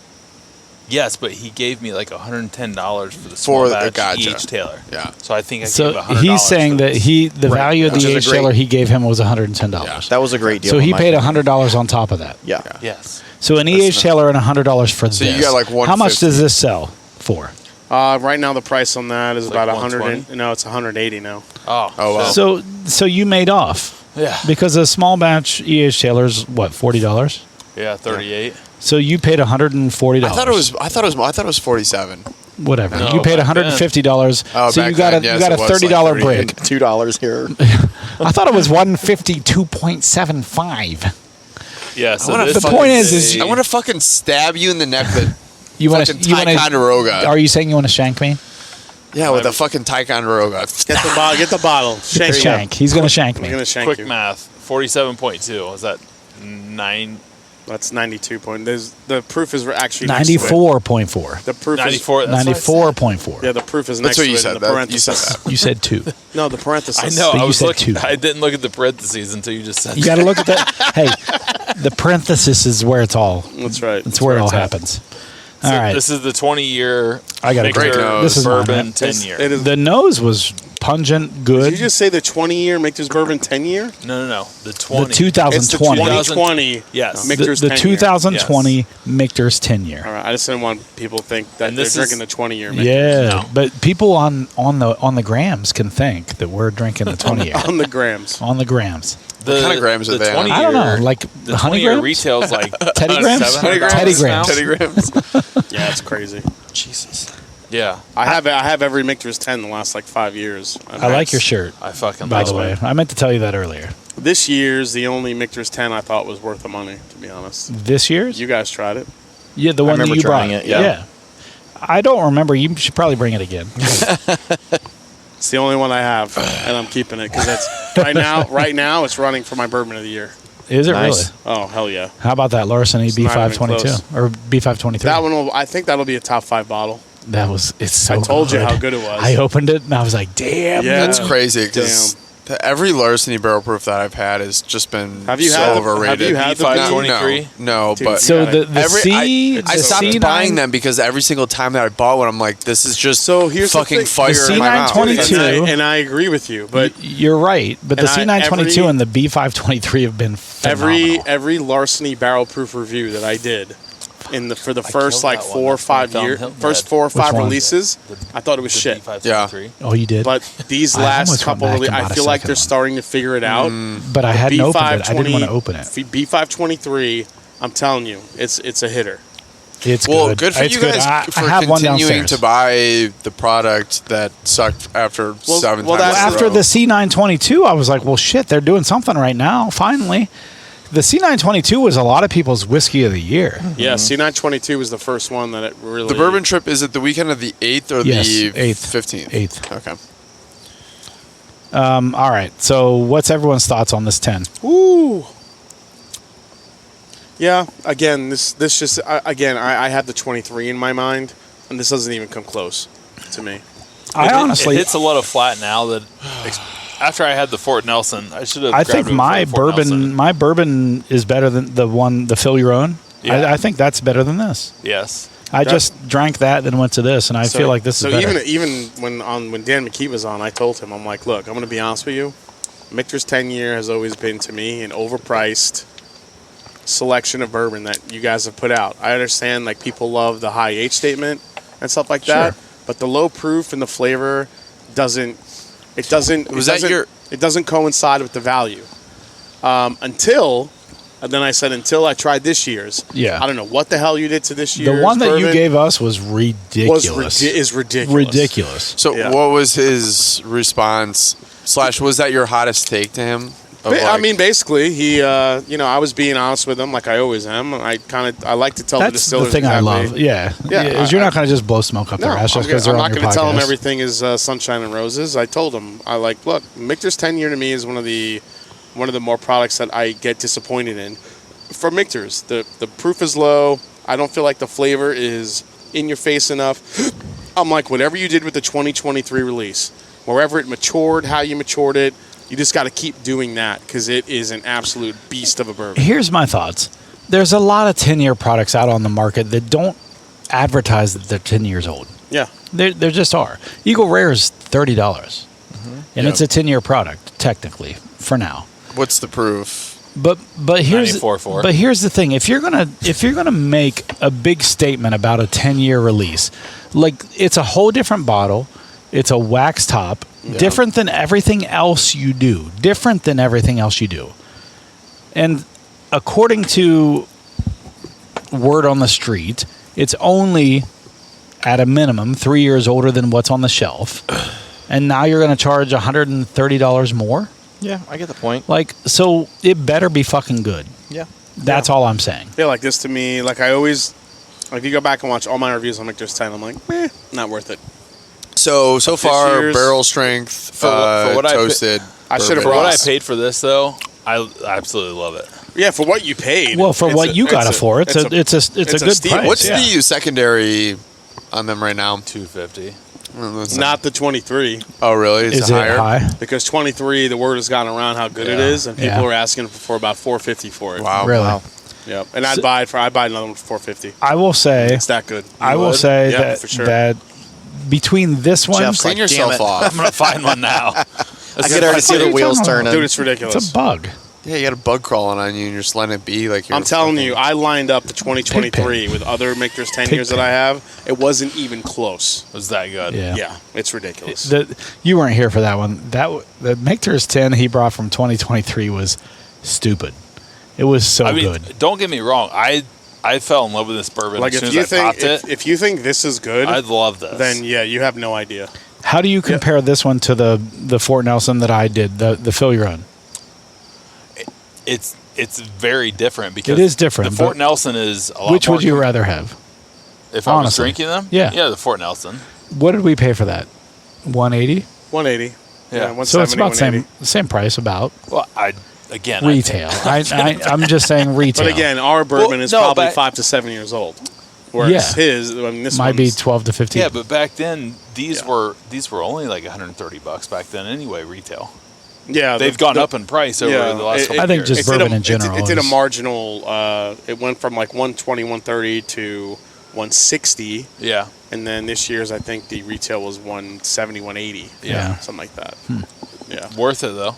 yes, but he gave me like $110 for the small batch gotcha. each Taylor. Yeah. So I think I gave So $100. he's saying for that this. the value of Which the is a age great- Taylor he gave him was $110. That was a great deal. So in he my paid opinion. $100 on top of that. Yeah. Yes. So an EH Taylor and $100 for So this. you got like How much 150. does this sell for? Right now, the price on that is It's about like 100. 120? No, it's 180 now. Oh. Oh, wow. shit. So you made off Yeah. because a small batch EH Taylor's what $40. Yeah, 38. So you paid $140. I thought it was 47. Whatever. No, you paid back then. $150. Oh, so you back got then, a yes, you got it a was like $30 30. break. $2 here. I thought it was 152.75. Yeah. So wanna this The point is I want to fucking stab you in the neck with You want fucking to? You want Ticonderoga. Are you saying you want to shank me? Yeah, with a fucking Ticonderoga. Get the bottle. Get the bottle. Shank. Shank. He's going to shank I'm me. gonna shank quick you. math. 47.2. Is that 9? That's 92 point. The proof is actually 94.4. The proof 94. That's what I said. 94.4. Yeah, the proof is That's next what to you it said. in the You said parenthesis. that. You said 2. No, the parenthesis. I know. But I you was said looking. 2. I didn't look at the parentheses until you just said. You got to look at that. Hey, the parenthesis is where it's all. That's right. It's where it all it's at. happens. All right. This is the 20-year. I got a great nose. This is mine, bourbon man. 10-year. It is. The nose was pungent, good. Did you just say the 20-year Michter's Bourbon 10-year? No. The 20. The 2020. It's the 2020 Yes. Michter's the 10-year. 2020 Michter's 10 year. All right, I just didn't want people to think that And they're this drinking is- the 20-year Michter's. Yeah, No. but people on the grams can think that we're drinking the 20 year On the grams. on the grams. The, kind of grams are the they on? 20 I don't know, year- like the honey 20-year grams? retails like Teddy grams? $700 Teddy grams. now. Teddy grams. Yeah, it's crazy. Jesus. Yeah. I have every Michter's 10 the last like 5 years. I like your shirt. I fucking By love the way, it. I meant to tell you that earlier. This year's the only Michter's 10 I thought was worth the money, to be honest. This year's? You guys tried it. Yeah, the one that remember you brought. trying it, yeah. I don't remember. You should probably bring it again. It's the only one I have, and I'm keeping it because that's right now it's running for my bourbon of the year. Is it Nice. really? Oh hell yeah! How about that Larceny It's not even B522 close. or B523? That one I think that'll be a top 5 bottle. It's so I told you good. how good it was. I opened it and I was like, damn. Yeah. That's crazy because every Larceny barrel proof that I've had has just been Have you so had the- overrated. have you had the B523? No, Dude, but So Yeah. the C, I the stopped C9 buying them because every single time that I bought one, I'm like, this is just So here's the fucking thing. fire The in my mouth. C922 and I agree with you, but You're right, but the And I- C922 every- and the B523 have been phenomenal. every Larceny barrel proof review that I did for the first like killed that 4 one. or That's when I 5 found years, Hilton first Head. 4 or 5 one? releases, I thought it was shit. Oh, you did? But these I last almost went couple, back and I bought a feel like second they're one. starting to figure it out. But I hadn't opened it. I didn't want to B520 open it. B523, I'm telling you, it's a hitter. It's Well, good for It's you good. guys for I have one continuing downstairs. to buy the product that sucked after seven well, times. that's- in a After row. the C922, I was like, well, shit, they're doing something right now, finally. The C922 was a lot of people's whiskey of the year. Yeah, C922 was the first one that it really. The bourbon trip, is it the weekend of the 8th or Yes, the 8th. 15th? 8th. Okay. All right, so what's everyone's thoughts on this 10? Ooh. Yeah, again, this just I had the 23 in my mind, and this doesn't even come close to me. Honestly, it hits a lot of flat now that after I had the Fort Nelson, I should have. I grabbed think it my before Fort bourbon, Nelson. my bourbon is better than the Fill Your Own. Yeah. I think that's better than this. Yes. I just drank that, then went to this, and I feel like this is better. even when Dan McKee was on, I told him, I'm like, look, I'm going to be honest with you. Michter's 10 year has always been to me an overpriced selection of bourbon that you guys have put out. I understand like people love the high age statement and stuff like that, but the low proof and the flavor doesn't coincide with the value until I tried this year's. Yeah. I don't know what the hell you did to this year's The one that you bourbon gave us was ridiculous. is ridiculous. Ridiculous. So Yeah. what was his response / was that your hottest take to him? Of I like- mean, basically, he, I was being honest with him, like I always am. I like to tell the That's distillers the thing I exactly- love. Yeah. Yeah, is you're not going to just blow smoke up No, their ass just I'm because they're not on your going to tell him podcast. everything is sunshine and roses. I told him, look, Michter's 10 year to me is one of the more products that I get disappointed in. For Michter's, the proof is low. I don't feel like the flavor is in your face enough. I'm like, whatever you did with the 2023 release, wherever it matured, how you matured it, you just got to keep doing that because it is an absolute beast of a bourbon. Here's my thoughts. There's a lot of 10-year products out on the market that don't advertise that they're 10 years old. Yeah. There just are. Eagle Rare is $30, and it's a 10-year product technically for now. What's the proof? But here's 94.4. but here's the thing: if you're gonna make a big statement about a 10-year release, like it's a whole different bottle, it's a wax top, different than everything else you do, and according to word on the street, it's only at a minimum 3 years older than what's on the shelf, and now you're going to charge $130 more. Yeah, I get the point. Like, so it better be fucking good. Yeah. That's all I'm saying. I feel like this to me, like I always, if you go back and watch all my reviews on Michter's 10, I'm like, not worth it. So far, year's- barrel strength, For what I toasted. I should have For bourbon. what I Ross. paid for this, though, I absolutely love it. Yeah, for what you paid. Well, for what you got it for, it's a good steal. price. What's yeah. the secondary on them right now? 250. Not the 23, Oh, really? Is it it higher? high? because 23, the word has gone around how good it Yeah. is, and people Yeah. are asking for about $450 for it. Wow. Really? Wow. Yep. And I'd buy another one for $450. I will say, It's that good. I will would? say Yeah, that for sure. that between this one, Jeff's Clean like, yourself damn it. off. I'm gonna find one now. I could already see What are the you wheels talking about? turning. Dude, it's ridiculous. it's a bug. Yeah, you got a bug crawling on you and you're just letting it be like you're I'm telling fucking- you, I lined up the 2023 with other Michter's 10 years that I have. It wasn't even close. It was that good. Yeah. Yeah, it's ridiculous. You weren't here for that one. The Michter's 10 he brought from 2023 was stupid. It was so I mean, good. don't get me wrong. I I fell in love with this bourbon Like as soon if you as I popped think it. if you think this is good, I'd love this. then yeah, you have no idea. How do you compare this one to the Fort Nelson that I did, the fill your own? It's very different because It is different, The Fort but Nelson is a lot Which more would you rather have? if I was honestly? drinking them? Yeah. Yeah, the Fort Nelson. What did we pay for that? 180. 180. Yeah. 170, So it's about 180. same price about Well, I retail. I'm just saying retail. But again, our bourbon is no, probably but- 5 to 7 years old. Whereas Yeah. his, I mean, this might be one's- 12 to 15. Yeah, but back then these Yeah. were only like $130 back then anyway. Retail. yeah, They've gone up in price over the last couple I think years. just it's in bourbon a, in general It's in a is- marginal. It went from like 120, 130 to 160, yeah. and then this year's I think the retail was 170, 180. Yeah. something like that. Yeah, Worth it though.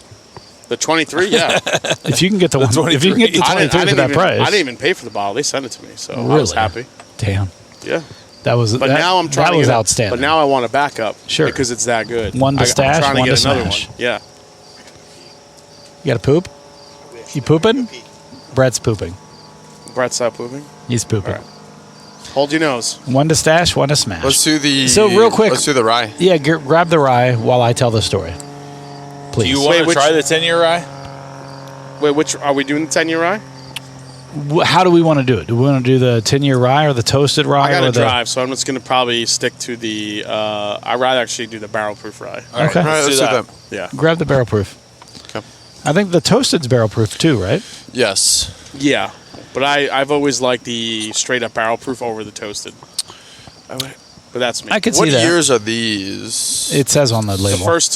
the 23. Yeah, If you can get the one, if you can get the 23 for that even, price, I didn't even pay for the bottle. They sent it to me, so I was Really? happy. damn, Yeah, that was. but that, now I'm trying. That to was get outstanding. But now I want a backup. Sure. because it's that good. One to I'm stash, trying one to get to another smash. one. Yeah. You got to poop. You pooping? Brett's pooping. Brett's not pooping. He's pooping. All right. Hold your nose. One to stash, one to smash. Let's do the. So real quick- Let's do the rye. Yeah, grab the rye while I tell the story. Please. Do you want to which- try the 10-year rye? Wait, which are we doing? The 10-year rye? How do we want to do it? Do we want to do the 10-year rye or the toasted rye? I got or to the, drive, so I'm just going to probably stick to the. I'd rather actually do the barrel proof rye. All right, Okay. All right, let's do that. Yeah. Grab the barrel proof. Okay. I think the toasted's barrel proof too, right? Yes. Yeah. But I've always liked the straight up barrel proof over the toasted. But that's me. I could What see that. years are these? It says on the the label. first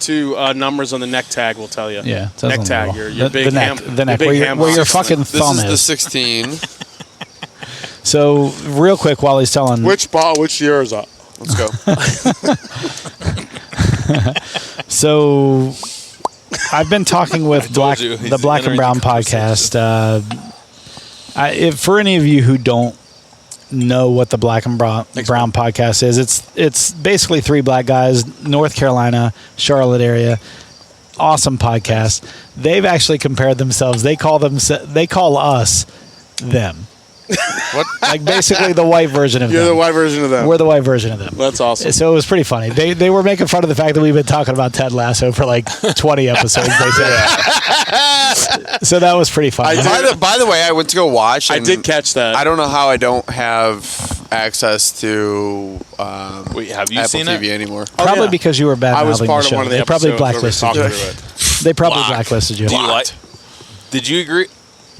two numbers on the neck tag will tell you. Yeah, it says neck on the tag. label. Your The big neck, ham. the neck, big where your, ham where your hock. fucking This thumb is the is. 16. So real quick, while he's telling, Which ball? Which year is that? Let's go. so I've been talking with told you, he's the Black and entering Brown the conversation. podcast. If for any of you who don't know what the Black and Brown podcast is, it's basically three black guys, North Carolina, Charlotte area. Awesome podcast. They've actually compared themselves. They call us them. What? Like basically the white version of You're them. the white version of them. We're the white version of them. That's awesome. So it was pretty funny. They were making fun of the fact that we've been talking about Ted Lasso for like 20 episodes. They said. So that was pretty funny. By the way, I went to go watch. I and did catch that. I don't know how I don't have access to Wait, have you Apple seen TV it? anymore. Probably yeah. because you were bad I was mouthing part the of show. one of the They probably episodes where we blacklisted you. talked through it. They probably Blocked. blacklisted you. Do you like? Did you agree?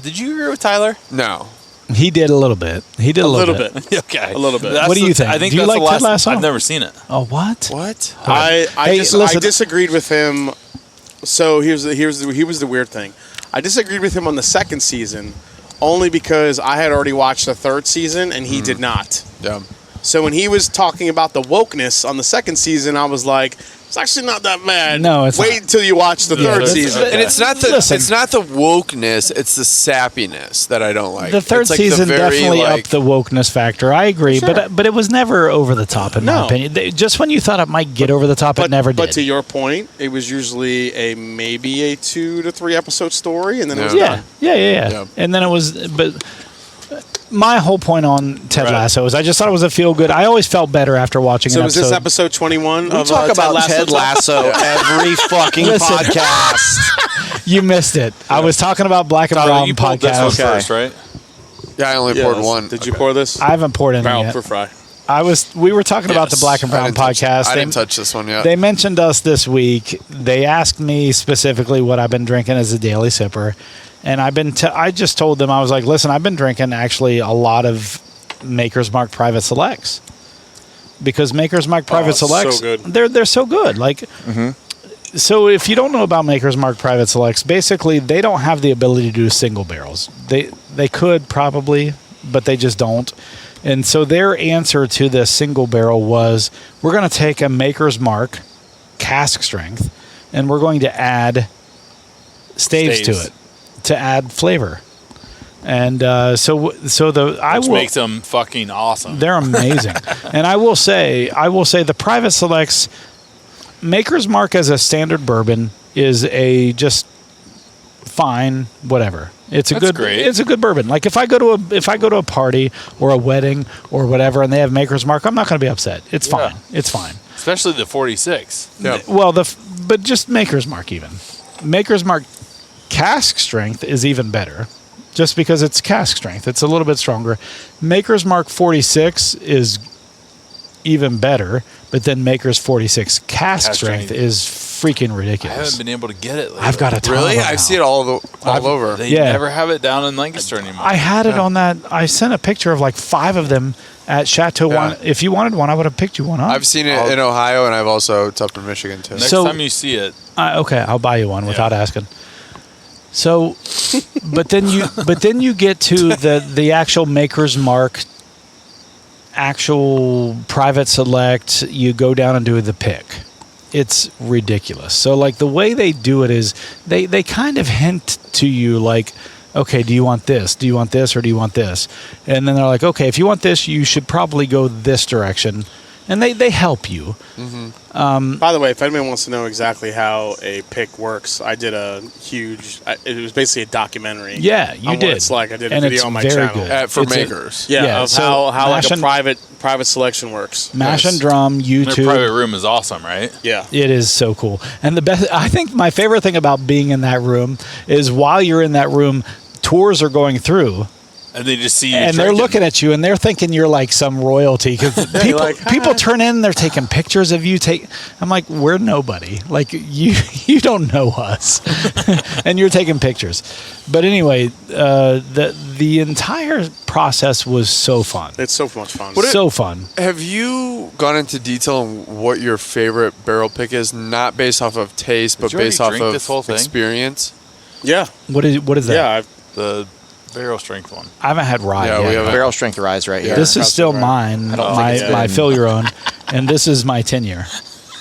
Did you agree with Tyler? No. He did a little bit. He did a little bit. Okay, A little bit. That's What do you think? I think Do you that's like the Ted last. Lasso? I've never seen it. Oh, what? What? I Hey, listen. disagreed with him. So he was the weird thing. I disagreed with him on the second season, only because I had already watched the third season and he did not. Yeah. So when he was talking about the wokeness on the second season, I was like, it's actually not that bad. No, it's Wait not. until you watch the third that's- season. And it's not the Listen. it's not the wokeness, it's the sappiness that I don't like. The third It's like the season very, definitely like- upped the wokeness factor. I agree, Sure. but it was never over the top in my No. opinion. Just when you thought it might get over the top, it never did. But to your point, it was usually maybe a 2 to 3 episode story, and then it was Yeah. done. Yeah. Yeah. And then it was, but my whole point on Ted Right. Lasso is I just thought it was a feel good. I always felt better after watching So an was this episode 21 We of talk about Ted Lasso? Lasso every fucking Listen. podcast. You missed it. I was talking about Black and Tyler, Brown you pulled this one podcast. Okay. first, right? Yeah, I only poured one. Did you pour this? I haven't poured any Barrel yet. for fry. We were talking about the Yes. Black and Brown I didn't touch- podcast. I didn't touch this one yet. They mentioned us this week. They asked me specifically what I've been drinking as a daily sipper, and I just told them, I was like, listen, I've been drinking actually a lot of Maker's Mark Private Selects, because Maker's Mark Private it's so Selects, good. they're so good. Like, so if you don't know about Maker's Mark Private Selects, basically they don't have the ability to do single barrels. They could probably, but they just don't. And so their answer to this single barrel was, we're going to take a Maker's Mark cask strength, and we're going to add staves to Staves. it to add flavor. And Which makes them fucking awesome. they're amazing. And I will say the Private Selects, Maker's Mark as a standard bourbon is a just fine, whatever. It's a That's good. great. It's a good bourbon. Like if I go to a party or a wedding or whatever, and they have Maker's Mark, I'm not going to be upset. It's Yeah. fine. It's fine. Especially the 46. Yeah. Well, but just Maker's Mark even. Maker's Mark cask strength is even better, just because it's cask strength. It's a little bit stronger. Maker's Mark 46 is even better, but then Maker's 46 cask strength is freaking I ridiculous. haven't been able to get it lately. I've got a ton Really? of them I now. see it all over. They Yeah. never have it down in Lancaster anymore. I had it on that. I sent a picture of like 5 of them at Chateau Yeah. One. If you wanted one, I would have picked you one up. I've seen it in Ohio, and I've also it's up in Michigan too. Next So- time you see it, Okay, I'll buy you one without asking. So, but then you get to the actual Maker's Mark, actual private select. You go down and do the pick. It's ridiculous. So like the way they do it is they kind of hint to you like, okay, do you want this? Do you want this or do you want this? And then they're like, okay, if you want this, you should probably go this direction. And they help you. By the way, if anyone wants to know exactly how a pick works, I did a huge. It was basically a documentary. Yeah, you on did. What it's like. I did a And video it's on my very channel. good. For It's a- makers. Yeah, of so how like Mash a and- private selection works. Mash Nice. and Drum, their YouTube. private room is awesome, right? Yeah. It is so cool. And the best, I think my favorite thing about being in that room is while you're in that room, tours are going through. And they just see you And they're drinking. looking at you and they're thinking you're like some royalty because people, like, people turn in, they're taking pictures of you. I'm like, we're nobody. Like you don't know us, and you're taking pictures. But anyway, the entire process was so fun. It's so much fun. So fun. Have you gone into detail on what your favorite barrel pick is? Not based off of taste, but you already based off drink of this whole thing? experience. Yeah. What is that? Yeah. The barrel strength one. I haven't had rye Yeah, yet. we haven't. Barrel strength rise right here. This is still right. mine, I don't think my it's my good. fill your own, and this is my 10-year.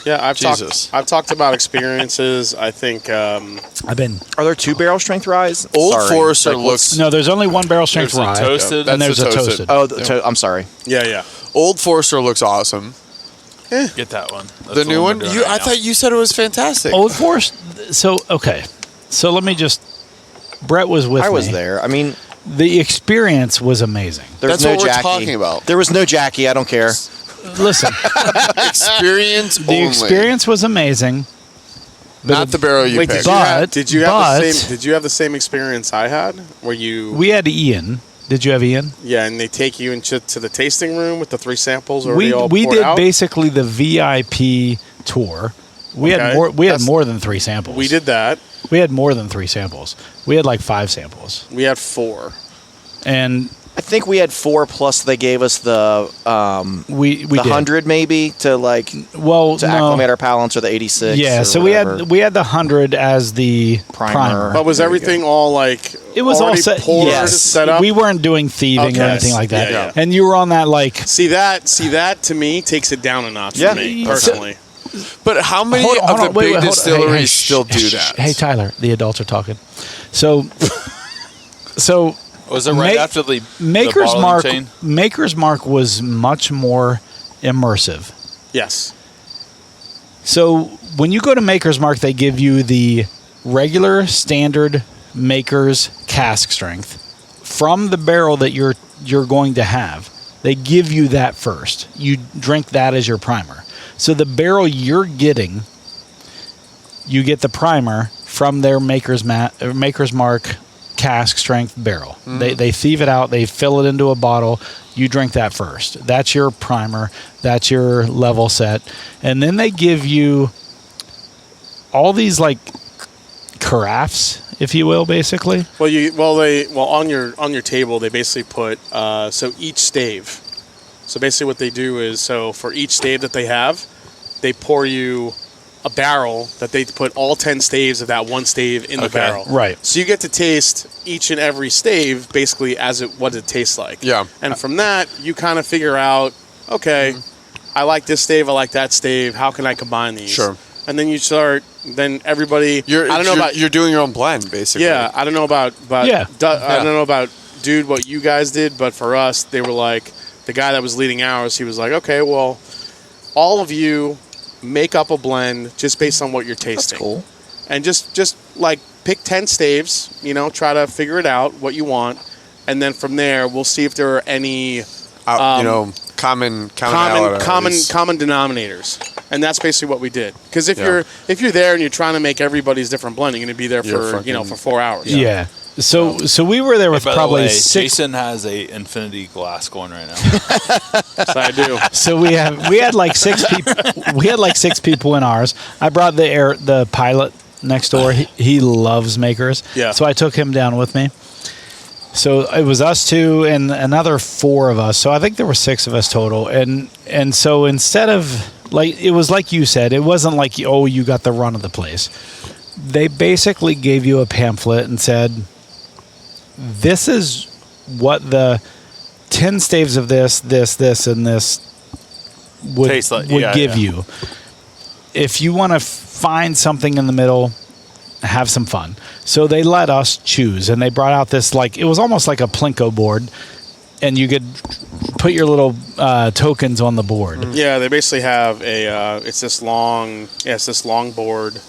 Yeah. Jesus. I've talked about experiences. I think. I've been Are there 2 barrel strength rise? Old Sorry. Forester Like, looks. no. There's only one barrel strength There's a rye, toasted. and That's there's the a toasted. toasted. Oh, I'm sorry. Yeah. Old Forester looks awesome. Get that one. That's The new we're one. doing You, right I now. thought you said it was fantastic. Old Forest. So okay, so let me just. Brett was with me. I was there. I mean, The experience was amazing. there's That's no what we're Jackie. talking about. There was no Jackie. I don't care. Listen, Experience the only. experience was amazing. Not the barrel you Wait, picked. did you have but- the same experience I had? Where you? We had Ian. Did you have Ian? Yeah, and they take you into the tasting room with the 3 samples already We all we poured did out. basically the VIP tour. We had Okay. more. We had That's- more than 3 samples. We did that. We had more than 3 samples. We had like 5 samples, We had 4. and I think we had 4 plus they gave us the we the did. 100 maybe to like Well, to no. acclimate our palates, or the 86. Yeah, or so whatever. we had the 100 as the primer. But was There you everything all like It was all already set. poured, Yes, set up? we weren't doing thieving or Okay. anything like that. Yeah, yeah. And you were on that like. See that to me takes it down a notch Yeah. for me So- personally. But how many Hold on, of hold the on, wait, big hold on. distilleries Hey, still do shh, that? Hey Tyler, the adults are talking. So, Was it right Ma- after the Maker's bottling Mark. chain? Maker's Mark was much more immersive. Yes. So when you go to Maker's Mark, they give you the regular standard Maker's cask strength from the barrel that you're going to have. They give you that first. You drink that as your primer. So the barrel you're getting, you get the primer from their Maker's Mark cask strength barrel. They thieve it out. They fill it into a bottle. You drink that first. That's your primer. That's your level set. And then they give you all these like carafes, if you will, basically. On your table they basically put so each stave. So basically what they do is so for each stave that they have, they pour you a barrel that they put all 10 staves of that one stave in the Okay. barrel. Right. So you get to taste each and every stave basically as what it tastes like. Yeah. And from that you kind of figure out, okay, I like this stave, I like that stave, how can I combine these? Sure. And then you start then everybody You're doing your own blend, basically. yeah, I don't know about Yeah. I don't know about dude what you guys did, but for us, they were like the guy that was leading ours. He was like, okay, well, all of you make up a blend just based on what you're tasting, That's cool. and just like pick 10 staves. Try to figure it out what you want, and then from there we'll see if there are any common denominators. And that's basically what we did. Because if you're there and you're trying to make everybody's different blend, you're going to be there for 4 hours. Yeah. So we were there with By the probably way, 6. Jason has a infinity glass going right now. So I do. So we had like 6 people. We had like 6 people in ours. I brought the pilot next door. He loves makers. Yeah. So I took him down with me. So it was us 2 and another 4 of us. So I think there were 6 of us total. And so instead of it was like you said, it wasn't like you got the run of the place. They basically gave you a pamphlet and said, this is what the 10 staves of this, and this would give you. If you want to find something in the middle, have some fun. So they let us choose, and they brought out this it was almost like a Plinko board, and you could put your little tokens on the board. Yeah, they basically have it's this long board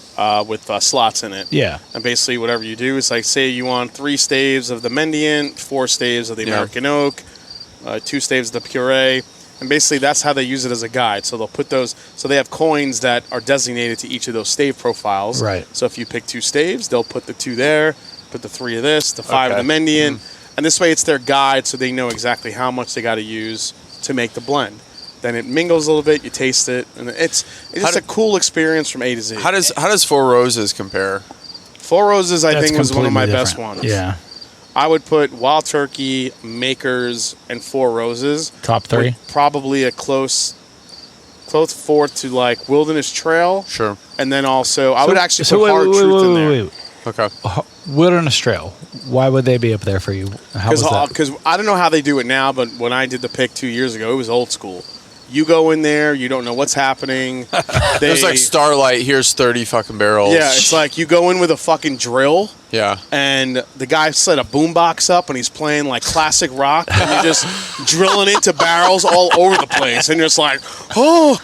with slots in it. Yeah. And basically whatever you do is say you want 3 staves of the Mendiant, 4 staves of the American Oak, 2 staves of the Puree, and basically that's how they use it as a guide. So they'll put those, so they have coins that are designated to each of those stave profiles. Right. So if you pick 2 staves, they'll put the 2 there, put the 3 of this, the 5 of the Mendiant, and this way it's their guide so they know exactly how much they got to use to make the blend. Then it mingles a little bit, you taste it, and it's a cool experience from A to Z. How does Four Roses compare? Four Roses, I That's think, was one of my completely best different. ones. Yeah. I would put Wild Turkey, Makers, and Four Roses. Top 3. With probably a close fourth to Wilderness Trail. Sure. And then also, I would actually put Hard Truth in there. Wait. Okay. Wilderness Trail. Why would they be up there for you? How was that? Because I don't know how they do it now, but when I did the pick 2 years ago, it was old school. You go in there, you don't know what's happening. There's Starlight, here's 30 fucking barrels. Yeah, it's you go in with a fucking drill. Yeah. And the guy set a boombox up and he's playing classic rock and you're just drilling into barrels all over the place. And you're just oh,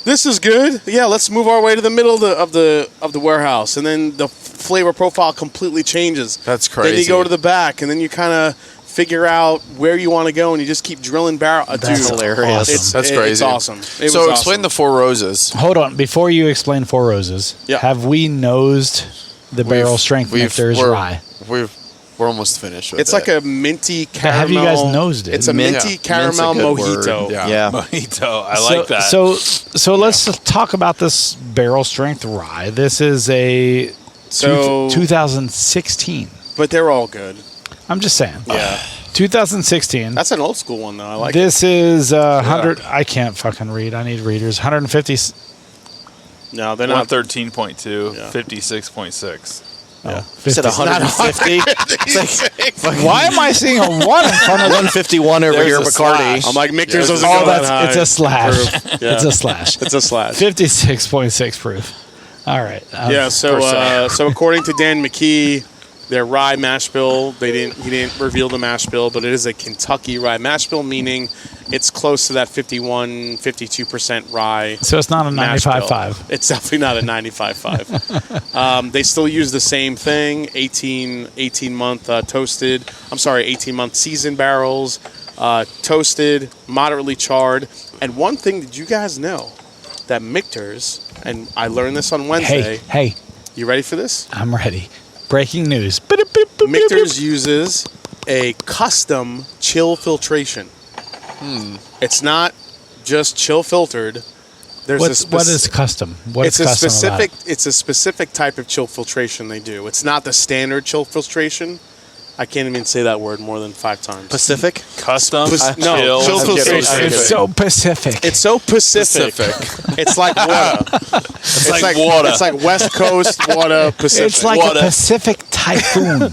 this is good. Yeah, let's move our way to the middle of the warehouse. And then the flavor profile completely changes. That's crazy. Then you go to the back and then you kind of figure out where you want to go and you just keep drilling barrel. That's hilarious. Awesome. That's crazy. It's awesome. So explain the Four Roses. Hold on. Before you explain Four Roses, have we nosed the barrel strength Michter's rye? We're almost finished with it's it. like a minty caramel. Have you guys nosed it? It's a minty caramel mojito. Word. Yeah. Mojito. I like that. So let's talk about this barrel strength rye. This is a 2016. But they're all good. I'm just saying. Yeah. 2016. That's an old school one, though. I like this is 100. I can't fucking read. I need readers. 150. No, they're not. 113.2, 56.6. Yeah. You said 150. Why am I seeing a 1 in front of 151 over here, Bacardi. I'm like, Michter's doesn't Oh, go that high. it's a slash. Yeah. It's a slash. It's a slash. 56.6 proof. All right. So according to Dan McKee, their rye mash bill, he didn't reveal the mash bill, but it is a Kentucky rye mash bill, meaning it's close to that 52% rye. So it's not a 95.5. It's definitely not a 95.5. They still use the same thing, 18-month toasted. 18-month seasoned barrels, toasted, moderately charred. And one thing that you guys know, that Michter's, and I learned this on Wednesday. Hey. You ready for this? I'm ready. Breaking news. Michter's uses a custom chill filtration. It's not just chill filtered. What is custom? It's a specific type of chill filtration they do. It's not the standard chill filtration. I can't even say that word more than 5 times. Pacific? Custom? Chill filtration. It's so Pacific. It's so Pacific. It's like water. It's like water. It's like West Coast water, Pacific. It's like a Pacific typhoon.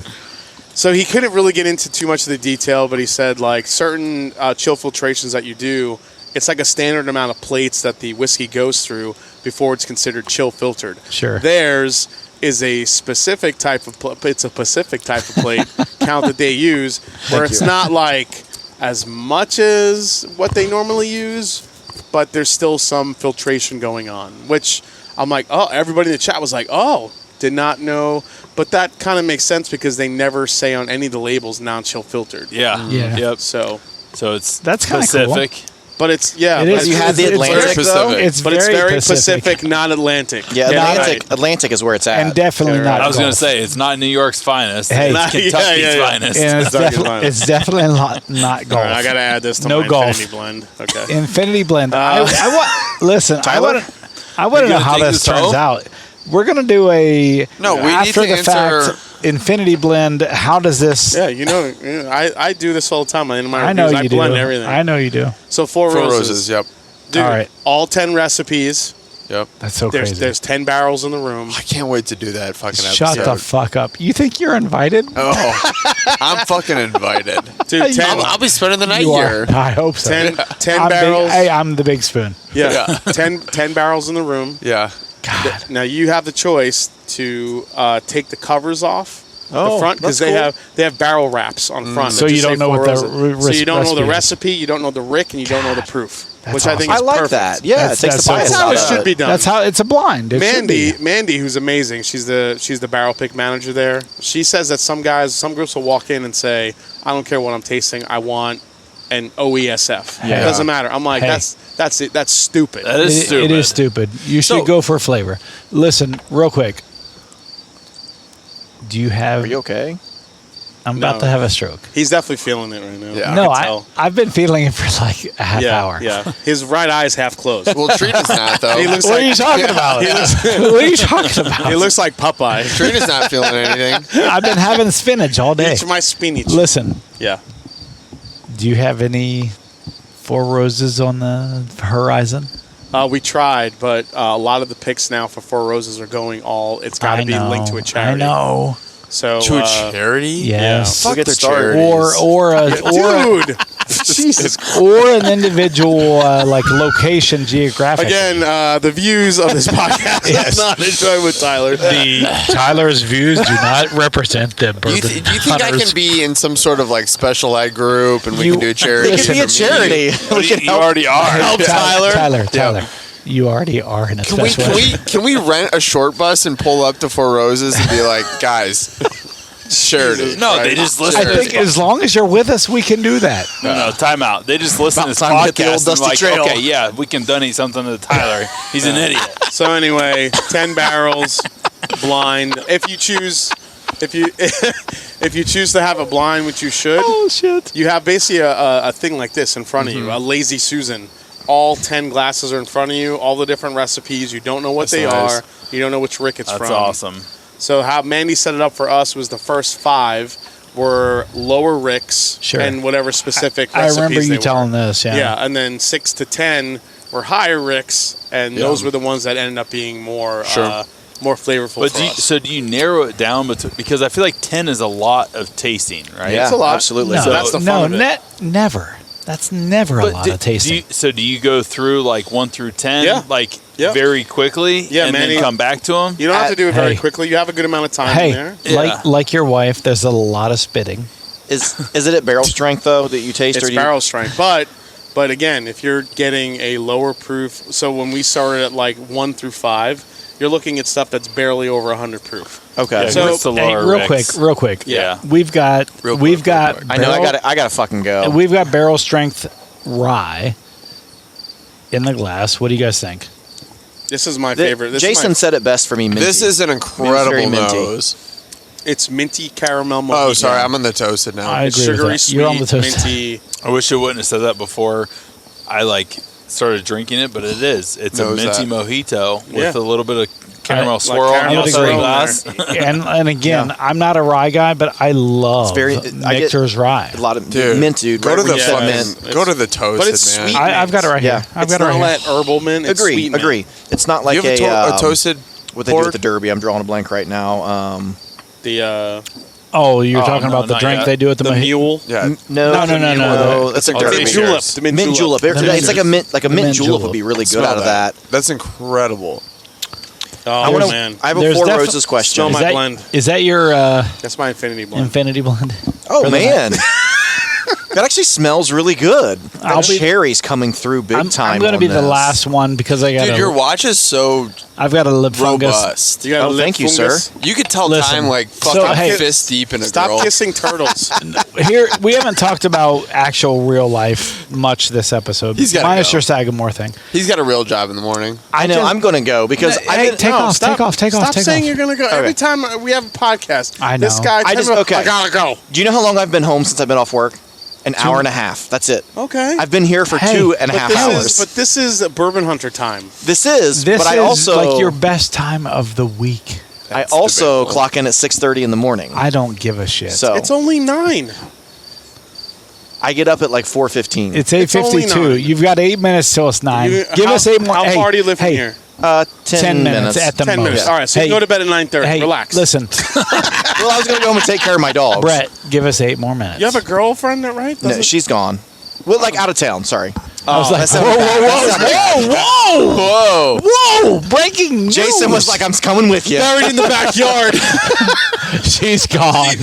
So he couldn't really get into too much of the detail, but he said certain chill filtrations that you do, it's like a standard amount of plates that the whiskey goes through before it's considered chill filtered. Sure. Theirs is a specific type of it's a Pacific type of plate count that they use, where it's not as much as what they normally use, but there's still some filtration going on. Which I'm like, oh, everybody in the chat was like, oh, Did not know, but that kind of makes sense because they never say on any of the labels non-chill filtered. Yeah. Yeah. Yep. So it's That's kinda specific. but it's yeah. It but is. You had the It's Atlantic, very- though? It's but it's very Pacific, not Atlantic. Yeah, right. Atlantic is where it's at. and definitely Yeah, not. right. I was going to golf. say, it's not New York's finest. Hey. It's Kentucky's Yeah. finest. And it's, Kentucky's fine. it's definitely not All golf. right, I gotta add this to No my golf. Infinity blend. Okay. Infinity Blend. I want. Listen, Tyler? I want to know gonna how take this this turns home? out. We're gonna do a No, we need after to the answer. fact Infinity Blend. How does this? Yeah, you know, I do this all the time. In my I know reviews, you I do. blend everything. I know you do. So four roses. Yep. Dude, All right. all 10 recipes. Yep. That's so There's crazy. there's 10 barrels in the room. I can't wait to do that fucking Shut episode. the fuck up. You think you're invited? Oh, I'm fucking invited. Dude, 10, I'll be spending the night You here. are. I hope so. 10 I'm barrels. Hey, I'm the big spoon. Yeah, 10 barrels in the room. Yeah. God. Now you have the choice to take the covers off Oh, the front because that's cool. they have barrel wraps on front. So that you just don't say know what Four the Roses. re- So you don't know the recipe is. recipe, you don't know the Rick, and you don't know the proof, That's which I think I is like perfect. that. Yeah, That's- it takes that's the bias so That's how out it of should be done. That's how it's a blind. It should be. Mandy, who's amazing, she's the barrel pick manager there. She says that some groups will walk in and say, "I don't care what I'm tasting, I want an OESF. Yeah. It doesn't matter." I'm like, Hey. that's it. That's stupid. That is It stupid. is stupid. You should So- go for flavor. Listen, real quick. Do you have? Are you okay? I'm about No. to have a stroke. He's definitely feeling it right now. Yeah. No, can tell. I've been feeling it for like a half yeah, hour. Yeah, his right eye's half closed. Well, Trina's not though. He looks What like are you talking about? What are you talking about? he looks like Popeye. Trina's not feeling anything. I've been having spinach all day. Eat my spinach. Listen, Yeah. do you have any Four Roses on the horizon? We tried, but a lot of the picks now for Four Roses are going all. It's got to be linked to a charity. I know. So To a charity? Yes. Fuck We'll get the started. charities. dude. Jesus. Or an individual like location geographic. Again, the views of this podcast Yes. are not enjoyed with Tyler. Tyler's views do not represent the Bourbon Do you think I Hunters. can be in some sort of like special ed group and we You- can do a charity? It could be a charity. We can You help. already are. Help Tyler. Tyler, you already are in a Can we, special ed. can we rent a short bus and pull up to Four Roses and be like, guys, charity? No, right? they just listen I to think as long as you're with us, we can do that. No, time out. They just listen to this About time to hit the old podcast and dusty like, trail. okay, yeah, we can donate something to Tyler. He's an idiot. So anyway, 10 barrels, blind. If you choose to have a blind, which you should, Oh shit! you have basically a thing like this in front of you, a lazy Susan. All 10 glasses are in front of you, all the different recipes. You don't know what they nice. are. You don't know which Rick it's That's from. awesome. So how Mandy set it up for us was the first 5 were lower Ricks Sure. and whatever specific I recipes remember you they telling were. this. Yeah. Yeah, and then 6 to 10 were higher Ricks, and those were the ones that ended up being more more flavorful But for us. so do you narrow it down? Because I feel like 10 is a lot of tasting, right? Yeah, It's a lot. absolutely. No, So that's the fun of it. never. That's never a lot of tasting. Do you go through like 1 through 10, Yeah. like Yeah. very quickly, Yeah, and Manny. then come back to them? You don't have to do it very Hey. quickly. You have a good amount of time in Hey, there. Yeah. like your wife, there's a lot of spitting. Is it at barrel strength though that you taste? It's or do you, barrel strength, but again, if you're getting a lower proof, so when we started at like 1 through 5, you're looking at stuff that's barely over 100 proof. Okay. Yeah, So- it's the Hey, lower real Ricks. quick. Yeah. We've got Real we've quick, got real I know. barrel- I gotta fucking go. we've got barrel strength rye in the glass. What do you guys think? This is my favorite. This Jason is said it best for me. Minty. This is an very incredible minty. nose. it's minty caramel mojito. Oh, sorry, I'm on the toasted now. I It's agree with sugary that. sweet, You're on the toast. minty. I wish I wouldn't have said that before I started drinking it, but it is. It's a Knows minty that. mojito Yeah. with a little bit of caramel Like swirl on the caramel outside of swirl the in glass. and again, I'm not a rye guy, but I love very- I get- Michter's rye. a lot of Dude, mint, dude. Go Right to when the you said fucking- mint. fucking, go to the toasted, But it's man. sweet. I've got it right Yeah. here. I've It's got it not right that here. herbal mint. It's Agree. sweet mint. Agree. It's not like you have a toasted what they do at port? the Derby. I'm drawing a blank right now. The Oh, you're Oh, talking no, about the not drink yet. they do at the, the mule. Yeah. No, No. That's a Oh, Derby. mint julep. The Mint julep. The mint It's like a mint. Like a mint mint julep julep. would be really good Smell out of that. That's incredible. Oh I want man, I have a There's Four defi- Roses question. Smell Is my that, blend. is that your that's my infinity blend. infinity blend? Oh man, That actually smells really good. I'll That be- cherry's coming through big time. I'm going to on be the this. last one because I got Dude, your watch is so I've got a lip fungus. robust. You got a Oh, lip thank you, fungus? sir. You could tell Listen, time like so, fucking hey, fist deep in a Stop girl. kissing turtles. Here, we haven't talked about actual real life much this episode. He's gotta minus go. your Sagamore thing. He's got a real job in the morning. I know. just- I'm going to go because I Hey, didn't. take off, stop, take off, take off, Stop take saying off. you're going to go. Every time we have a podcast, I this know. guy I just- okay. I gotta go. Do you know how long I've been home since I've been off work? An hour and a half. That's it. Okay. I've been here for Hey, 2.5 hours. But this is a Bourbon Hunter time. This is. This but I is also like your best time of the week. I also clock in at 6:30 in the morning. I don't give a shit. So It's only 9. I get up at like 4:15. It's It's only 8:52. 9. You've got 8 minutes till it's 9. Give us 8 more. How hey, far do you live from hey, here? 10 minutes at the 10 most. minutes. All right, so hey, you go to bed at 9:30. Hey, Relax. listen, Well, I was going to go home and take care of my dogs. Brett, give us 8 more minutes. You have a girlfriend, right? No, she's gone. Well, like out of town. Sorry. I was like, that's whoa, not whoa, bad. whoa, whoa, Whoa! whoa, breaking news. Jason was like, "I'm coming with you." buried in the backyard. she's gone.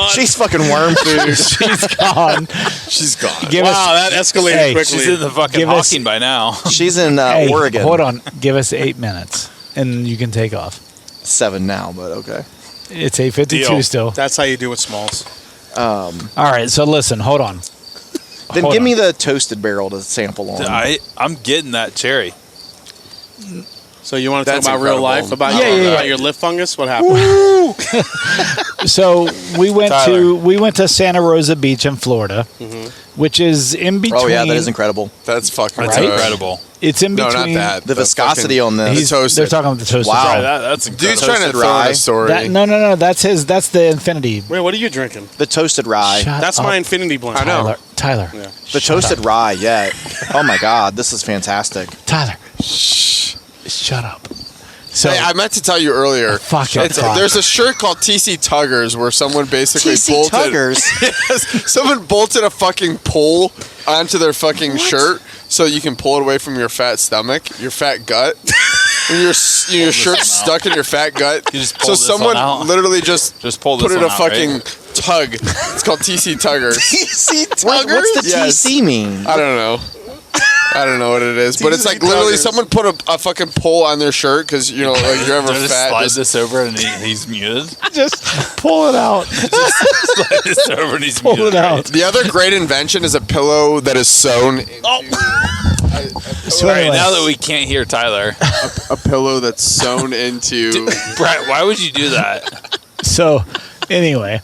She's fucking worm food. She's gone. She's gone. Give Wow, us, that escalated Hey, quickly. She's in the fucking Give us- Hawking by now. She's in hey, Oregon. hold on. Give us 8 minutes, and you can take off. 7 now, but okay. It's 8:52 Deal. still. That's how you do it, Smalls. All right, so listen, hold on. Then Hold give on. me the toasted barrel to sample on. I'm getting that cherry. So you want to talk That's about real incredible. life, about, Yeah, your, yeah, about yeah. your lip fungus? What happened? So we went Tyler. to Santa Rosa Beach in Florida, which is in between. Oh yeah, that is incredible. That's fucking That's Right? incredible. It's in No, between. not that. The viscosity fucking- on this. He's toasted. They're talking about the toasted. Wow. Sorry, That's incredible. Dude's trying to Toasted throw in rye. a story. no. That's the Infinity. Wait, what are you drinking? The toasted rye. Shut That's up, my Infinity Blend. I know. Tyler. Yeah. The toasted rye. Yeah. Oh my God, this is fantastic. Tyler. Shut up. So Hey, I meant to tell you earlier. Fuck it. There's a shirt called TC Tuggers where someone basically TC bolted. Tuggers. Someone bolted a fucking pole onto their fucking shirt so you can pull it away from your fat stomach, your fat gut. And your shirt's stuck in your fat gut. You just So pulled this someone one out. literally just pull this put in one a out, fucking right? tug. It's called TC Tuggers. TC Tuggers. What's the Yes. TC mean? I don't know. I don't know what it is, but it's like literally Tuggers. someone put a fucking pole on their shirt because like you're ever Just fat. slide just- this over and he's muted. just pull it out. Slide this over and he's Pull muted. it out. The other great invention is a pillow that is sewn into So All right, anyway, now that we can't hear Tyler, a pillow that's sewn into. Brett, why would you do that? so anyway.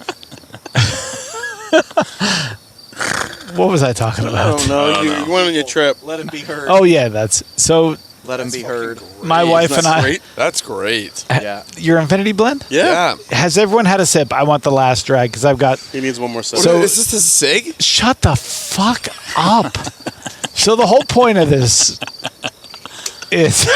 What was I talking about? Oh, no. You went on your trip. Let him be heard. Oh yeah, that's so. Let him be heard. My wife and I. Great. That's great. Yeah. Your Infinity Blend? Yeah. Yeah. Has everyone had a sip? I want the last drag because I've got. He needs one more sip. So is this a cig? Shut the fuck up. So the whole point of this is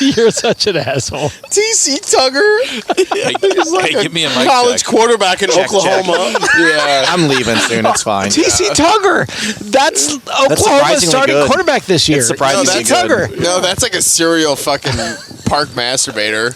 you're such an asshole. TC Tugger, Hey, give me a mic college check. quarterback in Oklahoma. Yeah. I'm leaving soon. It's fine. TC Tugger. That's Oklahoma's surprisingly starting good. quarterback this year. It's surprisingly TC good. Tugger. No, that's like a serial fucking park masturbator.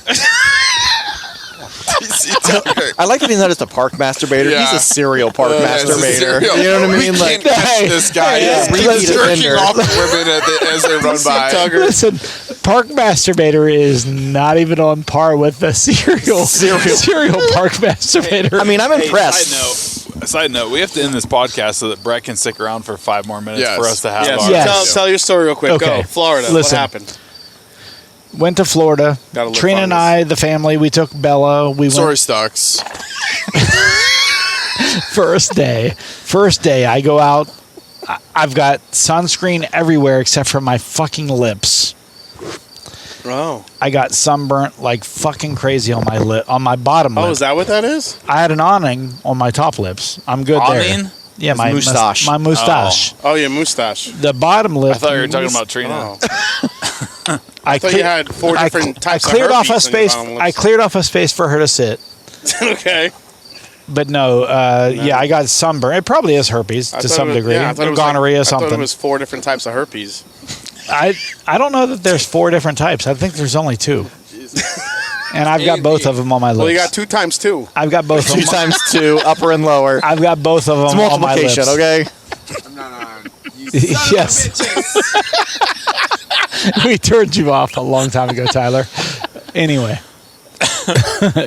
TC Tucker. I like that he's not just a park masturbator. Yeah. He's a serial park It's a masturbator. serial- You know what I We mean? Like, can't catch this guy. Yeah, He's repeat jerking offender. off women as they run by. Listen, park masturbator is not even on par with the serial park masturbator. I mean, I'm Hey, impressed. Side note, we have to end this podcast so that Brett can stick around for 5 more minutes Yes. for us to have Yes. our Yes. Tell your story real quick. Okay. Go. Florida. Listen. What happened? Went to Florida. Got a lip Trina and fungus. I, the family, we took Bella. We Sorry, went Stocks. first day. I go out. I've got sunscreen everywhere except for my fucking lips. Oh. I got sunburnt like fucking crazy on my lip, on my bottom lip. Oh, is that what that is? I had an awning on my top lips. I'm good there. Awning? Yeah, my moustache. My moustache. Oh, your mustache. The bottom lip. I thought you were talking about Trina. Oh. I thought you had four different types of cleared off a herpes on your space. bottom I lips. cleared off a space for her to sit. Okay. But no, yeah, I got sunburn. It probably is herpes I to thought some it was- degree, yeah, I thought it or was gonorrhea, I thought something. it was 4 different types of herpes. I don't know that there's 4 different types. I think there's only 2, and I've got both of them on my lips. Well, you got 2 times 2. I've got both of 2 them. times 2, upper and lower. I've got both of them It's on my multiplication, lips. okay? I'm not on. Yes. We turned you off a long time ago, Tyler. Anyway,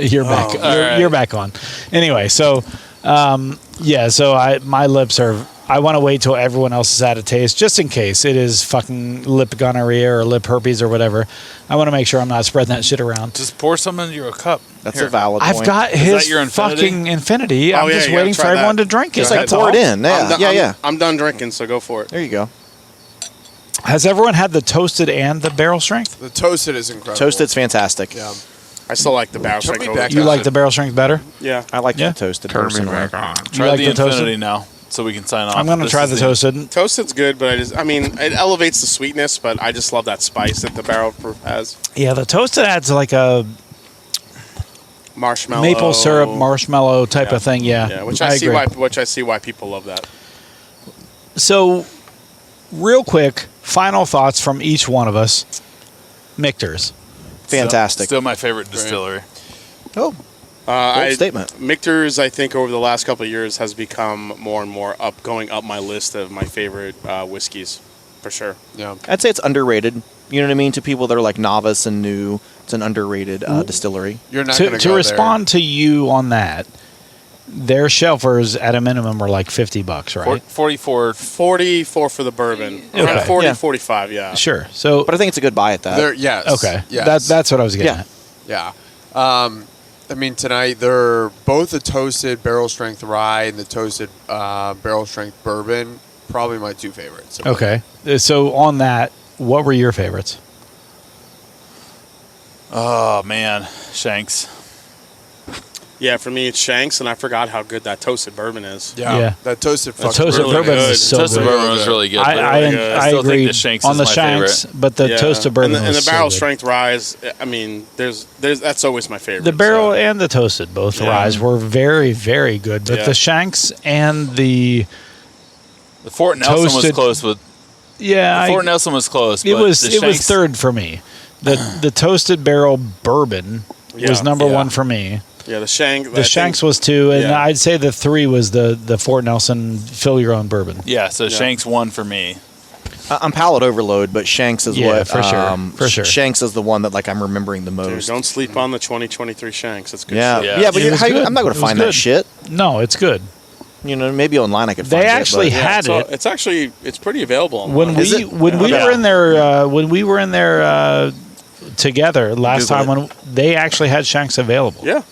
you're back. You're back on. Anyway, so my lips are. I want to wait till everyone else has had a taste, just in case it is fucking lip gonorrhea or lip herpes or whatever. I want to make sure I'm not spreading that shit around. Just pour some into a cup. That's a valid point. I've got his your Infinity? fucking Infinity. I'm yeah, just you waiting gotta for try everyone that. to drink it. Just like That's pour all. it in. Yeah, I'm done drinking, so go for it. There you go. Has everyone had the toasted and the barrel strength? The toasted is incredible. Toasted's fantastic. Yeah. I still like the barrel Took me strength. back You Yeah. like the barrel strength better? Yeah. I like Yeah. the toasted. Turn me personally. back on. Try like the the toasted? Infinity now, so we can sign off. I'm going to try the toasted. Toasted's good, but it elevates the sweetness, but I just love that spice that the barrel proof has. Yeah, the toasted adds like a Marshmallow. maple syrup marshmallow type Yeah. of thing. Yeah, Yeah, which I I see agree. why people love that. So, real quick, final thoughts from each one of us. Michter's. Fantastic. Still my favorite distillery. Oh, bold statement. Michter's, I think, over the last couple of years has become more and more going up my list of my favorite whiskeys, for sure. Yeah. I'd say it's underrated. You know what I mean? To people that are like novice and new, it's an underrated distillery. You're not going To go respond to you on that, their shelfers at a minimum are like $50, right? 44. 44 for the bourbon. Okay. Around 40, Yeah. 45, yeah. Sure. So, But I think it's a good buy at that. there. Yes. okay, Yes. that's what I was getting Yeah. at. Yeah. I mean, tonight they're both the toasted barrel strength rye and the toasted barrel strength bourbon. Probably my two favorites. Okay. So on that, what were your favorites? Oh man, Shanks. Yeah, for me, it's Shanks, and I forgot how good that toasted bourbon is. Yeah. Yeah. That toasted The fucking toasted really bourbon good. is so Toasted good. bourbon was really good. but I still agree think the Shanks on is the my Shanks, favorite. but the Yeah. toasted bourbon and the was barrel so good. strength rise. I mean, there's that's always my favorite. The barrel so. and the toasted, both Yeah. ryes were very, very good. But Yeah. the Shanks and the The Fort Nelson was Toasted- close with. Fort Nelson was close. it but was the it was Shanks- third for me. The toasted barrel bourbon was Yeah. number Yeah. one for me. Yeah, the Shank. The Shanks was two, and yeah. I'd say the three was the Fort Nelson fill your own bourbon. Yeah, so Shanks won for me. I'm palate overload, but Shanks is Yeah, what for sure. For sure. Shanks is the one that like I'm remembering the Dude, most. don't sleep on the 2023 Shanks. It's good. Yeah, shit. yeah, but It was good. I'm not going It to was find good. that shit. No, it's good. You know, maybe online I could They find actually it. but- had So it it's actually pretty available. when online. we when we Yeah. were in there together last Google time when they actually had Shanks available. Yeah,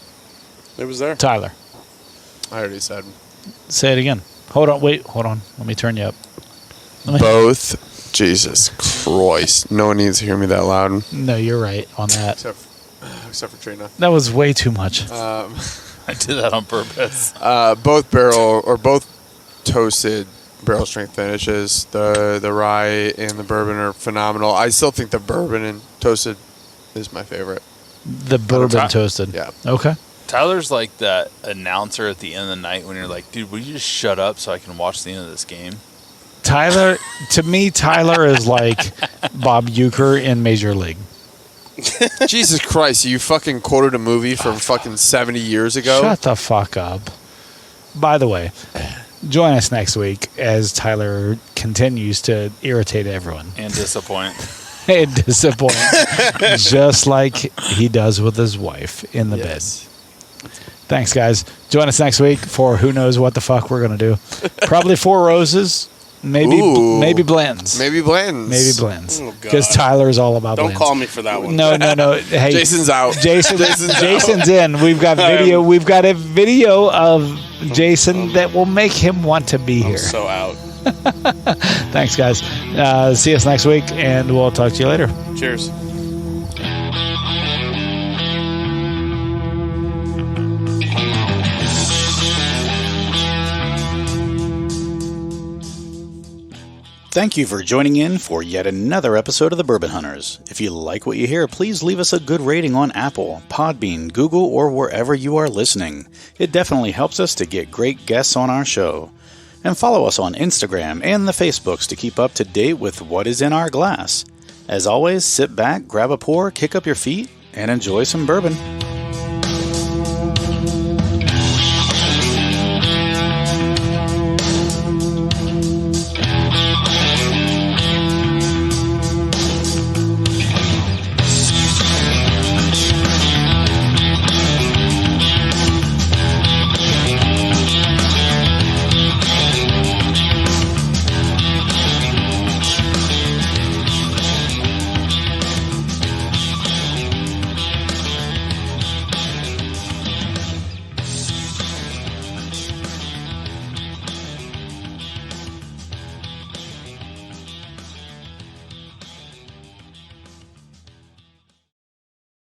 it was there. Tyler, I already said. say it again. Hold on. Let me turn you up. Both. Jesus Christ. No one needs to hear me that loud. No, you're right on that. Except for Trina. That was way too much. I did that on purpose. Both toasted barrel strength finishes. The rye and the bourbon are phenomenal. I still think the bourbon and toasted is my favorite. The bourbon toasted. Yeah. Okay. Tyler's like that announcer at the end of the night when you're like, dude, will you just shut up so I can watch the end of this game? Tyler, to me, Tyler is like Bob Uecker in Major League. Jesus Christ, you fucking quoted a movie from fucking 70 years ago? Shut the fuck up. By the way, join us next week as Tyler continues to irritate everyone And disappoint. and disappoint, just like he does with his wife in the bed. Thanks, guys. Join us next week for who knows what the fuck we're going to do. Probably Four Roses, maybe Ooh. maybe Blanton's. Maybe Bland's. Maybe Blanton's. Oh, Because God. Tyler's all about Don't Blanton's. call me for that one. No. Hey, Jason's out. Jason's in. We've got video. We've got a video of Jason that will make him want to be I'm here. so out. Thanks, guys. See us next week, and we'll talk to you later. Cheers. Thank you for joining in for yet another episode of the Bourbon Hunters. If you like what you hear, please leave us a good rating on Apple, Podbean, Google, or wherever you are listening. It definitely helps us to get great guests on our show. And follow us on Instagram and the Facebooks to keep up to date with what is in our glass. As always, sit back, grab a pour, kick up your feet, and enjoy some bourbon.